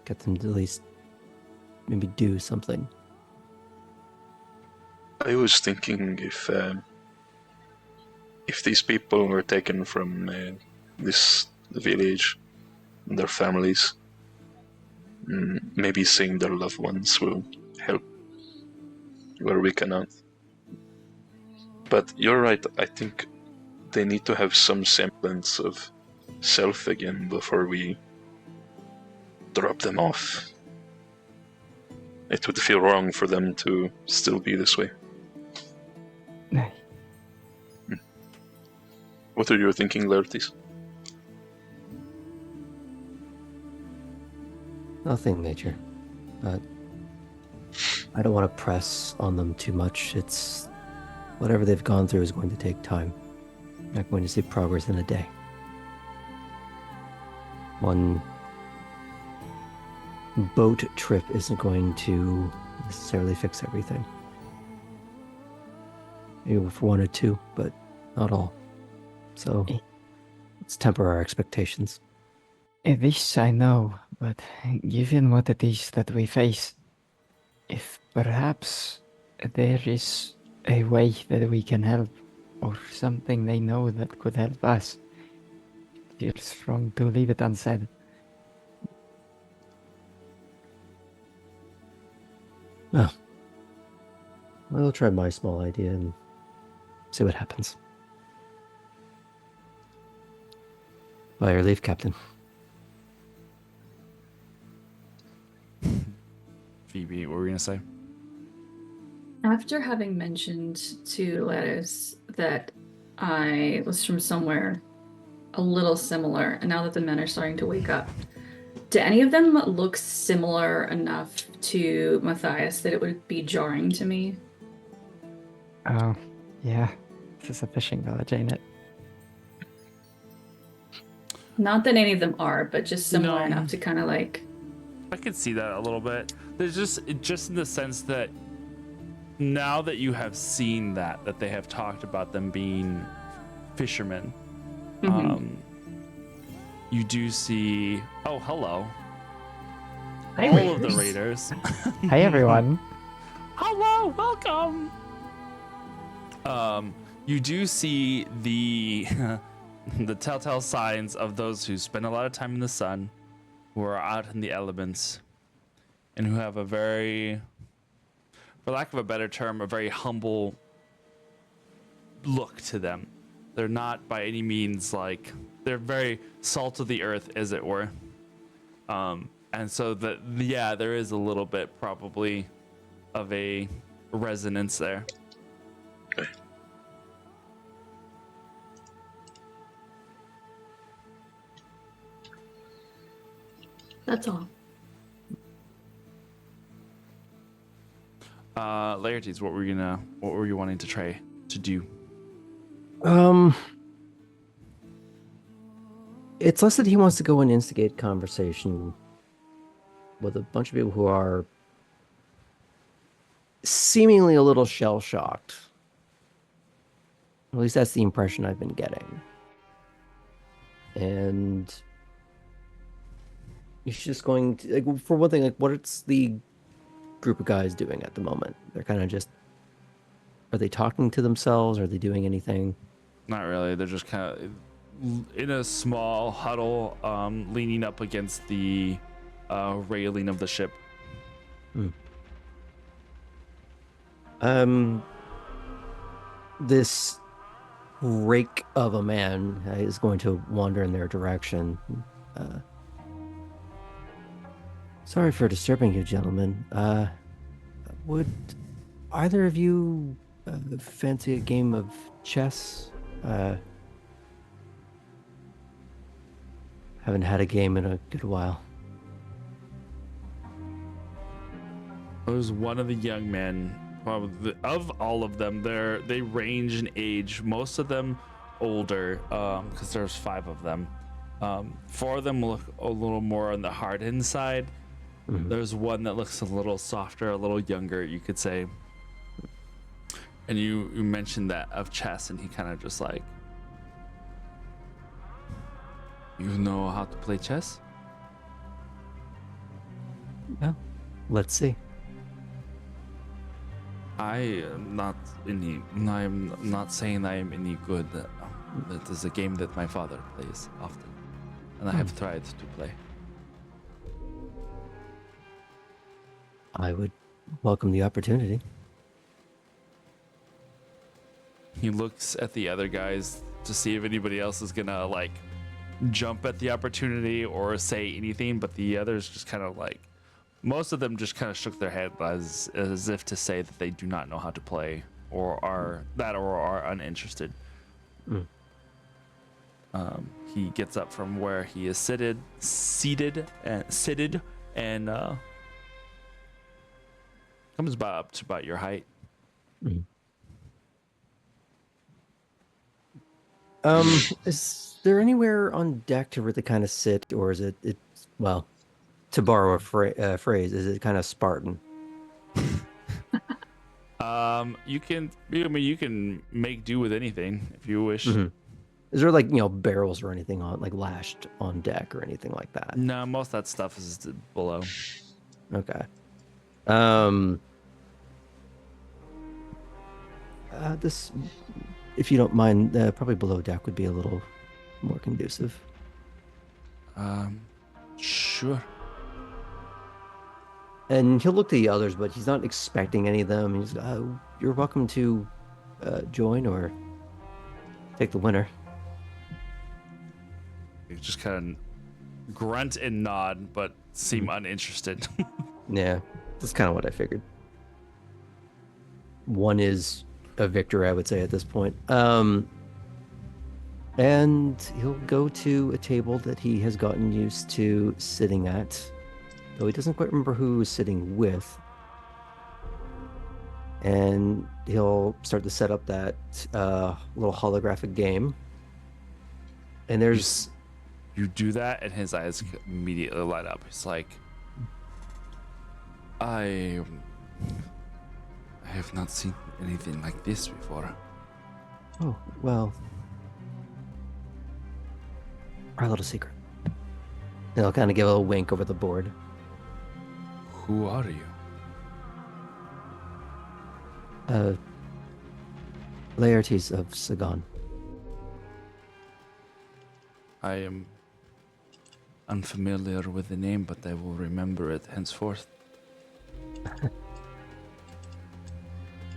Get them to at least maybe do something. I was thinking if these people were taken from this village, and their families, maybe seeing their loved ones will help where we cannot. But you're right, I think they need to have some semblance of self again before we drop them off. It would feel wrong for them to still be this way. What are you thinking, Laertes? Nothing major, but I don't want to press on them too much. It's whatever they've gone through is going to take time. I'm not going to see progress in a day. One boat trip isn't going to necessarily fix everything. Maybe for one or two, but not all. So let's temper our expectations. This I know, but given what it is that we face, if perhaps there is a way that we can help, or something they know that could help us, it feels wrong to leave it unsaid. Well, I'll try my small idea and see what happens. By your leave, Captain. Phoebe, what were you gonna say? After having mentioned to Lettuce that I was from somewhere a little similar, and now that the men are starting to wake up, do any of them look similar enough to Matthias that it would be jarring to me? Oh, yeah. This is a fishing village, ain't it? Not that any of them are, but just similar No. enough to kind of like... I could see that a little bit. There's just in the sense that now that you have seen that they have talked about them being fishermen, you do see. Oh, hello. Hi, All of the Raiders. raiders. Hi, everyone. Hello, welcome. You do see the the telltale signs of those who spend a lot of time in the sun, who are out in the elements, and who have a very, for lack of a better term, a very humble look to them. They're not by any means like, they're very salt of the earth, as it were. And so there is a little bit probably of a resonance there. Okay. That's all. Laertes, what were you wanting to try to do? It's less that he wants to go and instigate conversation with a bunch of people who are seemingly a little shell-shocked. At least that's the impression I've been getting. And he's just going to, like, for one thing, like, what's the group of guys doing at the moment? They're kind of just, are they talking to themselves? Are they doing anything? Not really. They're just kind of in a small huddle, leaning up against the railing of the ship. This rake of a man is going to wander in their direction. Sorry for disturbing you, gentlemen. Would either of you fancy a game of chess? Haven't had a game in a good while. There's one of the young men, probably of all of them. They range in age. Most of them older, because there's 5 of them. 4 of them look a little more on the hardened side. Mhm. There's one that looks a little softer, a little younger, you could say. And you mentioned that of chess, and he kind of just like, you know how to play chess? Well, let's see. I am not saying I am any good. That is a game that my father plays often, and I have tried to play. I would welcome the opportunity. He looks at the other guys to see if anybody else is gonna like jump at the opportunity or say anything, but the others just kind of like, most of them just kind of shook their head as if to say that they do not know how to play or are uninterested. He gets up from where he is seated and comes up to about your height. Is there anywhere on deck to really kind of sit, or is it well, to borrow a phrase, is it kind of Spartan? You can make do with anything if you wish. Is there like, barrels or anything on, like, lashed on deck or anything like that? No, most of that stuff is below. Okay. This, if you don't mind, probably below deck would be a little more conducive. Sure. And he'll look to the others, but he's not expecting any of them. He's, you're welcome to join or take the winner. You just kind of grunt and nod, but seem uninterested. Yeah, that's kind of what I figured. One is a victor, I would say, at this point. And he'll go to a table that he has gotten used to sitting at, though he doesn't quite remember who he was sitting with. And he'll start to set up that little holographic game. And there's... You do that, and his eyes immediately light up. He's like, I have not seen anything like this before. Oh, well, our little secret. And I'll kind of give a wink over the board. Who are you? Laertes of Sagan. I am unfamiliar with the name, but I will remember it henceforth.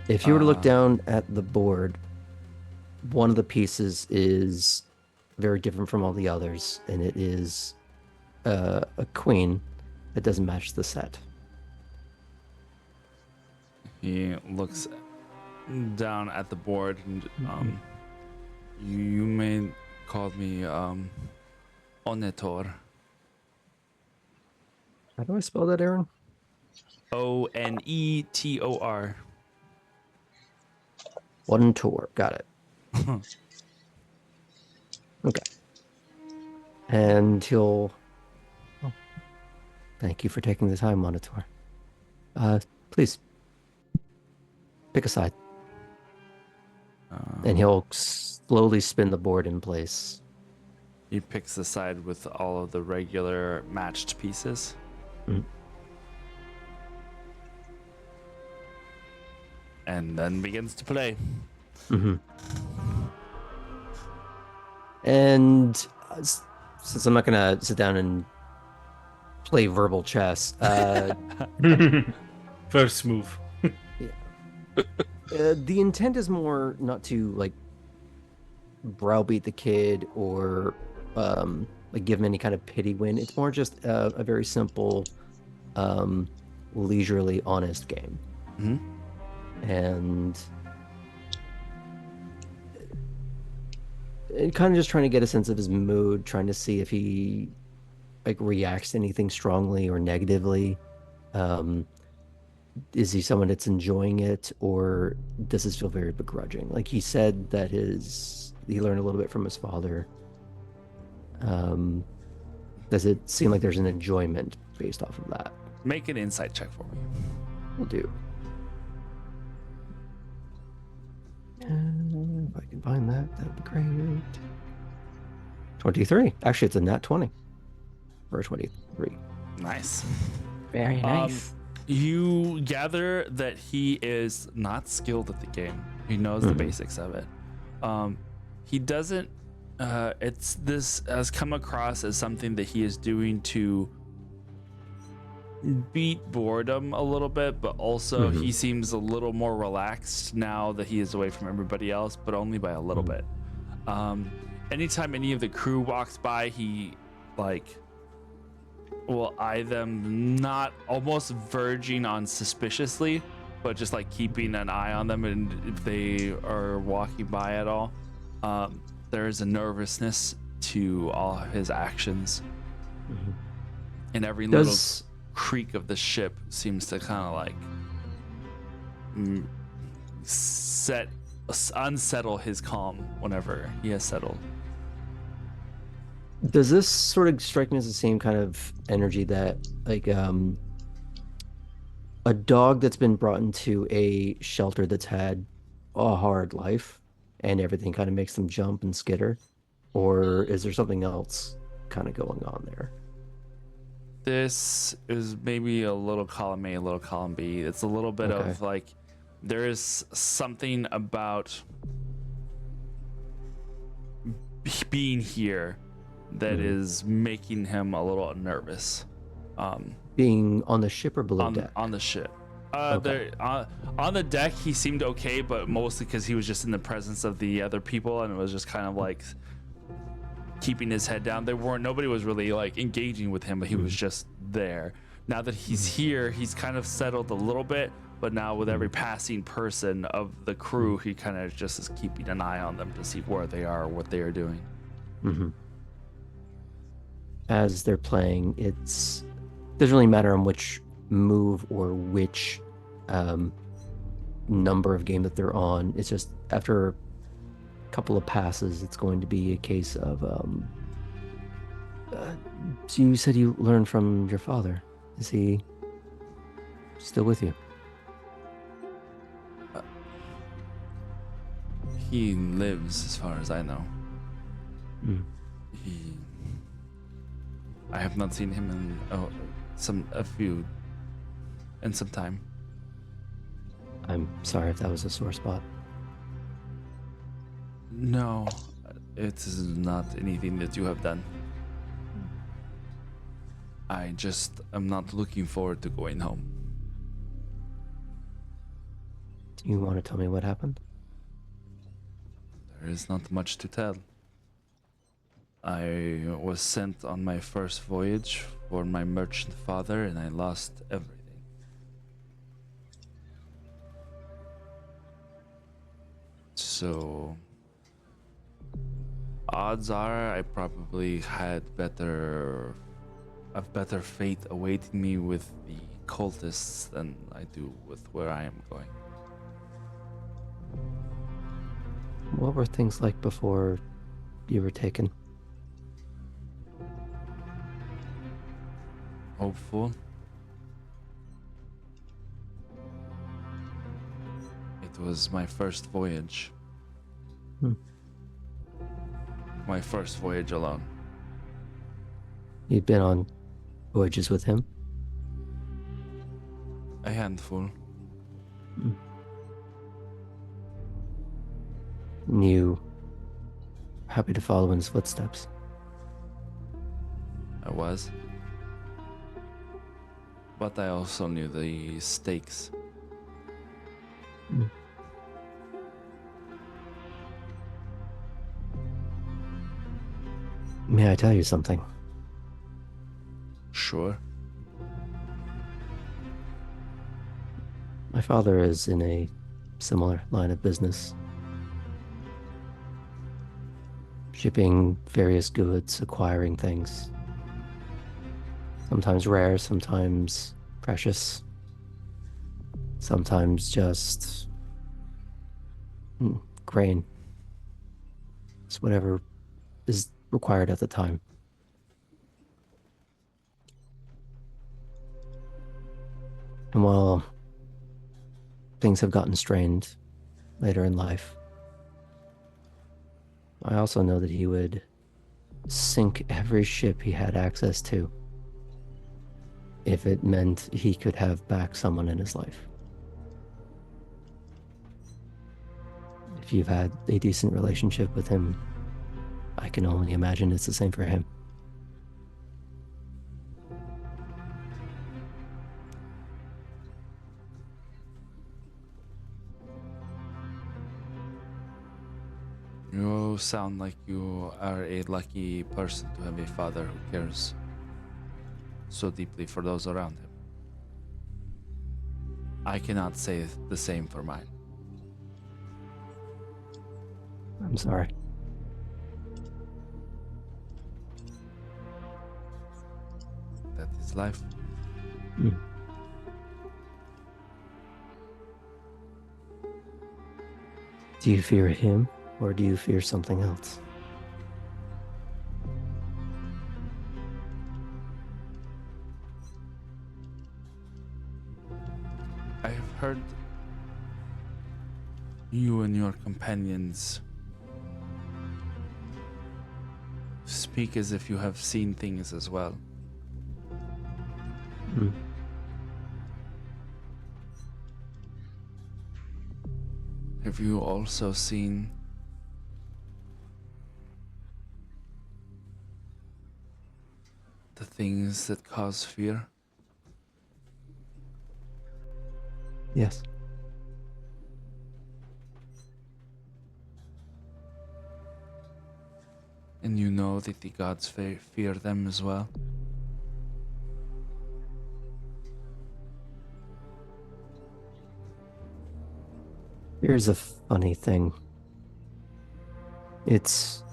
If you were to look down at the board, one of the pieces is very different from all the others, and it is a queen that doesn't match the set. He looks down at the board, and you may call me Onetor. How do I spell that, Aaron? Onetor. One tour. Got it. Okay. And he'll... Oh, thank you for taking the time, Monitor. Please. Pick a side, Uh, and he'll slowly spin the board in place. He picks the side with all of the regular matched pieces. Mhm. And then begins to play. Mm-hmm. And since I'm not gonna sit down and play verbal chess, First move. the intent is more not to like browbeat the kid or like give him any kind of pity win. It's more just a very simple, leisurely, honest game. Mhm. And kind of just trying to get a sense of his mood, trying to see if he like reacts to anything strongly or negatively. Is he someone that's enjoying it, or does this feel very begrudging? Like he said that he learned a little bit from his father. Does it seem like there's an enjoyment based off of that? Make an insight check for me. Will do. If I can find that, that'd be great. 23. Actually, it's a nat 20 for a 23. Nice. Very nice. You gather that he is not skilled at the game. He knows the basics of it. He doesn't. This has come across as something that he is doing to beat boredom a little bit, but also he seems a little more relaxed now that he is away from everybody else, but only by a little bit. Anytime any of the crew walks by, he will eye them, not almost verging on suspiciously, but just like keeping an eye on them, and if they are walking by at all, there is a nervousness to all his actions, and every little creak of the ship seems to kind of like unsettle his calm whenever he has settled. Does this sort of strike me as the same kind of energy that like a dog that's been brought into a shelter that's had a hard life and everything kind of makes them jump and skitter? Or is there something else kind of going on there? This is maybe a little column A, a little column B. It's a little bit of like, there is something about being here that is making him a little nervous. Being on the ship or below deck? On the ship. On the deck, he seemed okay, but mostly because he was just in the presence of the other people, and it was just kind of like keeping his head down. Nobody was really like engaging with him, but he was just there. Now that he's here, he's kind of settled a little bit, but now with every passing person of the crew, he kind of just is keeping an eye on them to see where they are, what they are doing. As they're playing, doesn't really matter on which move or which number of game that they're on. It's just after a couple of passes, it's going to be a case of so you said you learned from your father. Is he still with you? He lives, as far as I know. I have not seen him in some time. I'm sorry if that was a sore spot. No, it is not anything that you have done. I just am not looking forward to going home. Do you want to tell me what happened? There is not much to tell. I was sent on my first voyage for my merchant father, and I lost everything. So, odds are I probably had a better fate awaiting me with the cultists than I do with where I am going. What were things like before you were taken? Hopeful. was my first voyage. Hmm. My first voyage alone. You'd been on voyages with him? A handful. You happy to follow in his footsteps? I was. But I also knew the stakes. May I tell you something? Sure. My father is in a similar line of business. Shipping various goods, acquiring things. Sometimes rare, sometimes precious. Sometimes just grain. It's whatever is required at the time. And while things have gotten strained later in life, I also know that he would sink every ship he had access to if it meant he could have back someone in his life. If you've had a decent relationship with him, I can only imagine it's the same for him. You sound like you are a lucky person to have a father who cares so deeply for those around him. I cannot say the same for mine. I'm sorry. That is life. Do you fear him, or do you fear something else? I have heard you and your companions speak as if you have seen things as well. Have you also seen the things that cause fear? Yes. And you know that the gods fear them as well? Here's a funny thing. It's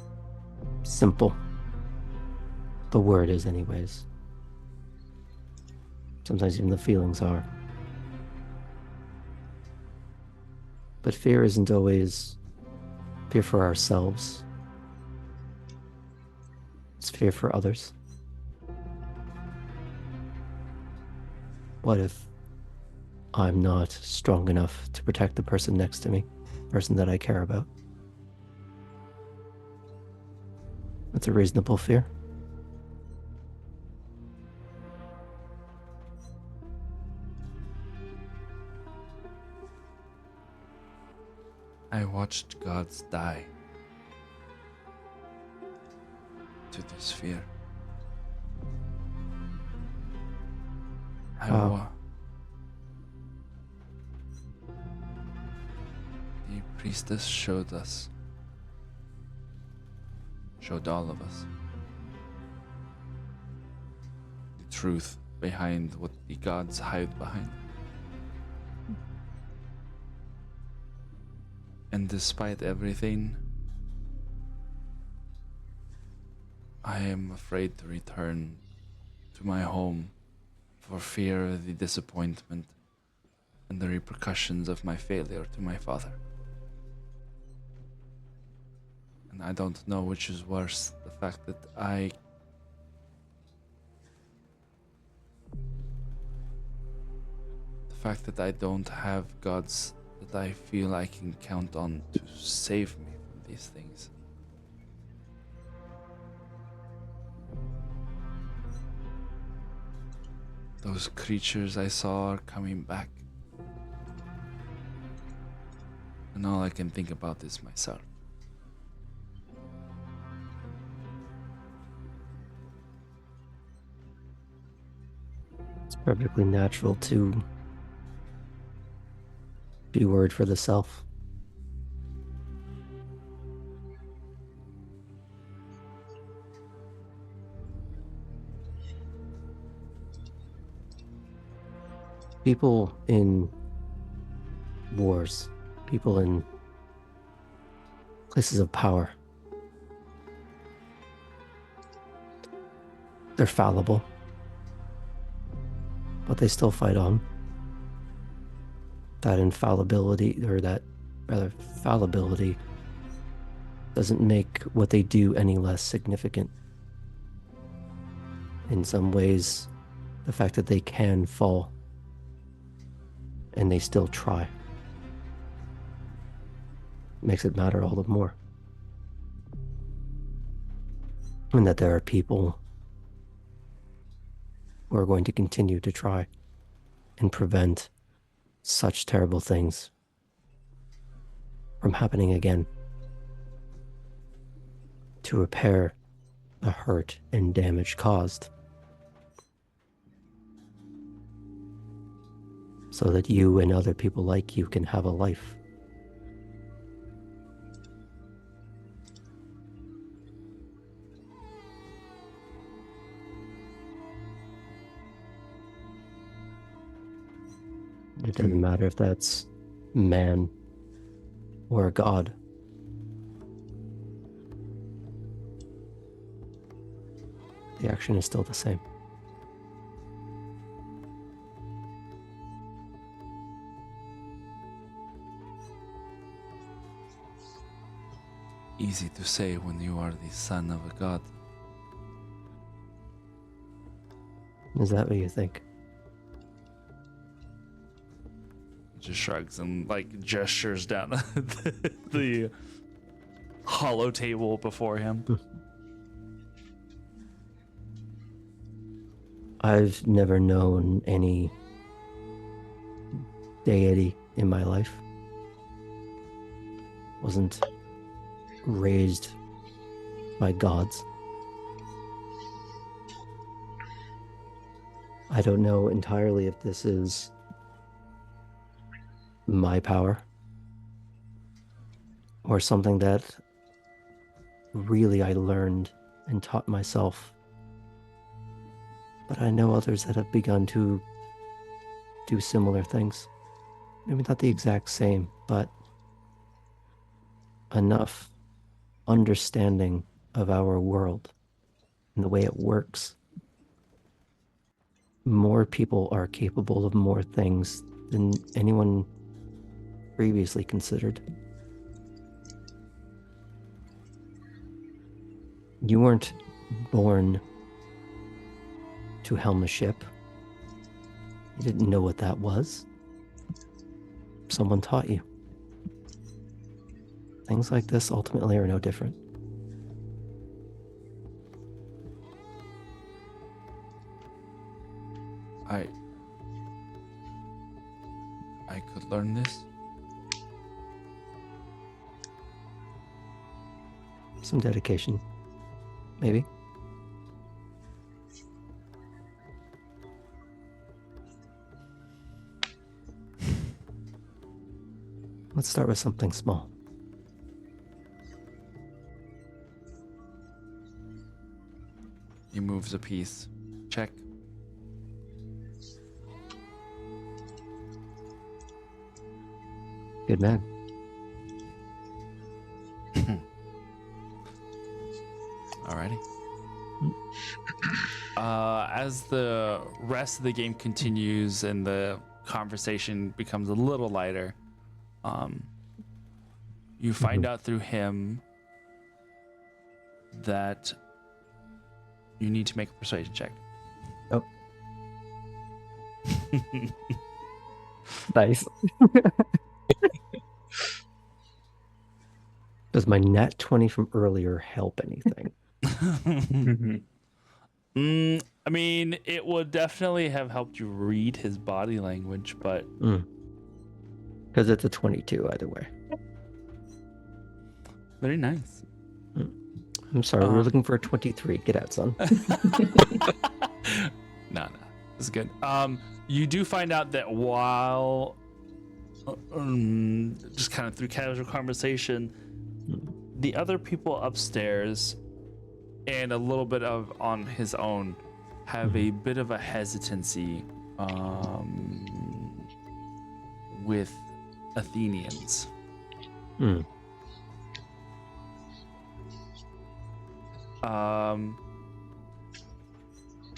simple. The word is, anyways. Sometimes even the feelings are. But fear isn't always fear for ourselves. It's fear for others. What if I'm not strong enough to protect the person next to me, person that I care about? That's a reasonable fear. I watched gods die to this fear. The priestess showed all of us, the truth behind what the gods hide behind. And despite everything, I am afraid to return to my home for fear of the disappointment and the repercussions of my failure to my father. And I don't know which is worse, the fact that I don't have God's that I feel I can count on to save me from these things. Those creatures I saw are coming back. And all I can think about is myself. It's perfectly natural to be worried for the self. People in wars, people in places of power, they're fallible, but they still fight on. That infallibility, or that rather fallibility, doesn't make what they do any less significant. In some ways, the fact that they can fall and they still try makes it matter all the more. And that there are people who are going to continue to try and prevent such terrible things from happening again, to repair the hurt and damage caused, so that you and other people like you can have a life. It doesn't matter if that's man or a god. The action is still the same. Easy to say when you are the son of a god. Is that what you think? Just shrugs and like gestures down the hollow table before him. I've never known any deity in my life. Wasn't raised by gods. I don't know entirely if this is my power or something that really I learned and taught myself. But I know others that have begun to do similar things. Maybe not the exact same, but enough understanding of our world and the way it works. More people are capable of more things than anyone previously considered. You weren't born to helm a ship. You didn't know what that was. Someone taught you. Things like this ultimately are no different. I could learn this. Some dedication, maybe. Let's start with something small. He moves a piece. Check. Good man. Alrighty. As the rest of the game continues and the conversation becomes a little lighter, you find out through him that you need to make a persuasion check. Oh. Nice. Does my nat 20 from earlier help anything? I mean, it would definitely have helped you read his body language, but Because it's a 22 either way. very nice. I'm sorry, we were looking for a 23. Get out, son. No, it's good. You do find out that while just kind of through casual conversation, the other people upstairs and a little bit of on his own have a bit of a hesitancy with Athenians.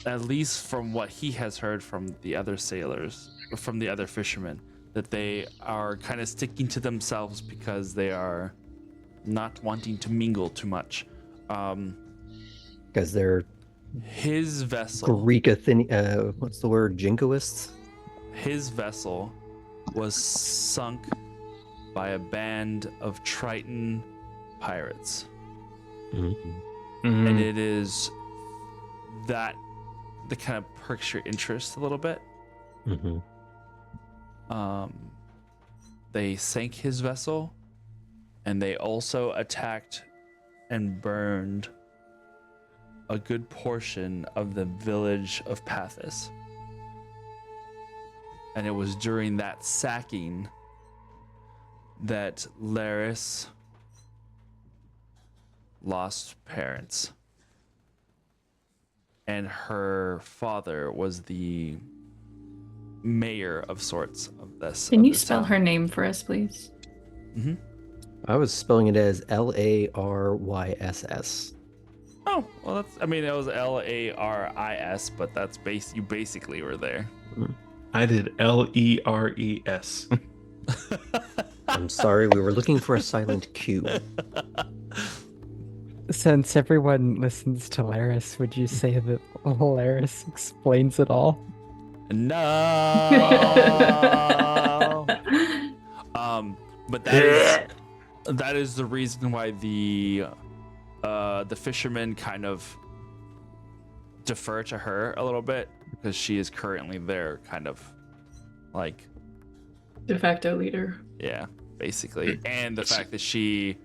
At least from what he has heard from the other sailors, or from the other fishermen, that they are kind of sticking to themselves because they are not wanting to mingle too much. Because they're His vessel, Greek Athenian, what's the word? Jingoists? his vessel was sunk by a band of Triton pirates. And it is that that kind of perks your interest a little bit. They sank his vessel, and they also attacked and burned a good portion of the village of Pathos. And it was during that sacking that Laris lost parents. And her father was the mayor of sorts of this. Can of you this spell town. her name for us, please? I was spelling it as Laryss. Oh, well, that's, I mean, it was Laris, but that's you basically were there. I did Leres. I'm sorry, we were looking for a silent Q. Since everyone listens to Laris, would you say that Laris explains it all? No. But that is the reason why the fishermen kind of defer to her a little bit, because she is currently their kind of like De facto leader. yeah, basically, and the fact that she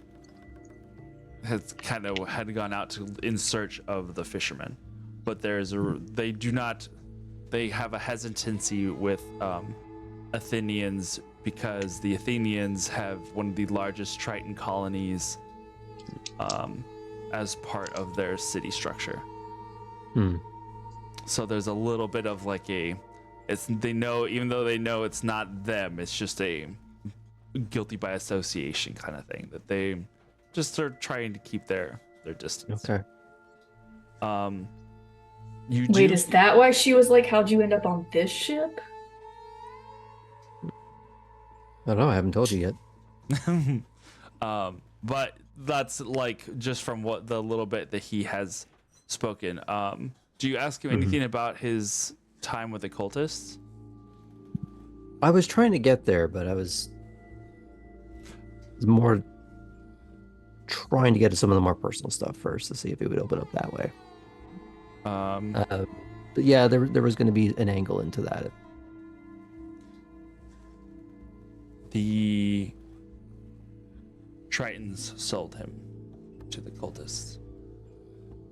has kind of had gone out in search of the fishermen, but they have a hesitancy with Athenians because the Athenians have one of the largest Triton colonies as part of their city structure. So there's a little bit of like even though they know it's not them, it's just a guilty by association kind of thing that they just are trying to keep their distance. Okay. Wait, is that why she was like, how'd you end up on this ship? I don't know, I haven't told you yet. But that's like just from what the little bit that he has spoken. Do you ask him anything about his time with the cultists? I was trying to get there, but I was more trying to get to some of the more personal stuff first to see if it would open up that way. But yeah, there was going to be an angle into that. The Tritons sold him to the cultists,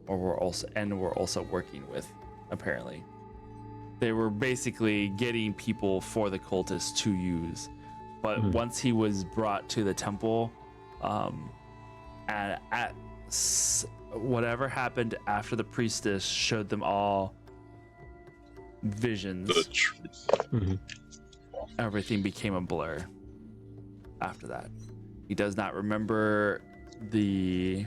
or were also working with. Apparently, they were basically getting people for the cultists to use. But once he was brought to the temple, whatever happened after the priestess showed them all visions, The truth. everything became a blur after that. He does not remember the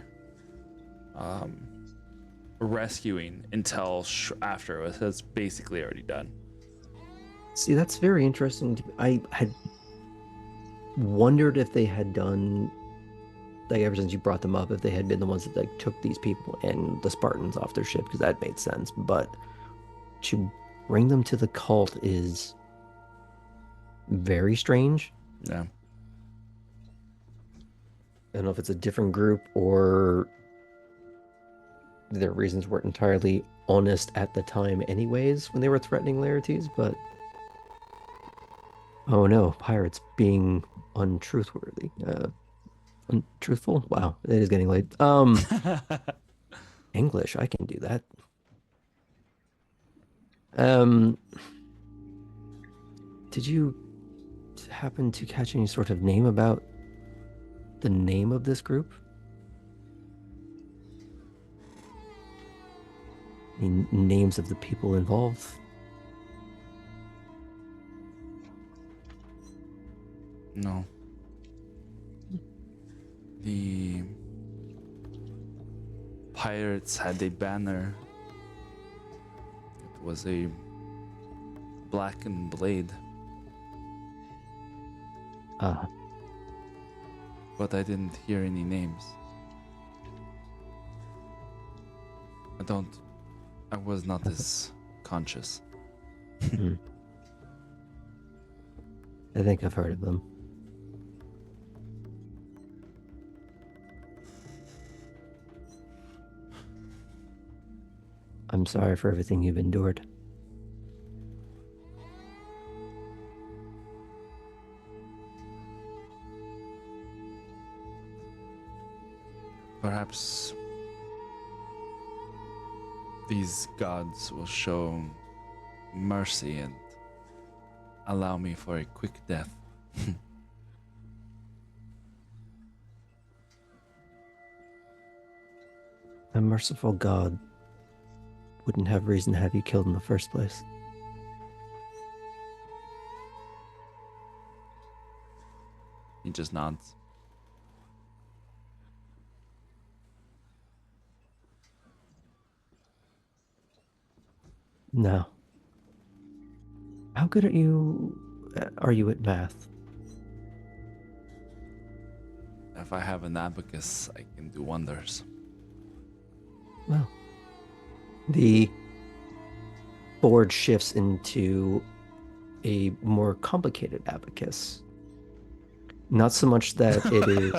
rescuing until after it was basically already done. See, that's very interesting. I had wondered if they had done, like, ever since you brought them up, if they had been the ones that like took these people and the Spartans off their ship, because that made sense. But to bring them to the cult is very strange. Yeah. I don't know if it's a different group or their reasons weren't entirely honest at the time anyways when they were threatening Laertes, but oh no, pirates being untruthworthy. Untruthful? Wow, it is getting late. English, I can do that. Did you happen to catch any sort of name about the name of this group? Any names of the people involved? No. The pirates had a banner. It was a blackened blade. Ah, But I didn't hear any names. I was not as conscious. I think I've heard of them. I'm sorry for everything you've endured. Perhaps these gods will show mercy and allow me for a quick death. A merciful God wouldn't have reason to have you killed in the first place. He just nods. No. How good are you at math? If I have an abacus, I can do wonders. Well, the board shifts into a more complicated abacus. Not so much that it is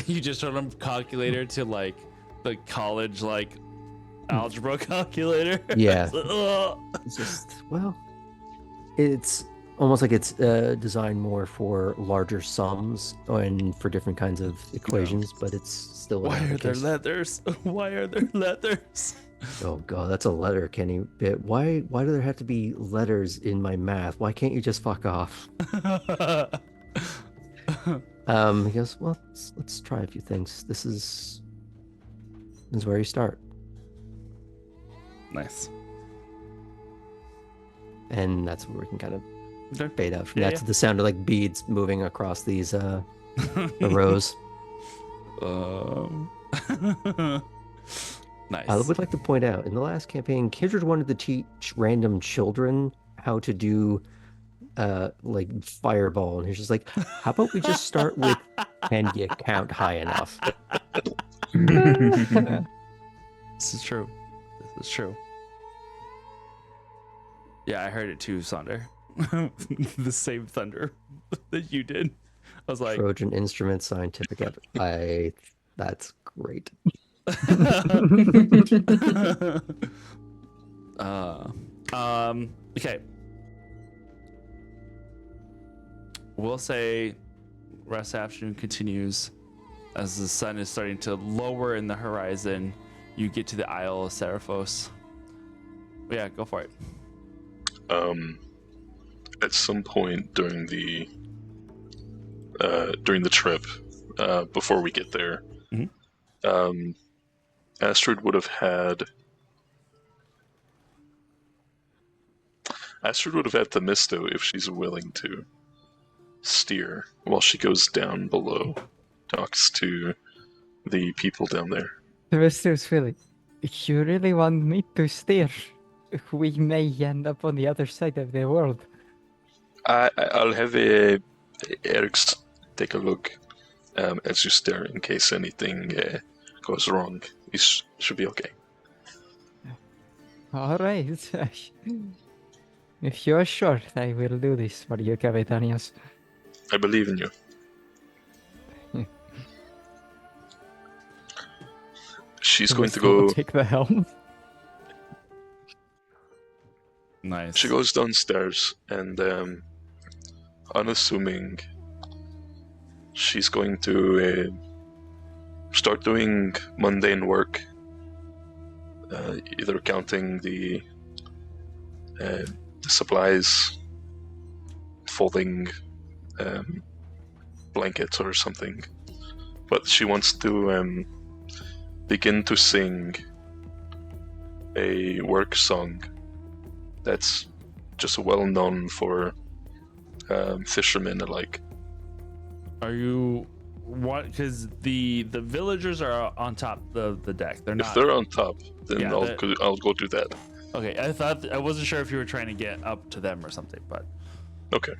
You just showed him calculator to like the college like algebra calculator. Yeah. Ugh. It's just, well, it's almost like it's designed more for larger sums and for different kinds of equations, but it's still an Why are there abacus. letters? Why are there letters? Oh god, that's a letter, Kenny. Bit. Why do there have to be letters in my math? Why can't you just fuck off? He goes, well, let's try a few things. This is where you start. Nice. And that's where we can kind of Okay. fade out from Yeah, that yeah. to the sound of like beads moving across these the rows. Nice. I would like to point out, in the last campaign, Kindred wanted to teach random children how to do like fireball, and he's just like, how about we just start with, can you count high enough? This is true. This is true. Yeah, I heard it too, Sonder. The same thunder that you did. I was like, Trojan Instrument Scientific that's great. Okay. We'll say rest afternoon continues as the sun is starting to lower in the horizon. You get to the Isle of Seraphos. Yeah, go for it. At some point during the trip, before we get there, Astrid would have had Themisto if she's willing to steer while she goes down below, talks to the people down there. Mr. Philly, you really want me to steer? We may end up on the other side of the world. I'll have Eric's take a look as you stare in case anything goes wrong. It should be okay. All right. If you're sure, I will do this for you, Capitanios. I believe in you. She's going to go. Take the helm. Nice. She goes downstairs and, unassuming, she's going to start doing mundane work, either counting the supplies, folding blankets or something. But she wants to begin to sing a work song that's just well known for fishermen alike. Are you what? Because the villagers are on top of the deck. They're not. If they're on top, then Yeah, I'll go do that. Okay, I wasn't sure if you were trying to get up to them or something, but Okay.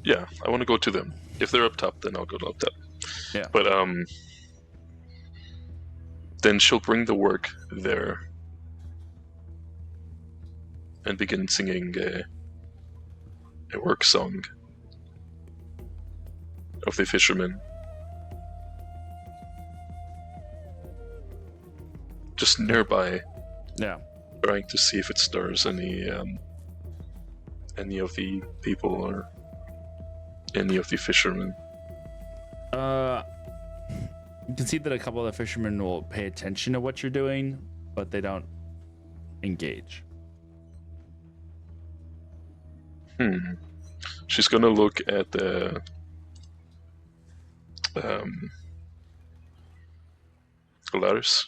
Yeah, I want to go to them. If they're up top, then I'll go up top. Yeah. But then she'll bring the work there and begin singing a work song of the fishermen. Just nearby, yeah. trying to see if it stirs any of the people or any of the fishermen. You can see that a couple of the fishermen will pay attention to what you're doing, but they don't engage. She's gonna look at the Laris.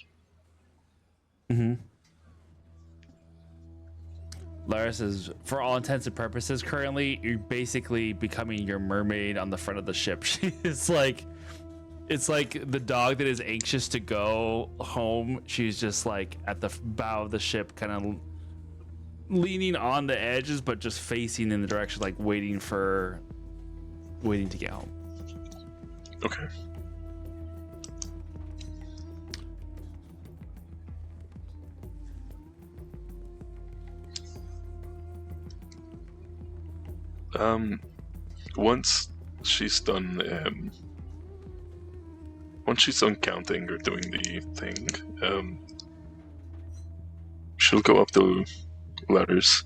Mm-hmm. Laris is, for all intents and purposes, currently you're basically becoming your mermaid on the front of the ship. She's like, it's like the dog that is anxious to go home. She's just like at the bow of the ship, kind of leaning on the edges, but just facing in the direction, like waiting to get home. Okay. Once she's done counting or doing the thing, she'll go up the ladders.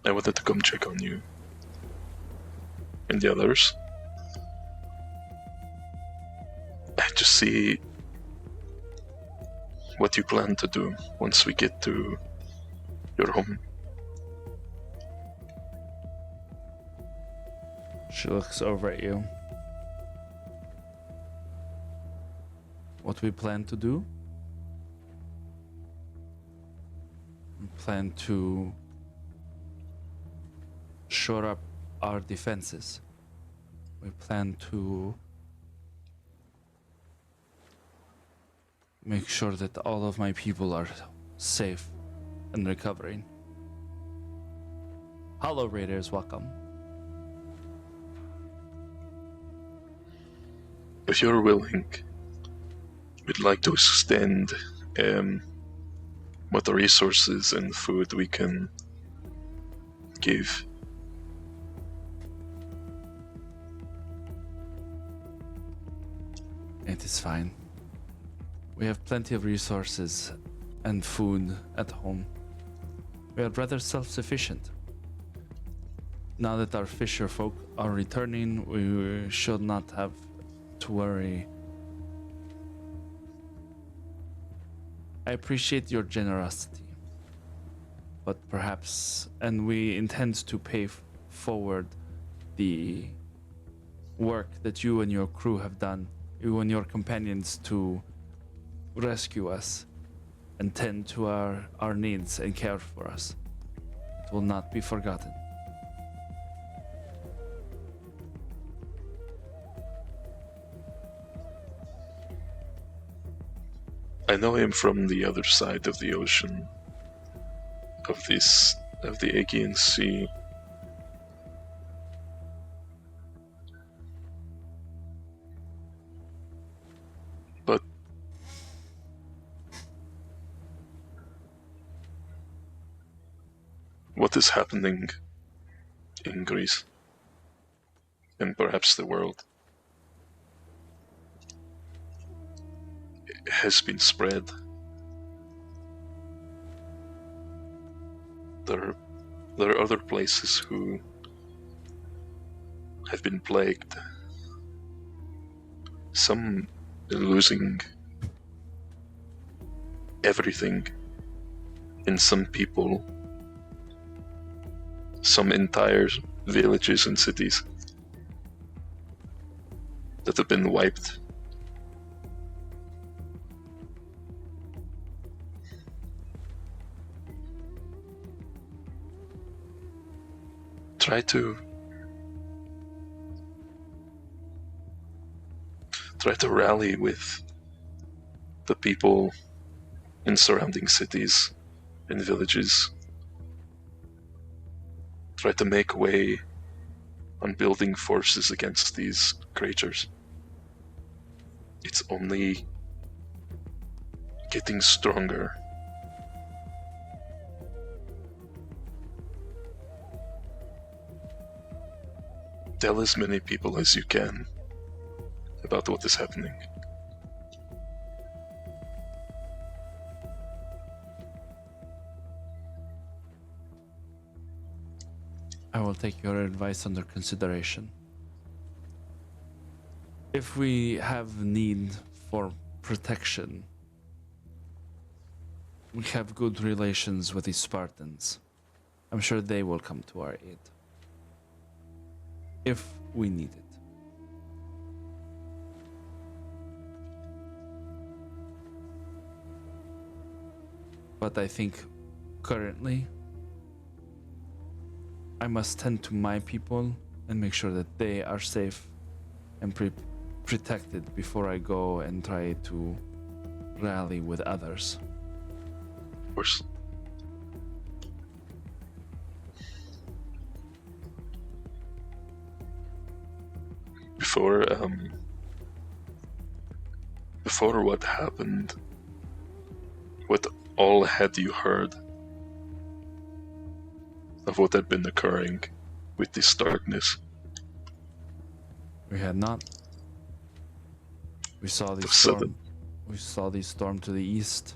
I wanted to come check on you and the others. Just see what you plan to do once we get to your home. She looks over at you. What we plan to do? We plan to shore up our defenses. We plan to make sure that all of my people are safe and recovering. Hello, Raiders, welcome. If you're willing, we'd like to extend what the resources and food we can give. It is fine. We have plenty of resources and food at home. We are rather self-sufficient. Now that our fisher folk are returning, we should not have to worry. I appreciate your generosity, but perhaps, and we intend to pay forward the work that you and your crew have done, you and your companions, to rescue us and tend to our needs and care for us. It will not be forgotten. I know him from the other side of the ocean, of the Aegean Sea. what is happening in Greece, and perhaps the world, has been spread. There are other places who have been plagued. Some losing everything, and some people, some entire villages and cities that have been wiped. Try to rally with the people in surrounding cities and villages. Try to make way on building forces against these creatures. It's only getting stronger. Tell as many people as you can about what is happening. I will take your advice under consideration. If we have need for protection, we have good relations with the Spartans. I'm sure they will come to our aid. If we need it. But I think currently I must tend to my people and make sure that they are safe and protected before I go and try to rally with others. Of course. Before what happened, what all had you heard of what had been occurring with this darkness? We had not. We saw the The storm. sudden- We saw the storm to the east.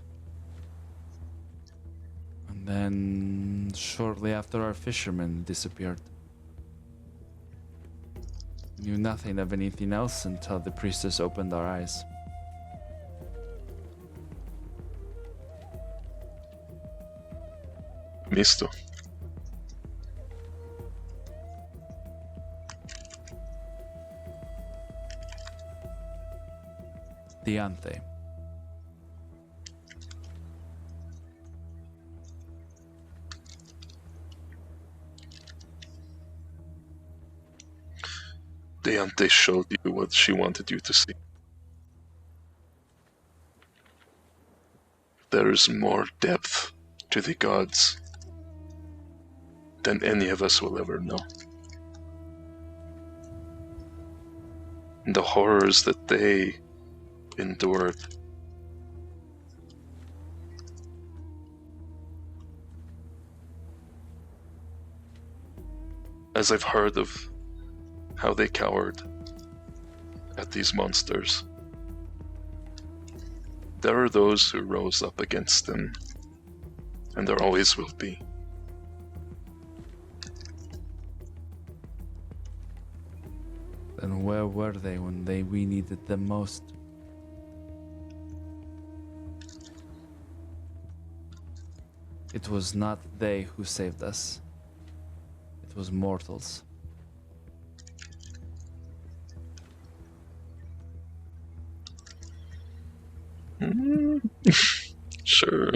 And then shortly after, our fishermen disappeared. Knew nothing of anything else until the priestess opened our eyes. Misto. Diante. Deante showed you what she wanted you to see. There is more depth to the gods than any of us will ever know. And the horrors that they endured. As I've heard of how they cowered at these monsters, there are those who rose up against them, and there always will be. Then where were they when we needed them most? It was not they who saved us. It was mortals. Sure.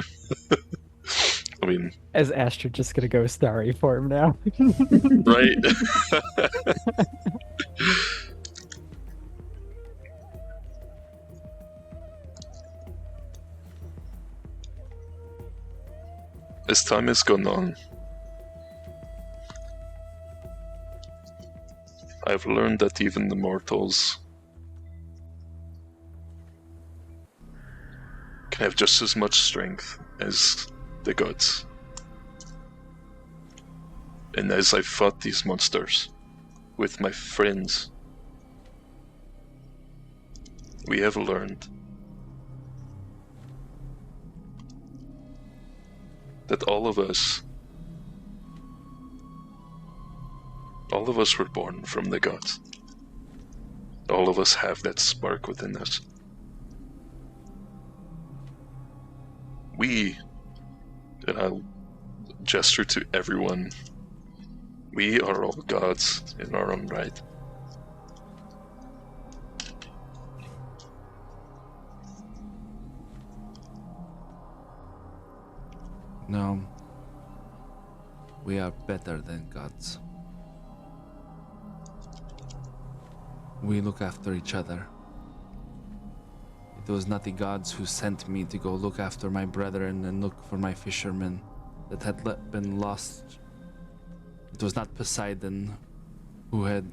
I mean, Is Astrid just gonna go starry form now? right? As time has gone on, I've learned that even the mortals can have just as much strength as the gods. And as I fought these monsters with my friends, we have learned that all of us were born from the gods. All of us have that spark within us. We, and I'll gesture to everyone, we are all gods in our own right. No. We are better than gods. We look after each other. It was not the gods who sent me to go look after my brethren and look for my fishermen that had been lost. It was not Poseidon who had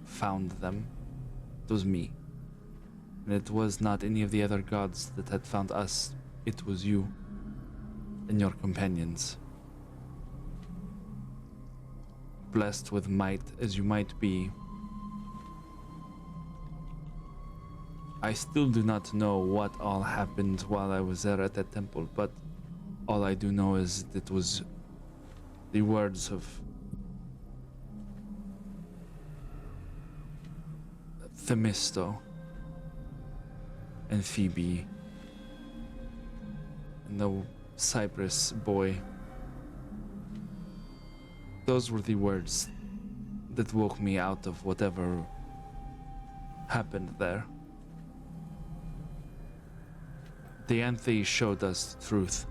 found them. It was me. And it was not any of the other gods that had found us. It was you and your companions. Blessed with might as you might be, I still do not know what all happened while I was there at that temple, but all I do know is it was the words of Themisto and Phoebe and the Cypress boy. Those were the words that woke me out of whatever happened there. The Anthe showed us the truth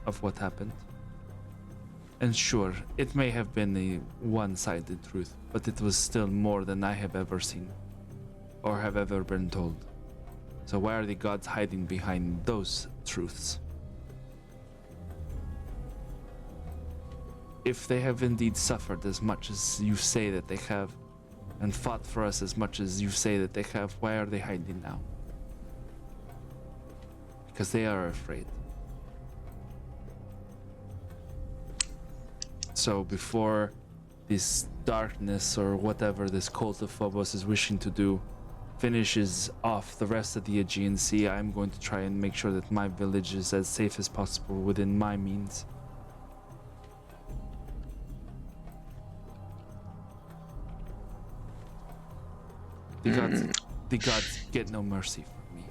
of what happened. And sure, it may have been a one-sided truth, but it was still more than I have ever seen, or have ever been told. So why are the gods hiding behind those truths? If they have indeed suffered as much as you say that they have, and fought for us as much as you say that they have, why are they hiding now? Because they are afraid. So before this darkness or whatever this cult of Phobos is wishing to do finishes off the rest of the Aegean Sea, I'm going to try and make sure that my village is as safe as possible within my means. The gods get no mercy from me,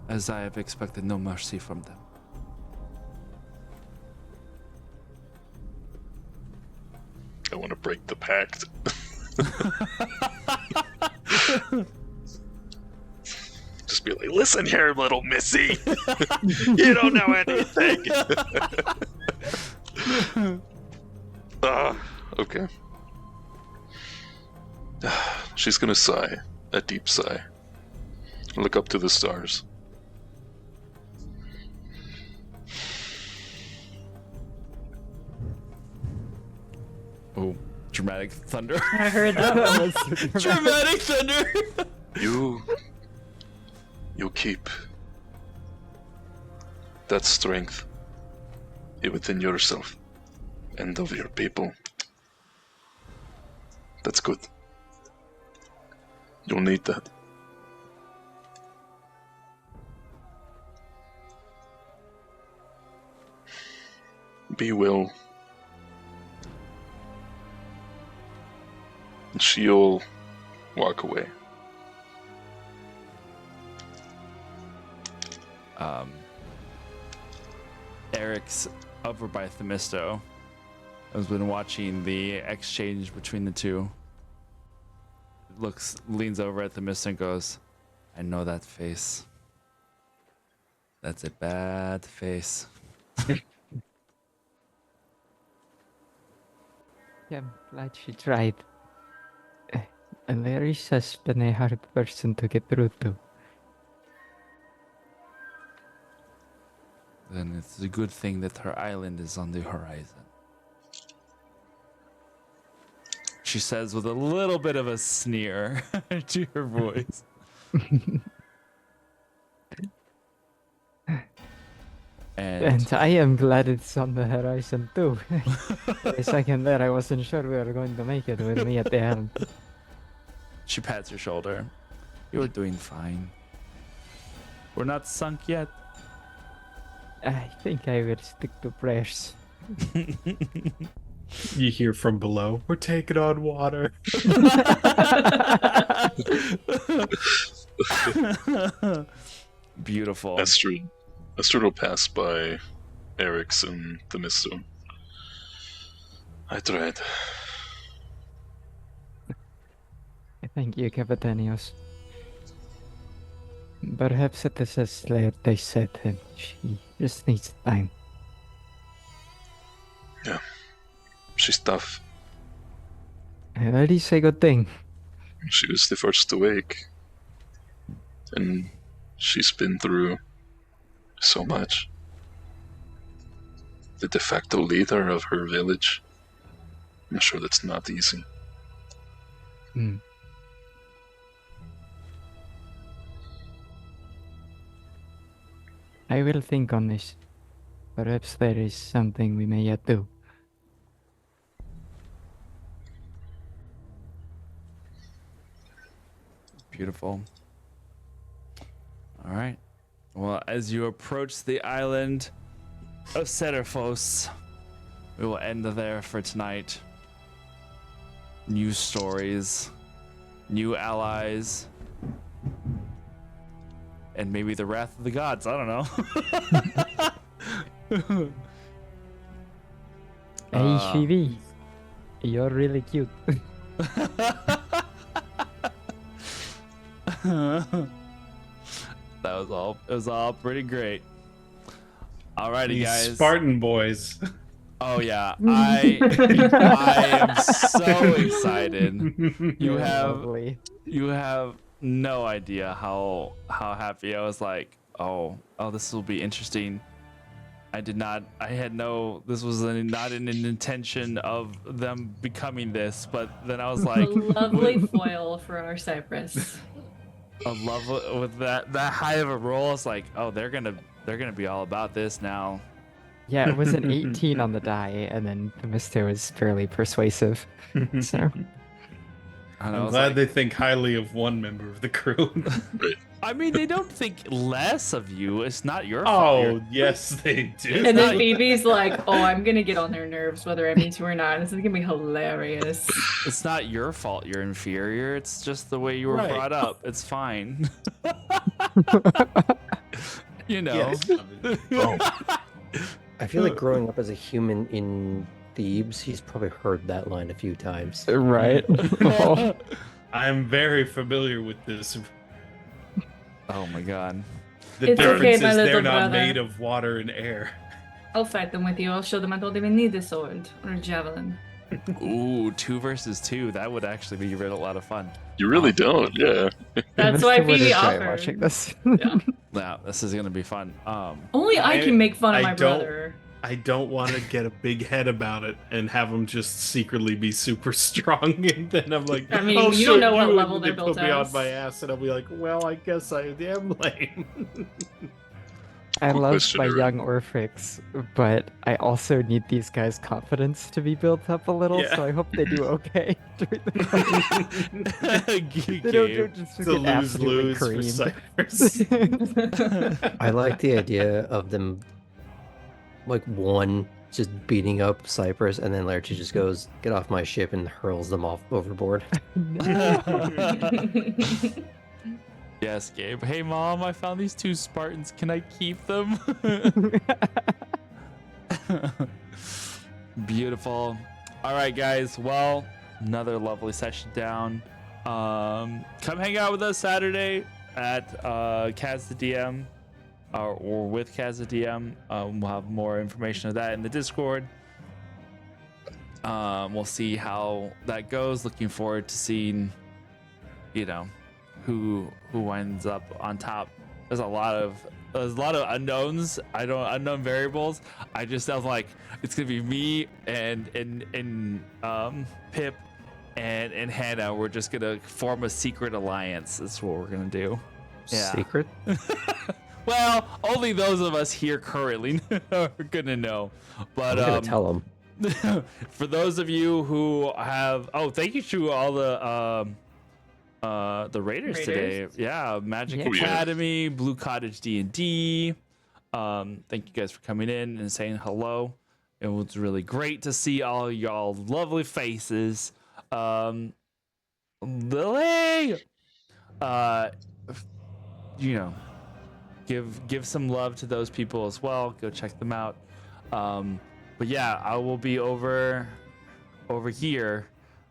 as I have expected no mercy from them. I want to break the pact. Just be like, listen here, little missy. You don't know anything. Okay. She's gonna sigh, a deep sigh. Look up to the stars. Oh, dramatic thunder. I heard that. Dramatic thunder. You keep that strength within yourself and of your people. That's good. You'll need that. Be well. And she'll walk away. Eric's over by Themisto has been watching the exchange between the two. Leans over at Themisto and goes, I know that face. That's a bad face. Yeah, I'm glad she tried. Larissa's been a hard person to get through to. Then it's a good thing that her island is on the horizon. She says with a little bit of a sneer to her voice. And I am glad it's on the horizon too. For a second there, I wasn't sure we were going to make it with me at the helm. She pats your shoulder. You're doing fine. We're not sunk yet. I think I will stick to prayers. You hear from below, we're taking on water. Beautiful. Astrid will pass by Eric's and the Mister. I tried. Thank you, Capitanios. Perhaps it is as they said, and she just needs time. Yeah. She's tough. That is a good thing. She was the first to wake. And she's been through so much. The de facto leader of her village. I'm sure that's not easy. Hmm. I will think on this. Perhaps there is something we may yet do. Beautiful. All right. Well, as you approach the island of Setterfos, we will end there for tonight. New stories, new allies, and maybe the wrath of the gods. I don't know. Hey, Shivi, you're really cute. That was all. It was all pretty great. Alrighty, These guys. Spartan boys. Oh yeah, I am so excited. You have no idea how happy I was. Like, oh, this will be interesting. This was not an intention of them becoming this, but then I was like, A lovely foil for our Cypress. I love with that high of a roll. It's like, oh, they're gonna be all about this now. Yeah, it was an 18 on the die, and then the Mister was fairly persuasive. So And I'm glad they think highly of one member of the crew. I mean, they don't think less of you. It's not your Oh, fault. yes, they do. And then Phoebe's like, oh, I'm gonna get on their nerves whether I mean to or not. This is gonna be hilarious. It's not your fault you're inferior. It's just the way you were Right. brought up. It's fine. You know. Yes. I feel like growing up as a human in Thebes, he's probably heard that line a few times. right. Oh, I'm very familiar with this. Oh my god. The It's okay, difference my is they're little not brother. made of water and air. I'll fight them with you. I'll show them I don't even need a sword or a javelin. Ooh, 2 versus 2. That would actually be a lot of fun. You really don't, yeah. That's why Mister would Phoebe enjoy offered. watching this. Yeah. Yeah, this is gonna be fun. Only I can make fun of I my don't- brother. I don't want to get a big head about it and have them just secretly be super strong, and then I'm like, I mean, "I'll you show don't know what you," level and they're they built put me on as. my ass, and I'll be like, well, I guess I am lame. I Cool love question, my Aaron. young Orphix, but I also need these guys' confidence to be built up a little, Yeah. so I hope they do okay during the fight. They don't just It's a get absolutely lose-lose for creamed. Cypress. I like the idea of them, like, one just beating up Cypress, and then Lerchi just goes, "Get off my ship," and hurls them off overboard. Yes, Gabe. Hey, Mom, I found these 2 Spartans. Can I keep them? Beautiful. All right, guys. Well, another lovely session down. Come hang out with us Saturday at Kaz the DM or with Kaz the DM. We'll have more information of that in the Discord. We'll see how that goes. Looking forward to seeing, who ends up on top. There's a lot of unknowns. Unknown variables. I was like, it's gonna be me and Pip and Hannah. We're just gonna form a secret alliance. That's what we're gonna do. Yeah. Secret? Well, only those of us here currently are gonna know. But I'm gonna tell them. for those of you who have, thank you to all the Raiders today. Yeah, Magic Yeah. Academy, Blue Cottage D&D. Thank you guys for coming in and saying hello. It was really great to see all y'all lovely faces. Lily, you know, give some love to those people as well. Go check them out. But yeah, I will be over here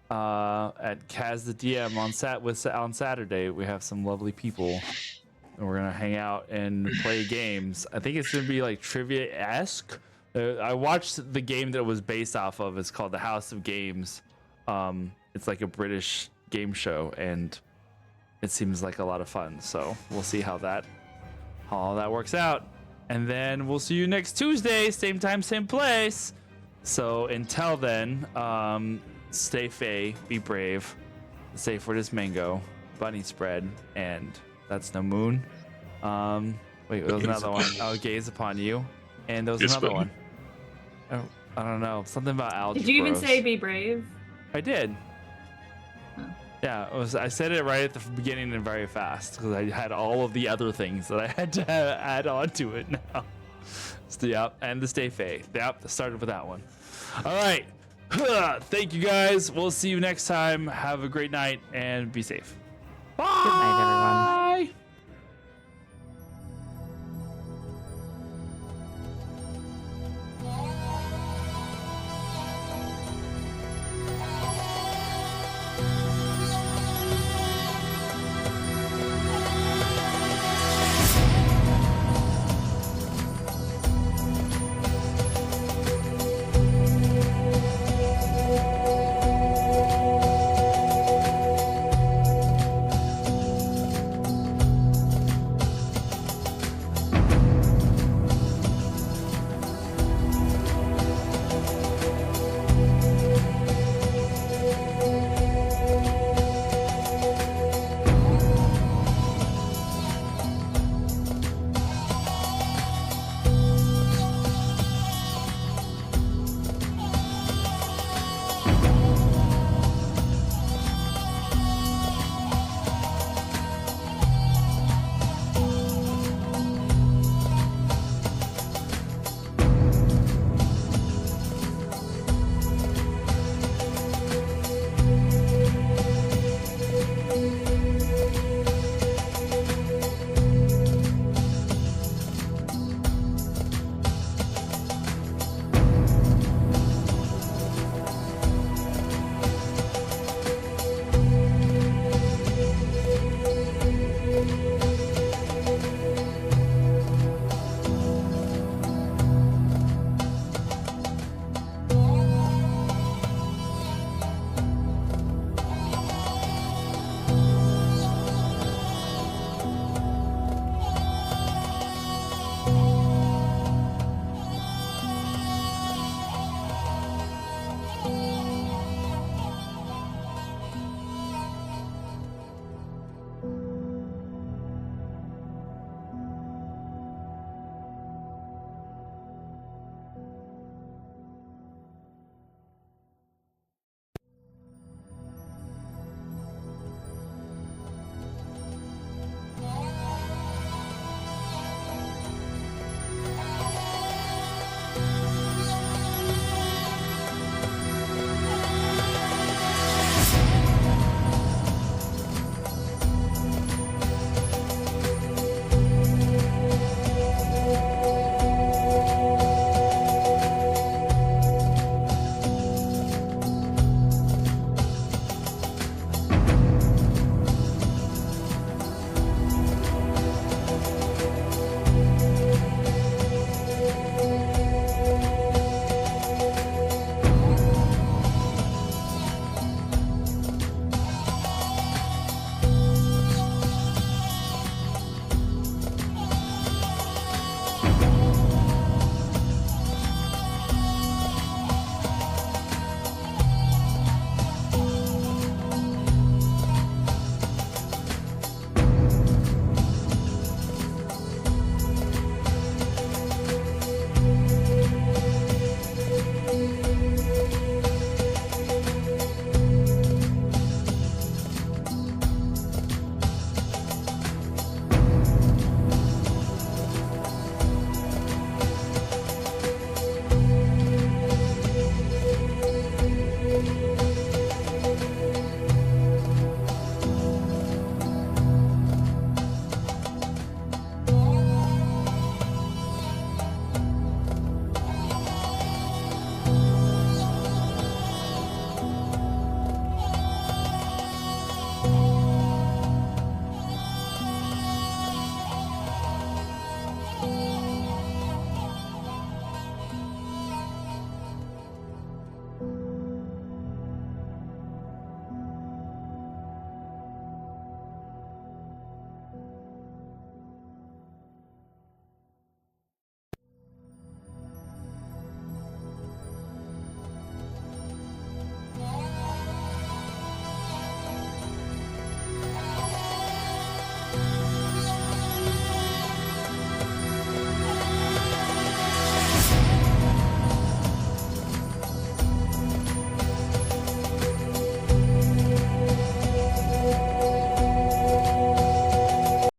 at Kaz the DM on Saturday. We have some lovely people, and we're gonna hang out and play games. I think it's gonna be like trivia-esque. I watched the game that it was based off of. It's called The House of Games. It's like a British game show, and it seems like a lot of fun. So we'll see how all that works out. And then we'll see you next Tuesday, same time, same place. So until then, stay fey, be brave. The safe word is mango, bunny spread, and that's no moon. Wait, there was another one. I'll gaze upon you. And there was Yes, another button. one. Oh, I don't know. Something about algebra. Did you even say be brave? I did. Oh. Yeah, I said it right at the beginning and very fast because I had all of the other things that I had to add on to it now. So, yep, and the stay fey. Yep, started with that one. All right. Thank you guys. We'll see you next time. Have a great night and be safe. Bye. Good night, everyone.